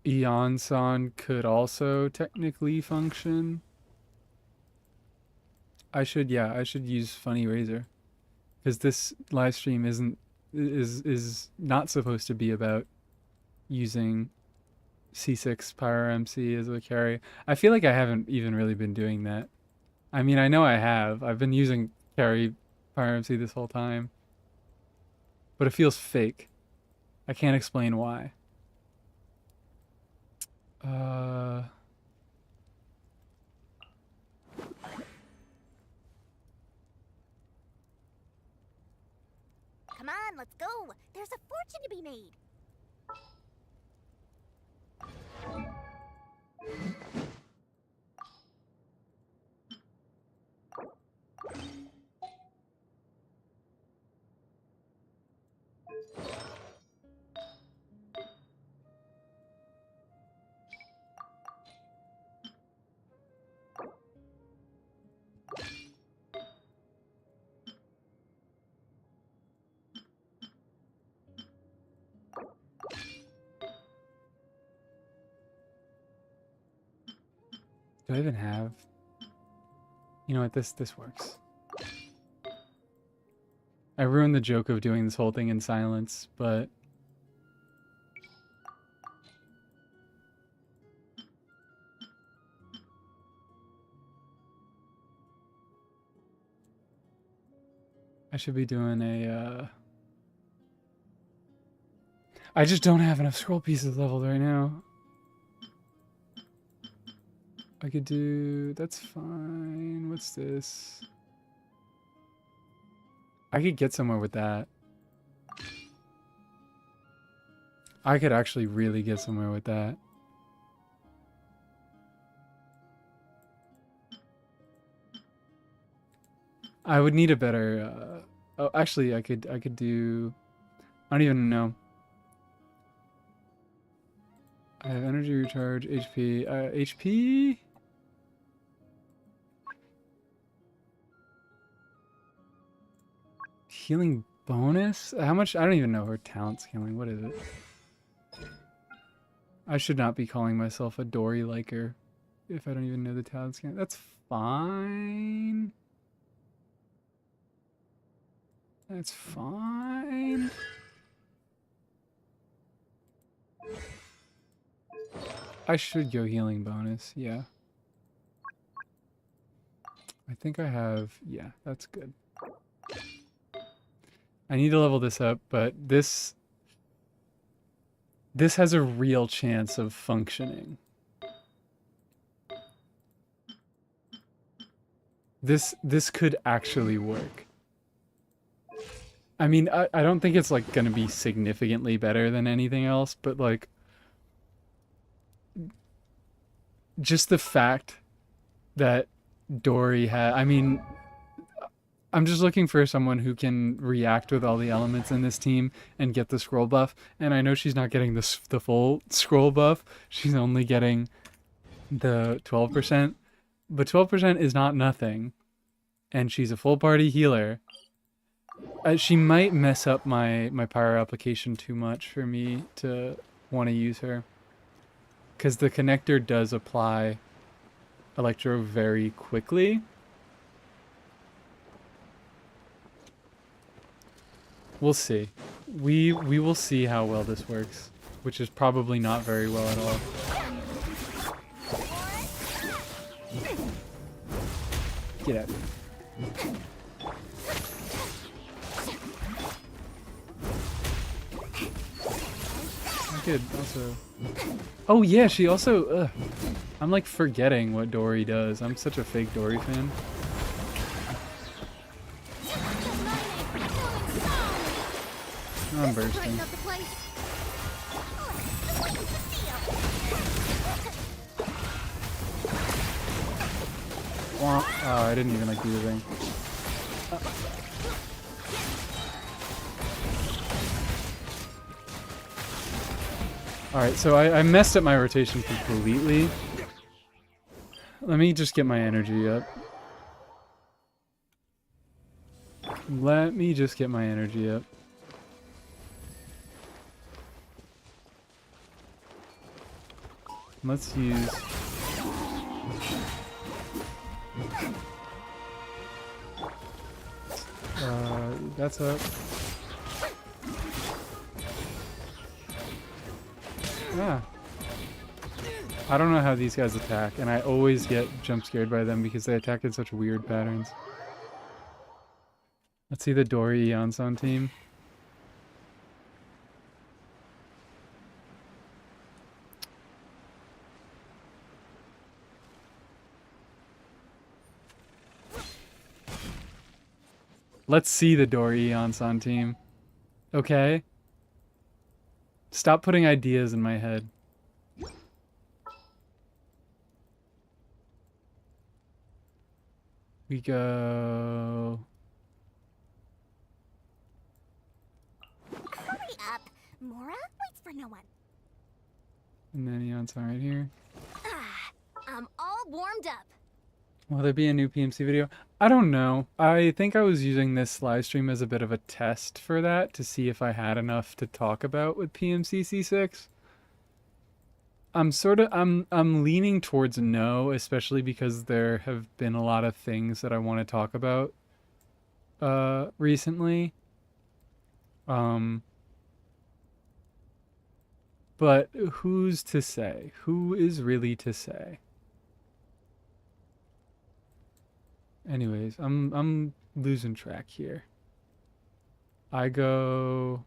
Eon-san could also technically function. I should use Funny Razor, because this live stream is not supposed to be about using C6 Pyro MC as a carry. I feel like I haven't even really been doing that. I mean, I know I have. I've been using carry Pyro MC this whole time. But it feels fake. I can't explain why. Come on, let's go. There's a fortune to be made. Do I even have? You know what? This works. I ruined the joke of doing this whole thing in silence, but I should be doing a I just don't have enough scroll pieces leveled right now. I could do... That's fine. What's this? I could get somewhere with that. I could actually really get somewhere with that. I would need a better... Oh, actually, I could do... I don't even know. I have energy recharge, HP... HP? Healing bonus? How much? I don't even know her talent's healing. What is it? I should not be calling myself a Dori liker if I don't even know the talent scan. That's fine. That's fine. I should go healing bonus, yeah. I think I have, yeah, that's good. I need to level this up, but this has a real chance of functioning. This could actually work. I mean, I don't think it's like gonna be significantly better than anything else, but like just the fact that Dori had, I mean, I'm just looking for someone who can react with all the elements in this team and get the scroll buff. And I know she's not getting the full scroll buff. She's only getting the 12%. But 12% is not nothing. And she's a full party healer. She might mess up my PYRO application too much for me to want to use her. Because the connector does apply Electro very quickly. We'll see. We will see how well this works, which is probably not very well at all. Get out. I could also... Oh yeah, she also... I'm like forgetting what Dori does. I'm such a fake Dori fan. I'm bursting. Oh, I didn't even like do the thing. Alright, so I messed up my rotation completely. Let me just get my energy up. Let me just get my energy up. Let's use... that's up. Ah. I don't know how these guys attack, and I always get jump scared by them because they attack in such weird patterns. Let's see the Dori Yansan team. Let's see the Dori Yansan team. Okay? Stop putting ideas in my head. We go... Hurry up! Mora waits for no one. And then Yansan right here. I'm all warmed up. Will there be a new PMC video? I don't know. I think I was using this live stream as a bit of a test for that to see if I had enough to talk about with PMC C6. I'm leaning towards no, especially because there have been a lot of things that I want to talk about recently. But who's to say? Who is really to say? Anyways, I'm losing track here. I go...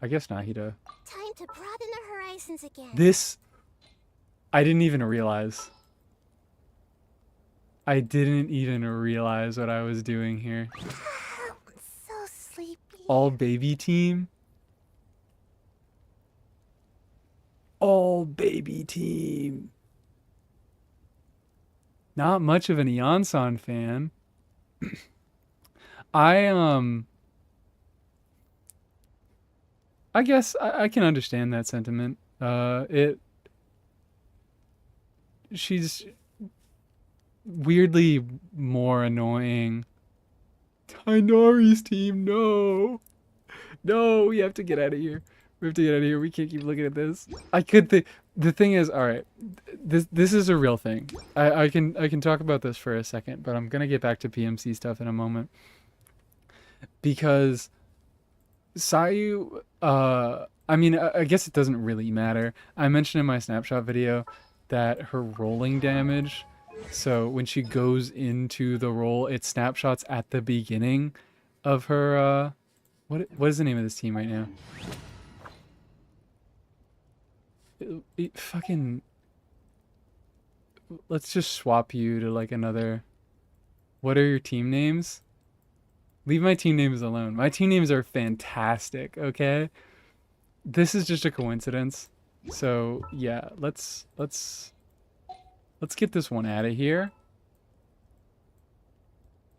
I guess Nahida. Time to broaden the horizons again. This... I didn't even realize. I didn't even realize what I was doing here. I'm so sleepy. All baby team? All baby team. Not much of an Yansan fan. I guess I can understand that sentiment. She's weirdly more annoying. Tainari's team, no. No, we have to get out of here. We have to get out of here. We can't keep looking at this. I could think... The thing is, alright, this is a real thing. I can talk about this for a second, but I'm gonna get back to PMC stuff in a moment. Because Sayu, I I mean, I guess it doesn't really matter. I mentioned in my snapshot video that her rolling damage, so when she goes into the roll, it snapshots at the beginning of her, what is the name of this team right now? Fucking... Let's just swap you to like another... What are your team names? Leave my team names alone. My team names are fantastic, okay? This is just a coincidence. So, yeah, let's get this one out of here.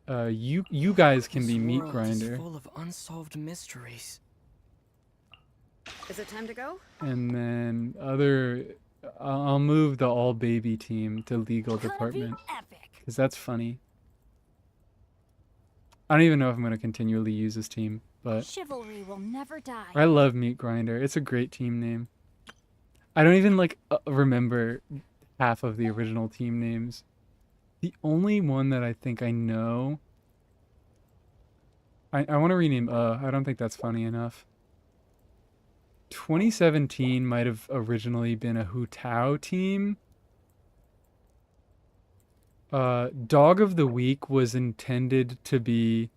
You guys can be meat grinder. Full of unsolved mysteries. Is it time to go? And then I'll move the all baby team to legal department. Epic. Because that's funny. I don't even know if I'm going to continually use this team, but Chivalry will never die. I love Meat Grinder. It's a great team name. I don't even like remember half of the original team names. The only one that I think I know... I want to rename I don't think that's funny enough. 2017 might have originally been a Hu Tao team. Dog of the Week was intended to be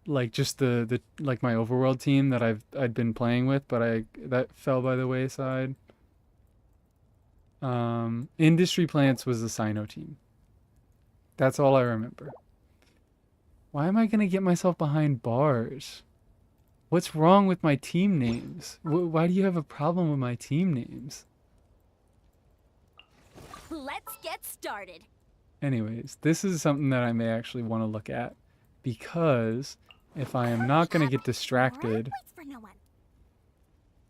like just the like my overworld team that I'd been playing with, but that fell by the wayside. Industry Plants was the Sino team. That's all I remember. Why am I gonna get myself behind bars? What's wrong with my team names? Why do you have a problem with my team names? Let's get started. Anyways, this is something that I may actually want to look at, because if I am not going to get distracted,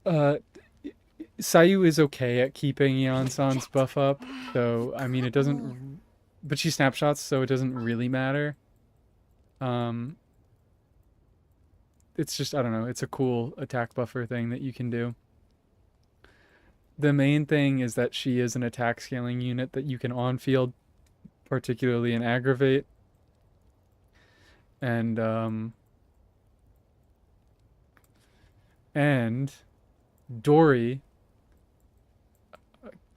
Sayu is okay at keeping Yeon-san's buff up, so I mean it doesn't, but she snapshots, so it doesn't really matter. It's just, I don't know, it's a cool attack buffer thing that you can do. The main thing is that she is an attack scaling unit that you can on-field, particularly in aggravate. And Dori,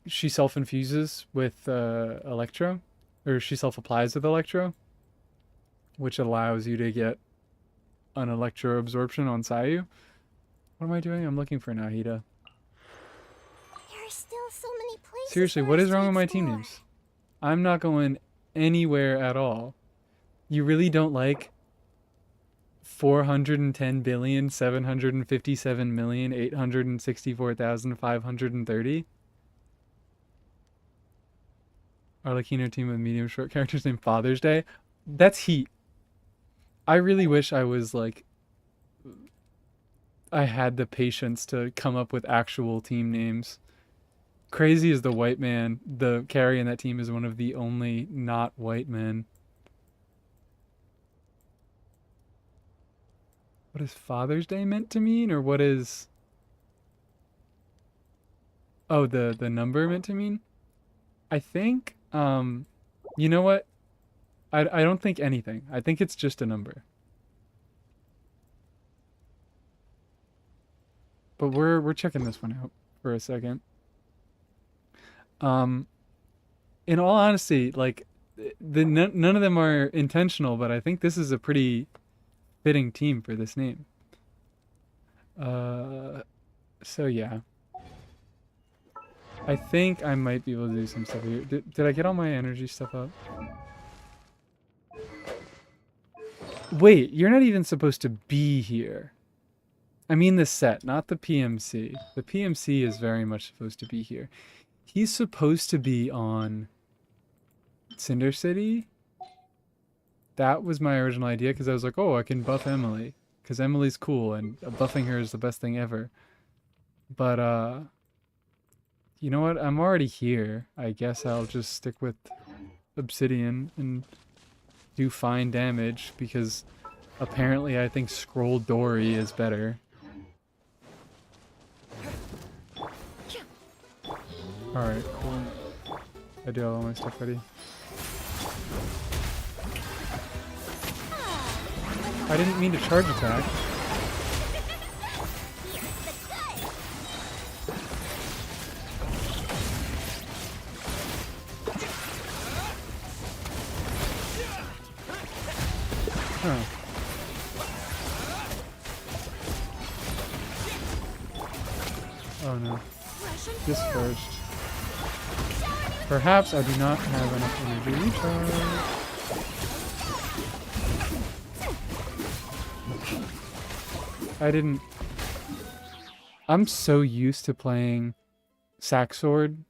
she self-infuses with Electro, or she self-applies with Electro, which allows you to get an Electro absorption on Sayu. What am I doing? I'm looking for Nahida. There are still so many places. Seriously, what is wrong with my team names? I'm not going anywhere at all. You really don't like 410,757,864,530? Arlecchino team with medium short characters named Father's Day? That's heat. I really wish I was like... I had the patience to come up with actual team names. Crazy is the white man. The carry in that team is one of the only not white men. What is Father's Day meant to mean? Or what is... Oh, the number meant to mean? I think, you know what? I don't think anything. I think it's just a number. But we're checking this one out for a second. In all honesty, like, none of them are intentional, but I think this is a pretty fitting team for this name. So yeah. I think I might be able to do some stuff here. Did I get all my energy stuff up? Wait, you're not even supposed to be here. I mean the set, not the PMC. The PMC is very much supposed to be here. He's supposed to be on Cinder City. That was my original idea, because I was like, oh, I can buff Emily. Because Emily's cool, and buffing her is the best thing ever. But, you know what? I'm already here. I guess I'll just stick with Obsidian and do fine damage, because apparently I think Scroll Dori is better. Alright, cool. I do have all my stuff ready. I didn't mean to charge attack. Huh. Oh no. This first. Perhaps I do not have enough energy recharge. I didn't... I'm so used to playing sack sword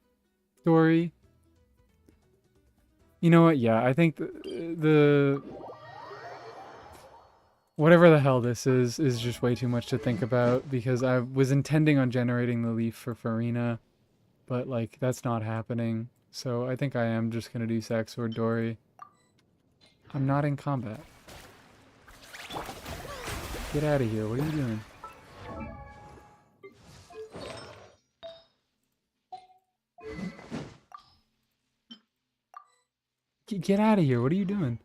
Dori. You know what? Yeah, I think the whatever the hell this is just way too much to think about, because I was intending on generating the leaf for Furina, but like that's not happening. So I think I am just gonna do sack sword Dori. I'm not in combat. Get out of here! What are you doing? Get out of here! What are you doing?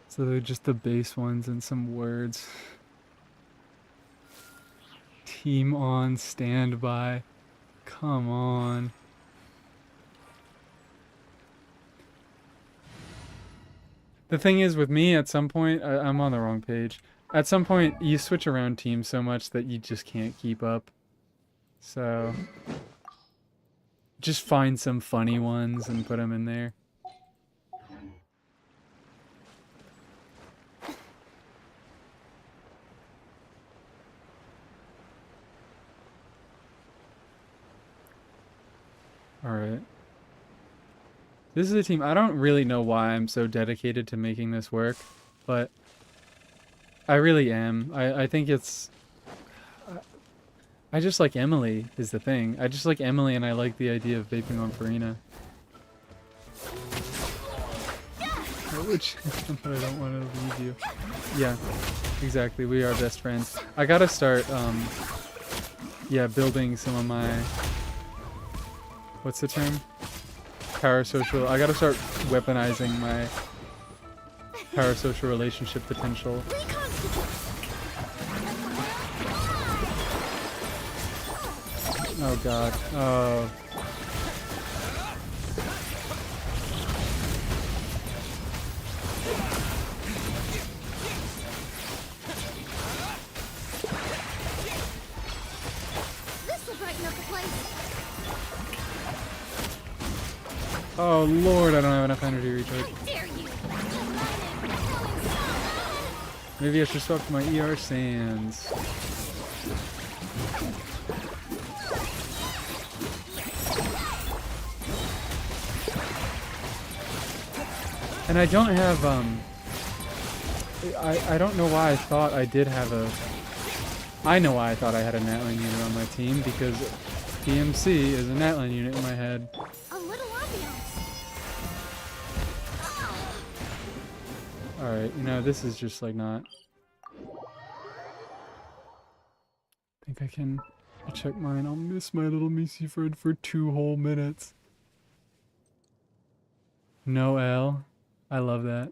So they're just the base ones and some words. Team on standby. Come on. The thing is with me, at some point, I'm on the wrong page. At some point, you switch around teams so much that you just can't keep up. So just find some funny ones and put them in there. Alright. This is a team. I don't really know why I'm so dedicated to making this work, but I really am. I think it's... I just like Emily, is the thing. I just like Emily, and I like the idea of vaping on Furina. Which, but I don't want to leave you. Yeah, exactly. We are best friends. I gotta start, yeah, building some of my... What's the term? Parasocial. I gotta start weaponizing my parasocial relationship potential. Oh god. Oh. This will brighten up the place. Oh lord, I don't have enough energy recharge. How dare you? Maybe I should swap to my ER sands. And I don't have, I don't know why I thought I did have a... I know why I thought I had a Natlan unit on my team, because PMC is a Natlan unit in my head. A little ambiance. Alright, you know, this is just like not... I think I can... I'll check mine. I'll miss my little Missy friend for 2 whole minutes. No L. I love that.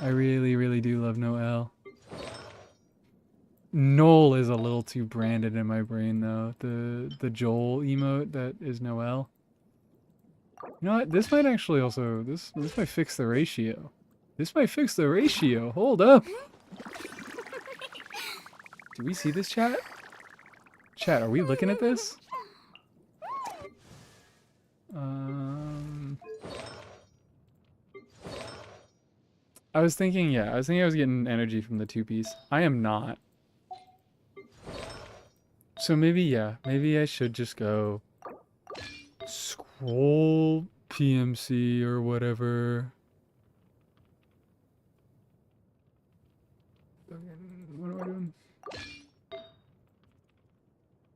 I really, really do love Noel. Noel is a little too branded in my brain, though. The Joel emote that is Noel. You know what? This might actually also... This might fix the ratio. This might fix the ratio. Hold up. Do we see this, chat? Chat, are we looking at this? I was thinking, yeah, I was getting energy from the 2-piece. I am not. So maybe, yeah, maybe I should just go scroll PMC or whatever. What am I doing?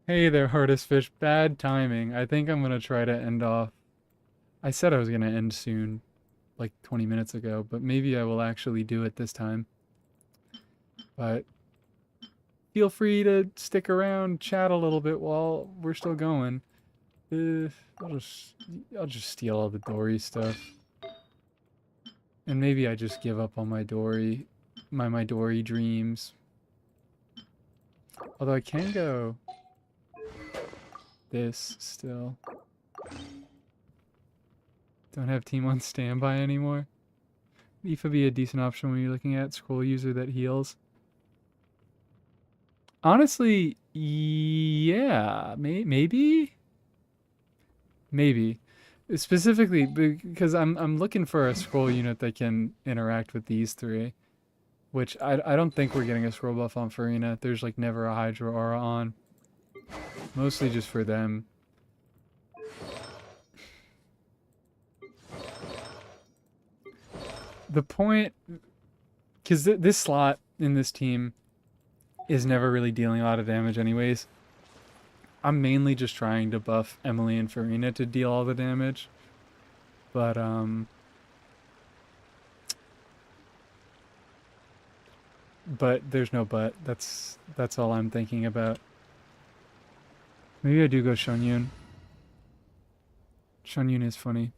Hey there, hardest fish. Bad timing. I think I'm gonna try to end off. I said I was gonna end soon, like 20 minutes ago, but maybe I will actually do it this time. But feel free to stick around, chat a little bit while we're still going. I'll just steal all the Dori stuff. And maybe I just give up on my Dori, my Dori dreams. Although I can go this still. Don't have team on standby anymore. Aoife be a decent option when you're looking at scroll user that heals. Honestly, yeah, maybe. Specifically because I'm looking for a scroll unit that can interact with these three, which I don't think we're getting a scroll buff on Furina. There's like never a Hydra aura on. Mostly just for them. The point, because this slot in this team is never really dealing a lot of damage anyways. I'm mainly just trying to buff Emily and Furina to deal all the damage. But, there's no but. That's all I'm thinking about. Maybe I do go Shunyun. Shunyun is funny.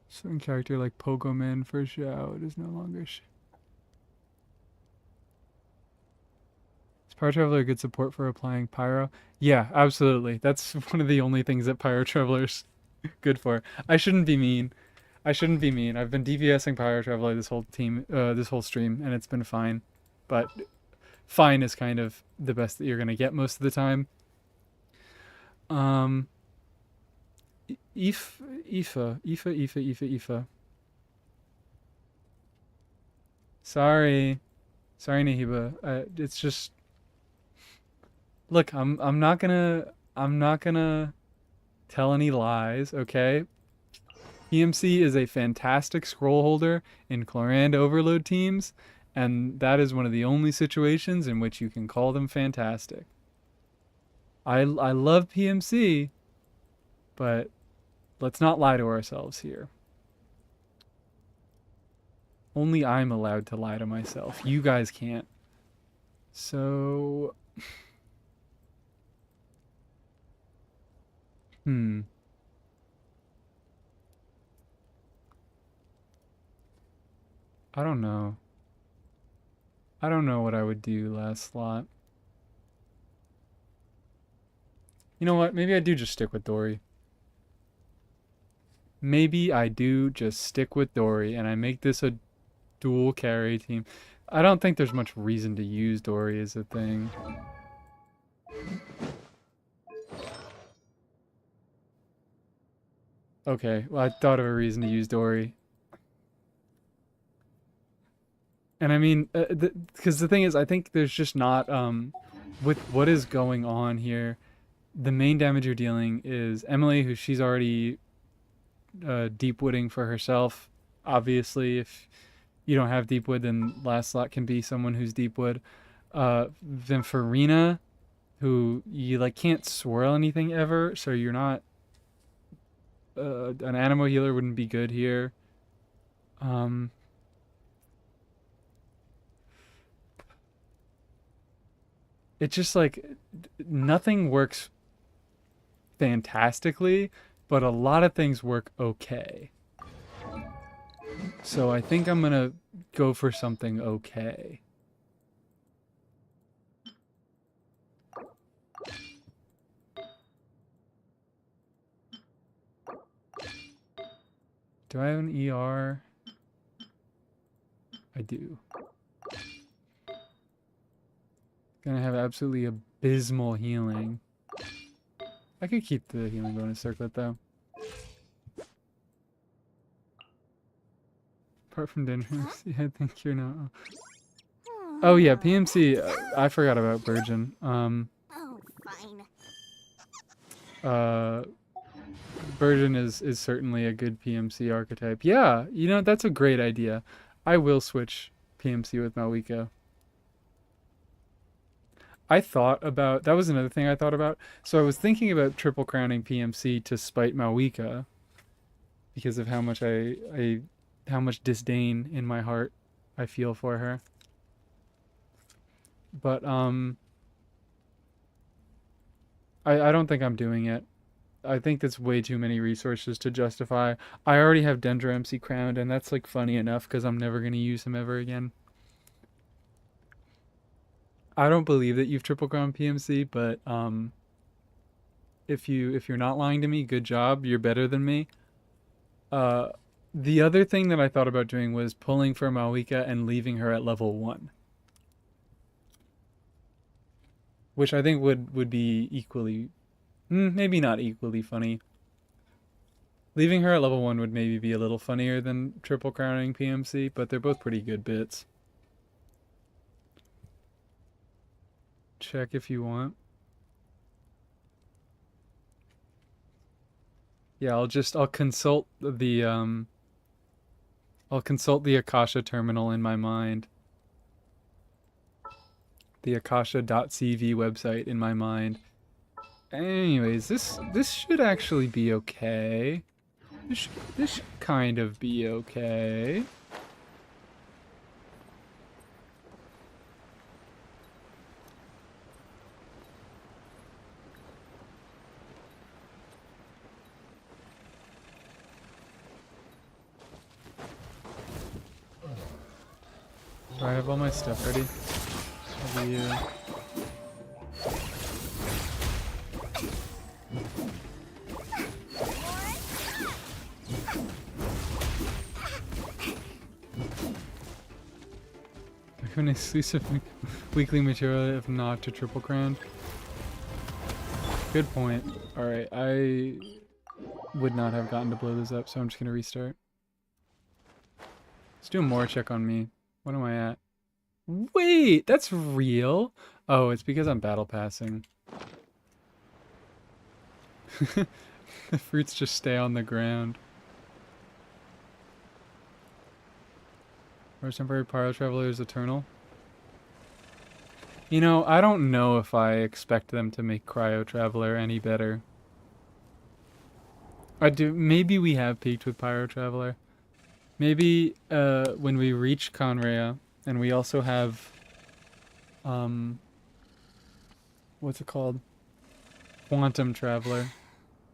Certain character like Pogo Man for Xiao, it is no longer Is Pyro Traveler a good support for applying Pyro? Yeah, absolutely. That's one of the only things that Pyro Traveler's good for. I shouldn't be mean. I've been DPSing Pyro Traveler this whole stream, and it's been fine. But fine is kind of the best that you're gonna get most of the time. Aoife. Sorry, Nahiba. It's just. Look, I'm not gonna tell any lies, okay? PMC is a fantastic scroll holder in Chlorand Overload teams, and that is one of the only situations in which you can call them fantastic. I love PMC, but let's not lie to ourselves here. Only I'm allowed to lie to myself. You guys can't. So... I don't know. I don't know what I would do last slot. You know what? Maybe I do just stick with Dori. Maybe I do just stick with Dori and I make this a dual carry team. I don't think there's much reason to use Dori as a thing. Okay, well I thought of a reason to use Dori. And I mean, because the thing is, I think there's just not, with what is going on here, the main damage you're dealing is Emily, who she's already deep wooding for herself. Obviously, if you don't have deep wood, then last slot can be someone who's deep wood. Then Furina, who you like can't swirl anything ever, so you're not, an Animo healer wouldn't be good here. It's just like nothing works fantastically, but a lot of things work okay. So I think I'm gonna go for something okay. Do I have an ER? I do. Gonna have absolutely abysmal healing. I could keep the healing bonus circlet though. Apart from dangerous, yeah, I think you're not. Oh yeah, PMC. I forgot about Virgin. Oh, fine. Virgin is certainly a good PMC archetype. Yeah, you know that's a great idea. I will switch PMC with Malwika. I thought about, that was another thing I thought about. So I was thinking about triple crowning PMC to spite Malwika because of how much how much disdain in my heart I feel for her. But I don't think I'm doing it. I think that's way too many resources to justify. I already have Dendro MC crowned, and that's like funny enough because I'm never going to use him ever again. I don't believe that you've triple crowned PMC, but if you're not lying to me, good job. You're better than me. The other thing that I thought about doing was pulling for Malika and leaving her at level 1. Which I think would be equally, maybe not equally funny. Leaving her at level 1 would maybe be a little funnier than triple crowning PMC, but they're both pretty good bits. Check if you want. Yeah, I'll consult the Akasha terminal in my mind. The akasha.cv website in my mind. Anyways, this should actually be okay. This should kind of be okay. Do I have all my stuff ready? An exclusive weekly material if not to triple crown. Good point. Alright, I would not have gotten to blow this up, so I'm just gonna restart. Let's do a more check on me. What am I at? Wait, that's real? Oh, it's because I'm battle passing. The fruits just stay on the ground. Or temporary pyro traveler is eternal. You know, I don't know if I expect them to make cryo traveler any better. Maybe we have peaked with pyro traveler. Maybe when we reach Conrea, and we also have what's it called? Quantum Traveler.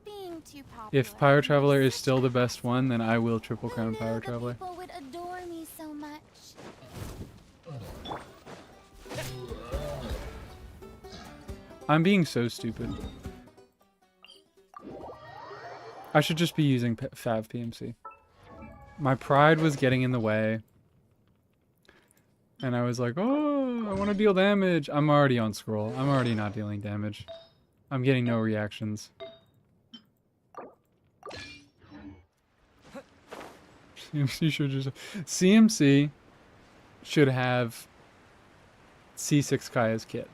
Being too popular. If Pyro Traveler is still the best one, then I will triple crown Pyro Traveler. People would adore me so much. I'm being so stupid. I should just be using Fav PMC. My pride was getting in the way. And I was like, oh, I want to deal damage. I'm already on scroll. I'm already not dealing damage. I'm getting no reactions. CMC should have C6 Kaya's kit.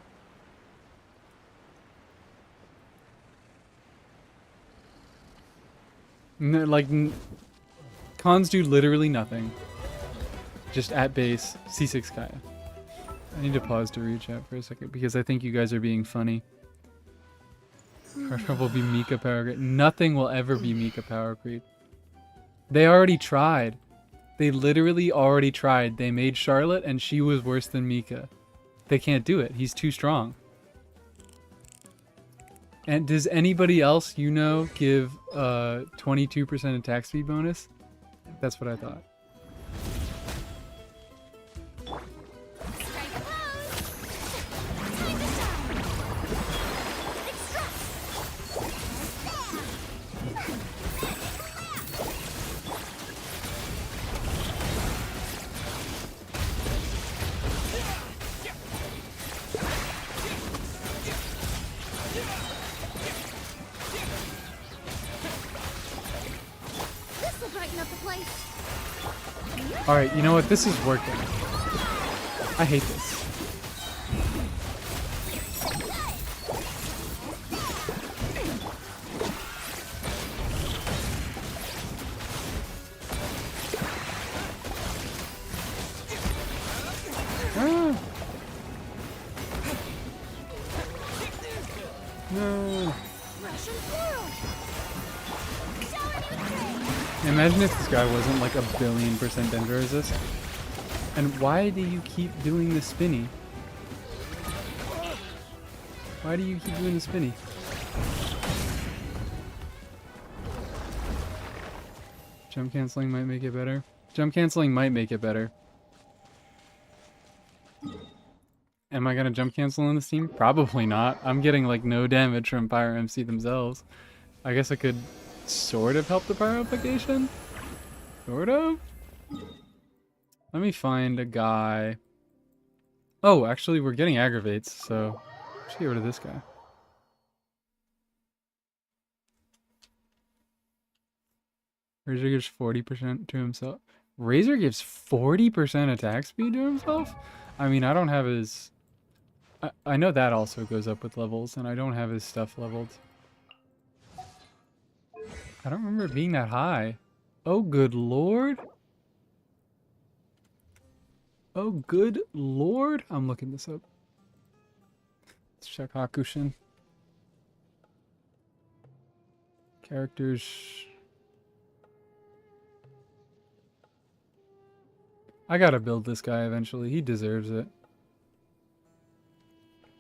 Like, cons do literally nothing. Just at base, C6 Kaya. I need to pause to reach out for a second because I think you guys are being funny. Crush will be Mika power creep. Nothing will ever be Mika power creep. They already tried. They literally already tried. They made Charlotte and she was worse than Mika. They can't do it. He's too strong. And does anybody else you know give 22% attack speed bonus? That's what I thought. Strike a pose. Time to shine. Extract. This will brighten up the place. Alright, you know what? This is working. I hate this. Ah. No. Russian whirl. Shower me with praise. Imagine if this guy wasn't like 1,000,000,000% danger resist. And why do you keep doing the spinny? Why do you keep doing the spinny? Jump canceling might make it better. Jump canceling might make it better. Am I gonna jump cancel on this team? Probably not. I'm getting like no damage from Pyro MC themselves. I guess I could sort of help the Pyro application? Sort of? Let me find a guy. Oh, actually we're getting aggravates, so let's get rid of this guy. Razor gives 40% to himself. Razor gives 40% attack speed to himself? I mean, I don't have his... I know that also goes up with levels, and I don't have his stuff leveled. I don't remember it being that high. Oh, good lord. Oh, good lord. I'm looking this up. Let's check Hakushin. Characters... I gotta build this guy eventually. He deserves it.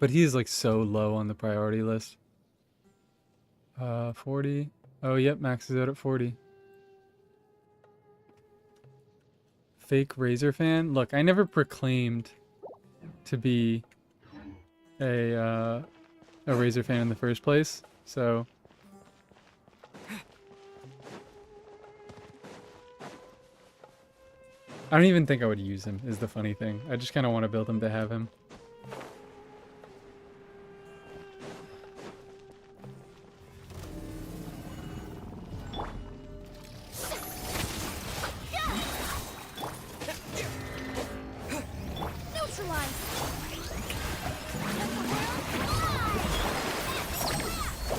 But he's like so low on the priority list. 40. Oh, yep, maxes out at 40. Fake Razor fan? Look, I never proclaimed to be a Razor fan in the first place, so... I don't even think I would use him, is the funny thing. I just kind of want to build him to have him.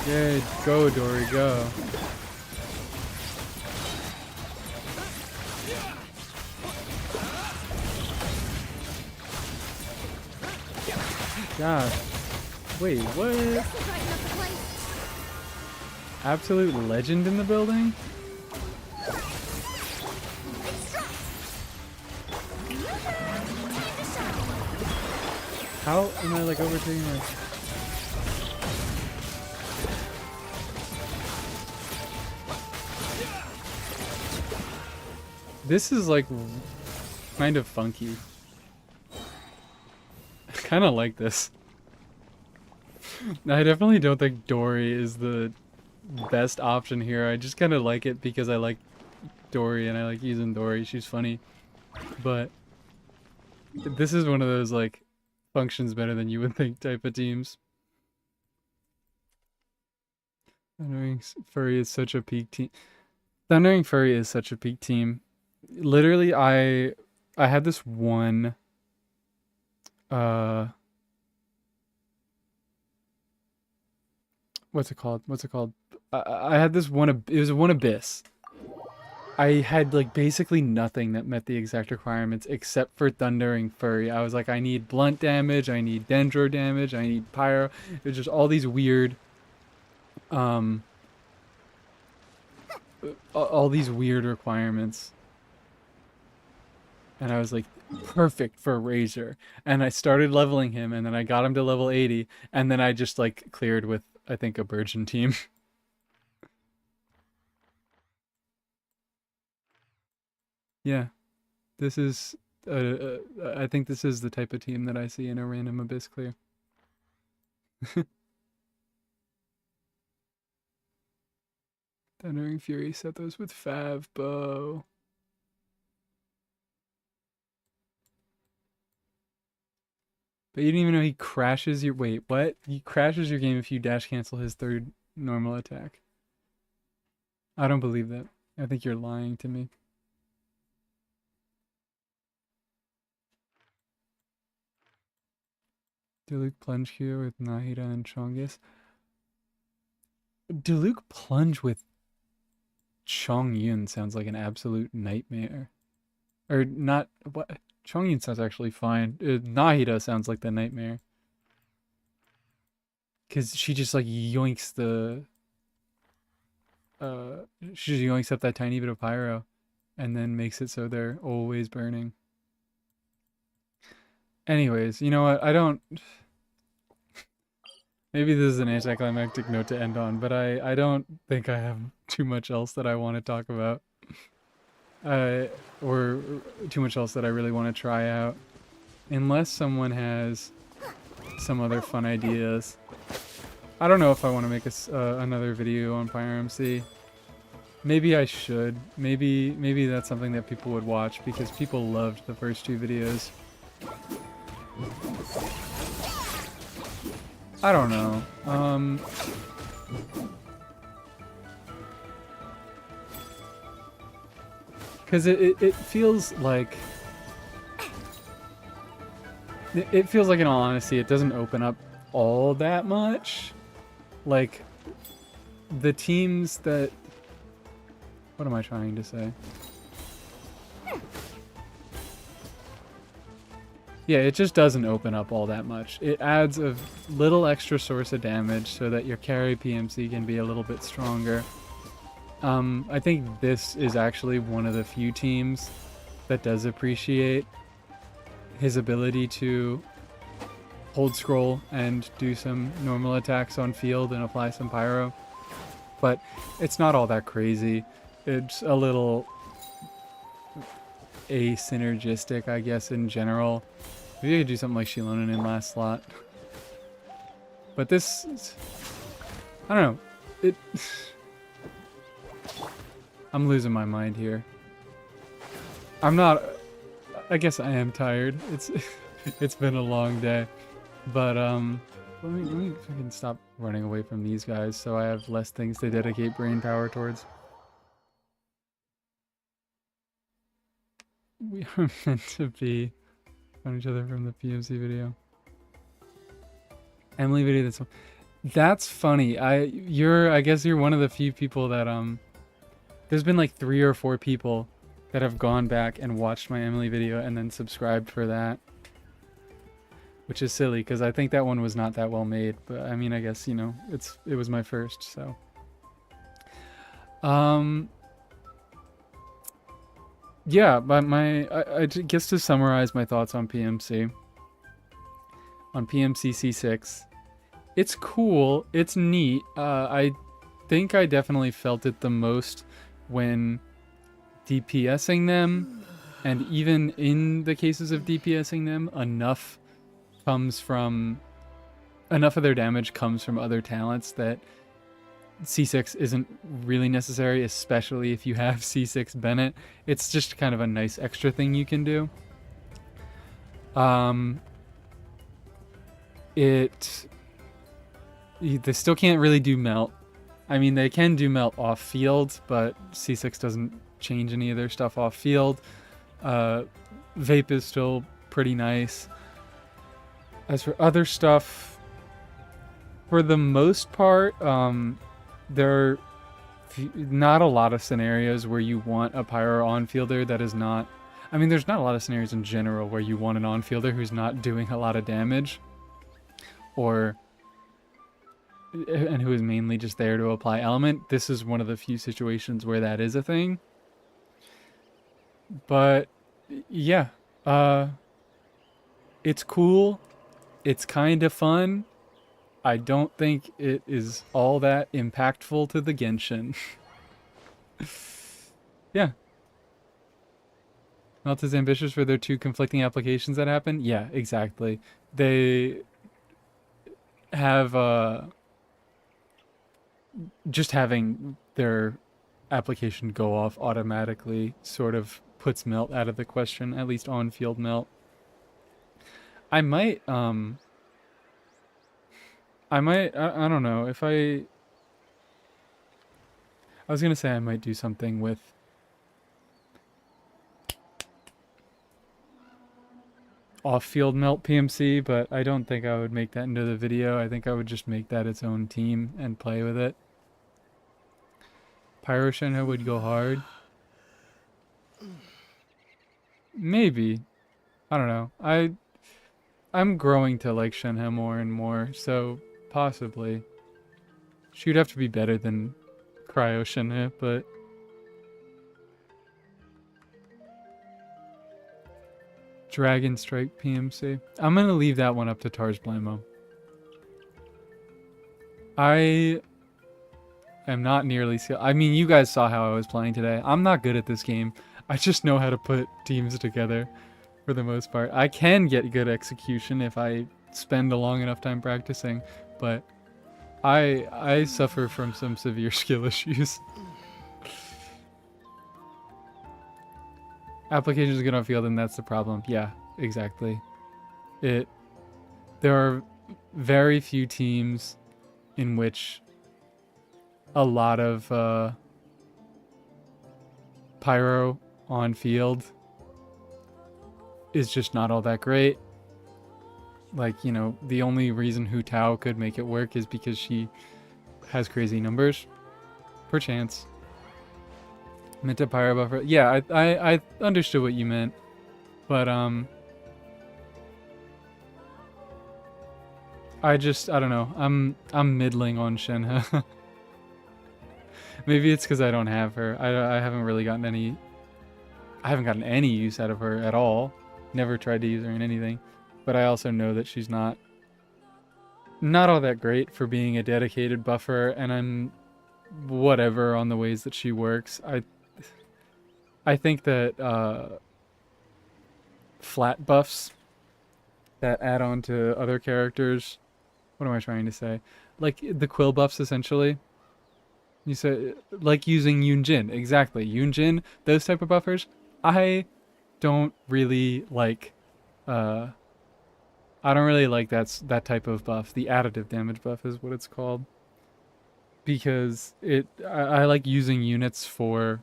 Yay, go Dori, go. God. Wait, what? Absolute legend in the building? How am I like overtaking this? This is like kind of funky. I kind of like this. I definitely don't think Dori is the best option here. I just kind of like it because I like Dori and I like using Dori. She's funny. But this is one of those like functions better than you would think type of teams. Thundering Furry is such a peak team. Thundering Furry is such a peak team. Literally, I had this one what's it called? I had this one, it was one Abyss. I had like basically nothing that met the exact requirements except for Thundering Furry. I was like, I need blunt damage, I need dendro damage, I need pyro. It was just all these weird all these weird requirements. And I was like, perfect for Razor. And I started leveling him, and then I got him to level 80, and then I just like cleared with, I think, a Burgeon team. Yeah. This is, I think this is the type of team that I see in a random Abyss clear. Thundering Fury set those with Fav Bow. But you didn't even know he crashes your... Wait, what? He crashes your game if you dash cancel his third normal attack. I don't believe that. I think you're lying to me. Diluc plunge here with Nahida and Chongyus. Diluc plunge with Chongyun sounds like an absolute nightmare. Or not... What? Chongyun sounds actually fine. Nahida sounds like the nightmare. Because she just like yoinks the... she just yoinks up that tiny bit of pyro. And then makes it so they're always burning. Anyways, you know what? I don't... Maybe this is an anticlimactic note to end on, but I don't think I have too much else that I want to talk about. Or too much else that I really want to try out. Unless someone has some other fun ideas. I don't know if I want to make another video on PYRO. Maybe I should. Maybe that's something that people would watch because people loved the first 2 videos. I don't know. Because it feels like... It feels like, in all honesty, it doesn't open up all that much. Like, the teams that... What am I trying to say? Yeah, it just doesn't open up all that much. It adds a little extra source of damage so that your carry PMC can be a little bit stronger. I think this is actually one of the few teams that does appreciate his ability to hold scroll and do some normal attacks on field and apply some pyro. But it's not all that crazy. It's a little asynergistic, I guess, in general. Maybe I could do something like xilonen in last slot. But this... I don't know. It... I'm losing my mind here. I'm not... I guess I am tired. It's been a long day. But, let me fucking stop running away from these guys so I have less things to dedicate brain power towards. We are meant to be on each other from the PMC video. Emily video that's funny. I guess you're one of the few people that there's been like 3 or 4 people that have gone back and watched my Emily video and then subscribed for that. Which is silly because I think that one was not that well made, but I mean, I guess, you know, it was my first, so. Yeah, but I guess to summarize my thoughts on PMC C6, it's cool, it's neat. I think I definitely felt it the most when DPSing them, and even in the cases of DPSing them, enough of their damage comes from other talents that C6 isn't really necessary, especially if you have C6 Bennett. It's just kind of a nice extra thing you can do. They still can't really do melt. I mean, they can do melt off field, but C6 doesn't change any of their stuff off field. Vape is still pretty nice. As for other stuff, for the most part, there are not a lot of scenarios where you want a pyro on-fielder that is not... I mean, there's not a lot of scenarios in general where you want an on-fielder who's not doing a lot of damage. And who is mainly just there to apply element. This is one of the few situations where that is a thing. But, yeah. It's cool. It's kind of fun. I don't think it is all that impactful to the Genshin. Yeah. Melt is ambitious for their 2 conflicting applications that happen? Yeah, exactly. They have, just having their application go off automatically sort of puts melt out of the question, at least on-field melt. I might, I don't know, if I was gonna say I might do something with off-field melt PMC, but I don't think I would make that into the video. I think I would just make that its own team and play with it. Pyro Shenhe would go hard. Maybe. I don't know. I'm growing to like Shenhe more and more, so possibly. She'd have to be better than Cryo Shenhe, but... Dragon Strike PMC. I'm gonna leave that one up to Tars Blamo. I am not nearly skilled. I mean, you guys saw how I was playing today. I'm not good at this game. I just know how to put teams together for the most part. I can get good execution if I spend a long enough time practicing, but I suffer from some severe skill issues. Applications good on field, and that's the problem. Yeah, exactly. There are very few teams in which a lot of pyro on field is just not all that great. Like, you know, the only reason Hu Tao could make it work is because she has crazy numbers. Perchance. Meant to pyro buffer. Yeah, I understood what you meant. But, I don't know. I'm middling on Shenhe. Maybe it's because I don't have her. I haven't really gotten any... I haven't gotten any use out of her at all. Never tried to use her in anything. But I also know that she's not all that great for being a dedicated buffer, and I'm whatever on the ways that she works. I think that flat buffs that add on to other characters... What am I trying to say? Like the quill buffs, essentially. You said, like using Yunjin. Exactly. Yunjin, those type of buffers, I don't really like... I don't really like that type of buff. The additive damage buff is what it's called. Because I like using units for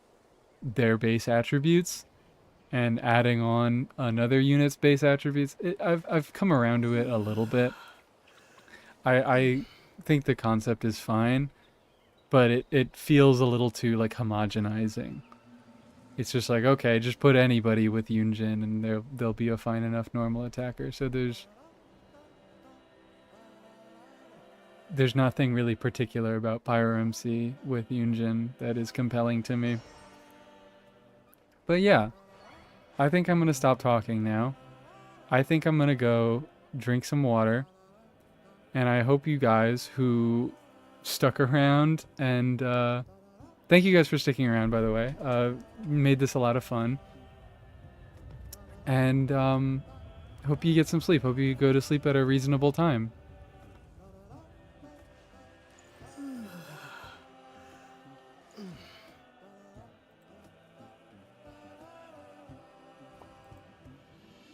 their base attributes and adding on another unit's base attributes. I've come around to it a little bit. I think the concept is fine, but it feels a little too like homogenizing. It's just like, okay, just put anybody with Yunjin and they'll be a fine enough normal attacker. So there's nothing really particular about Pyro MC with Yunjin that is compelling to me. But yeah, I think I'm going to stop talking now. I think I'm going to go drink some water. And I hope you guys who stuck around, and thank you guys for sticking around, by the way. Made this a lot of fun. And hope you get some sleep. Hope you go to sleep at a reasonable time.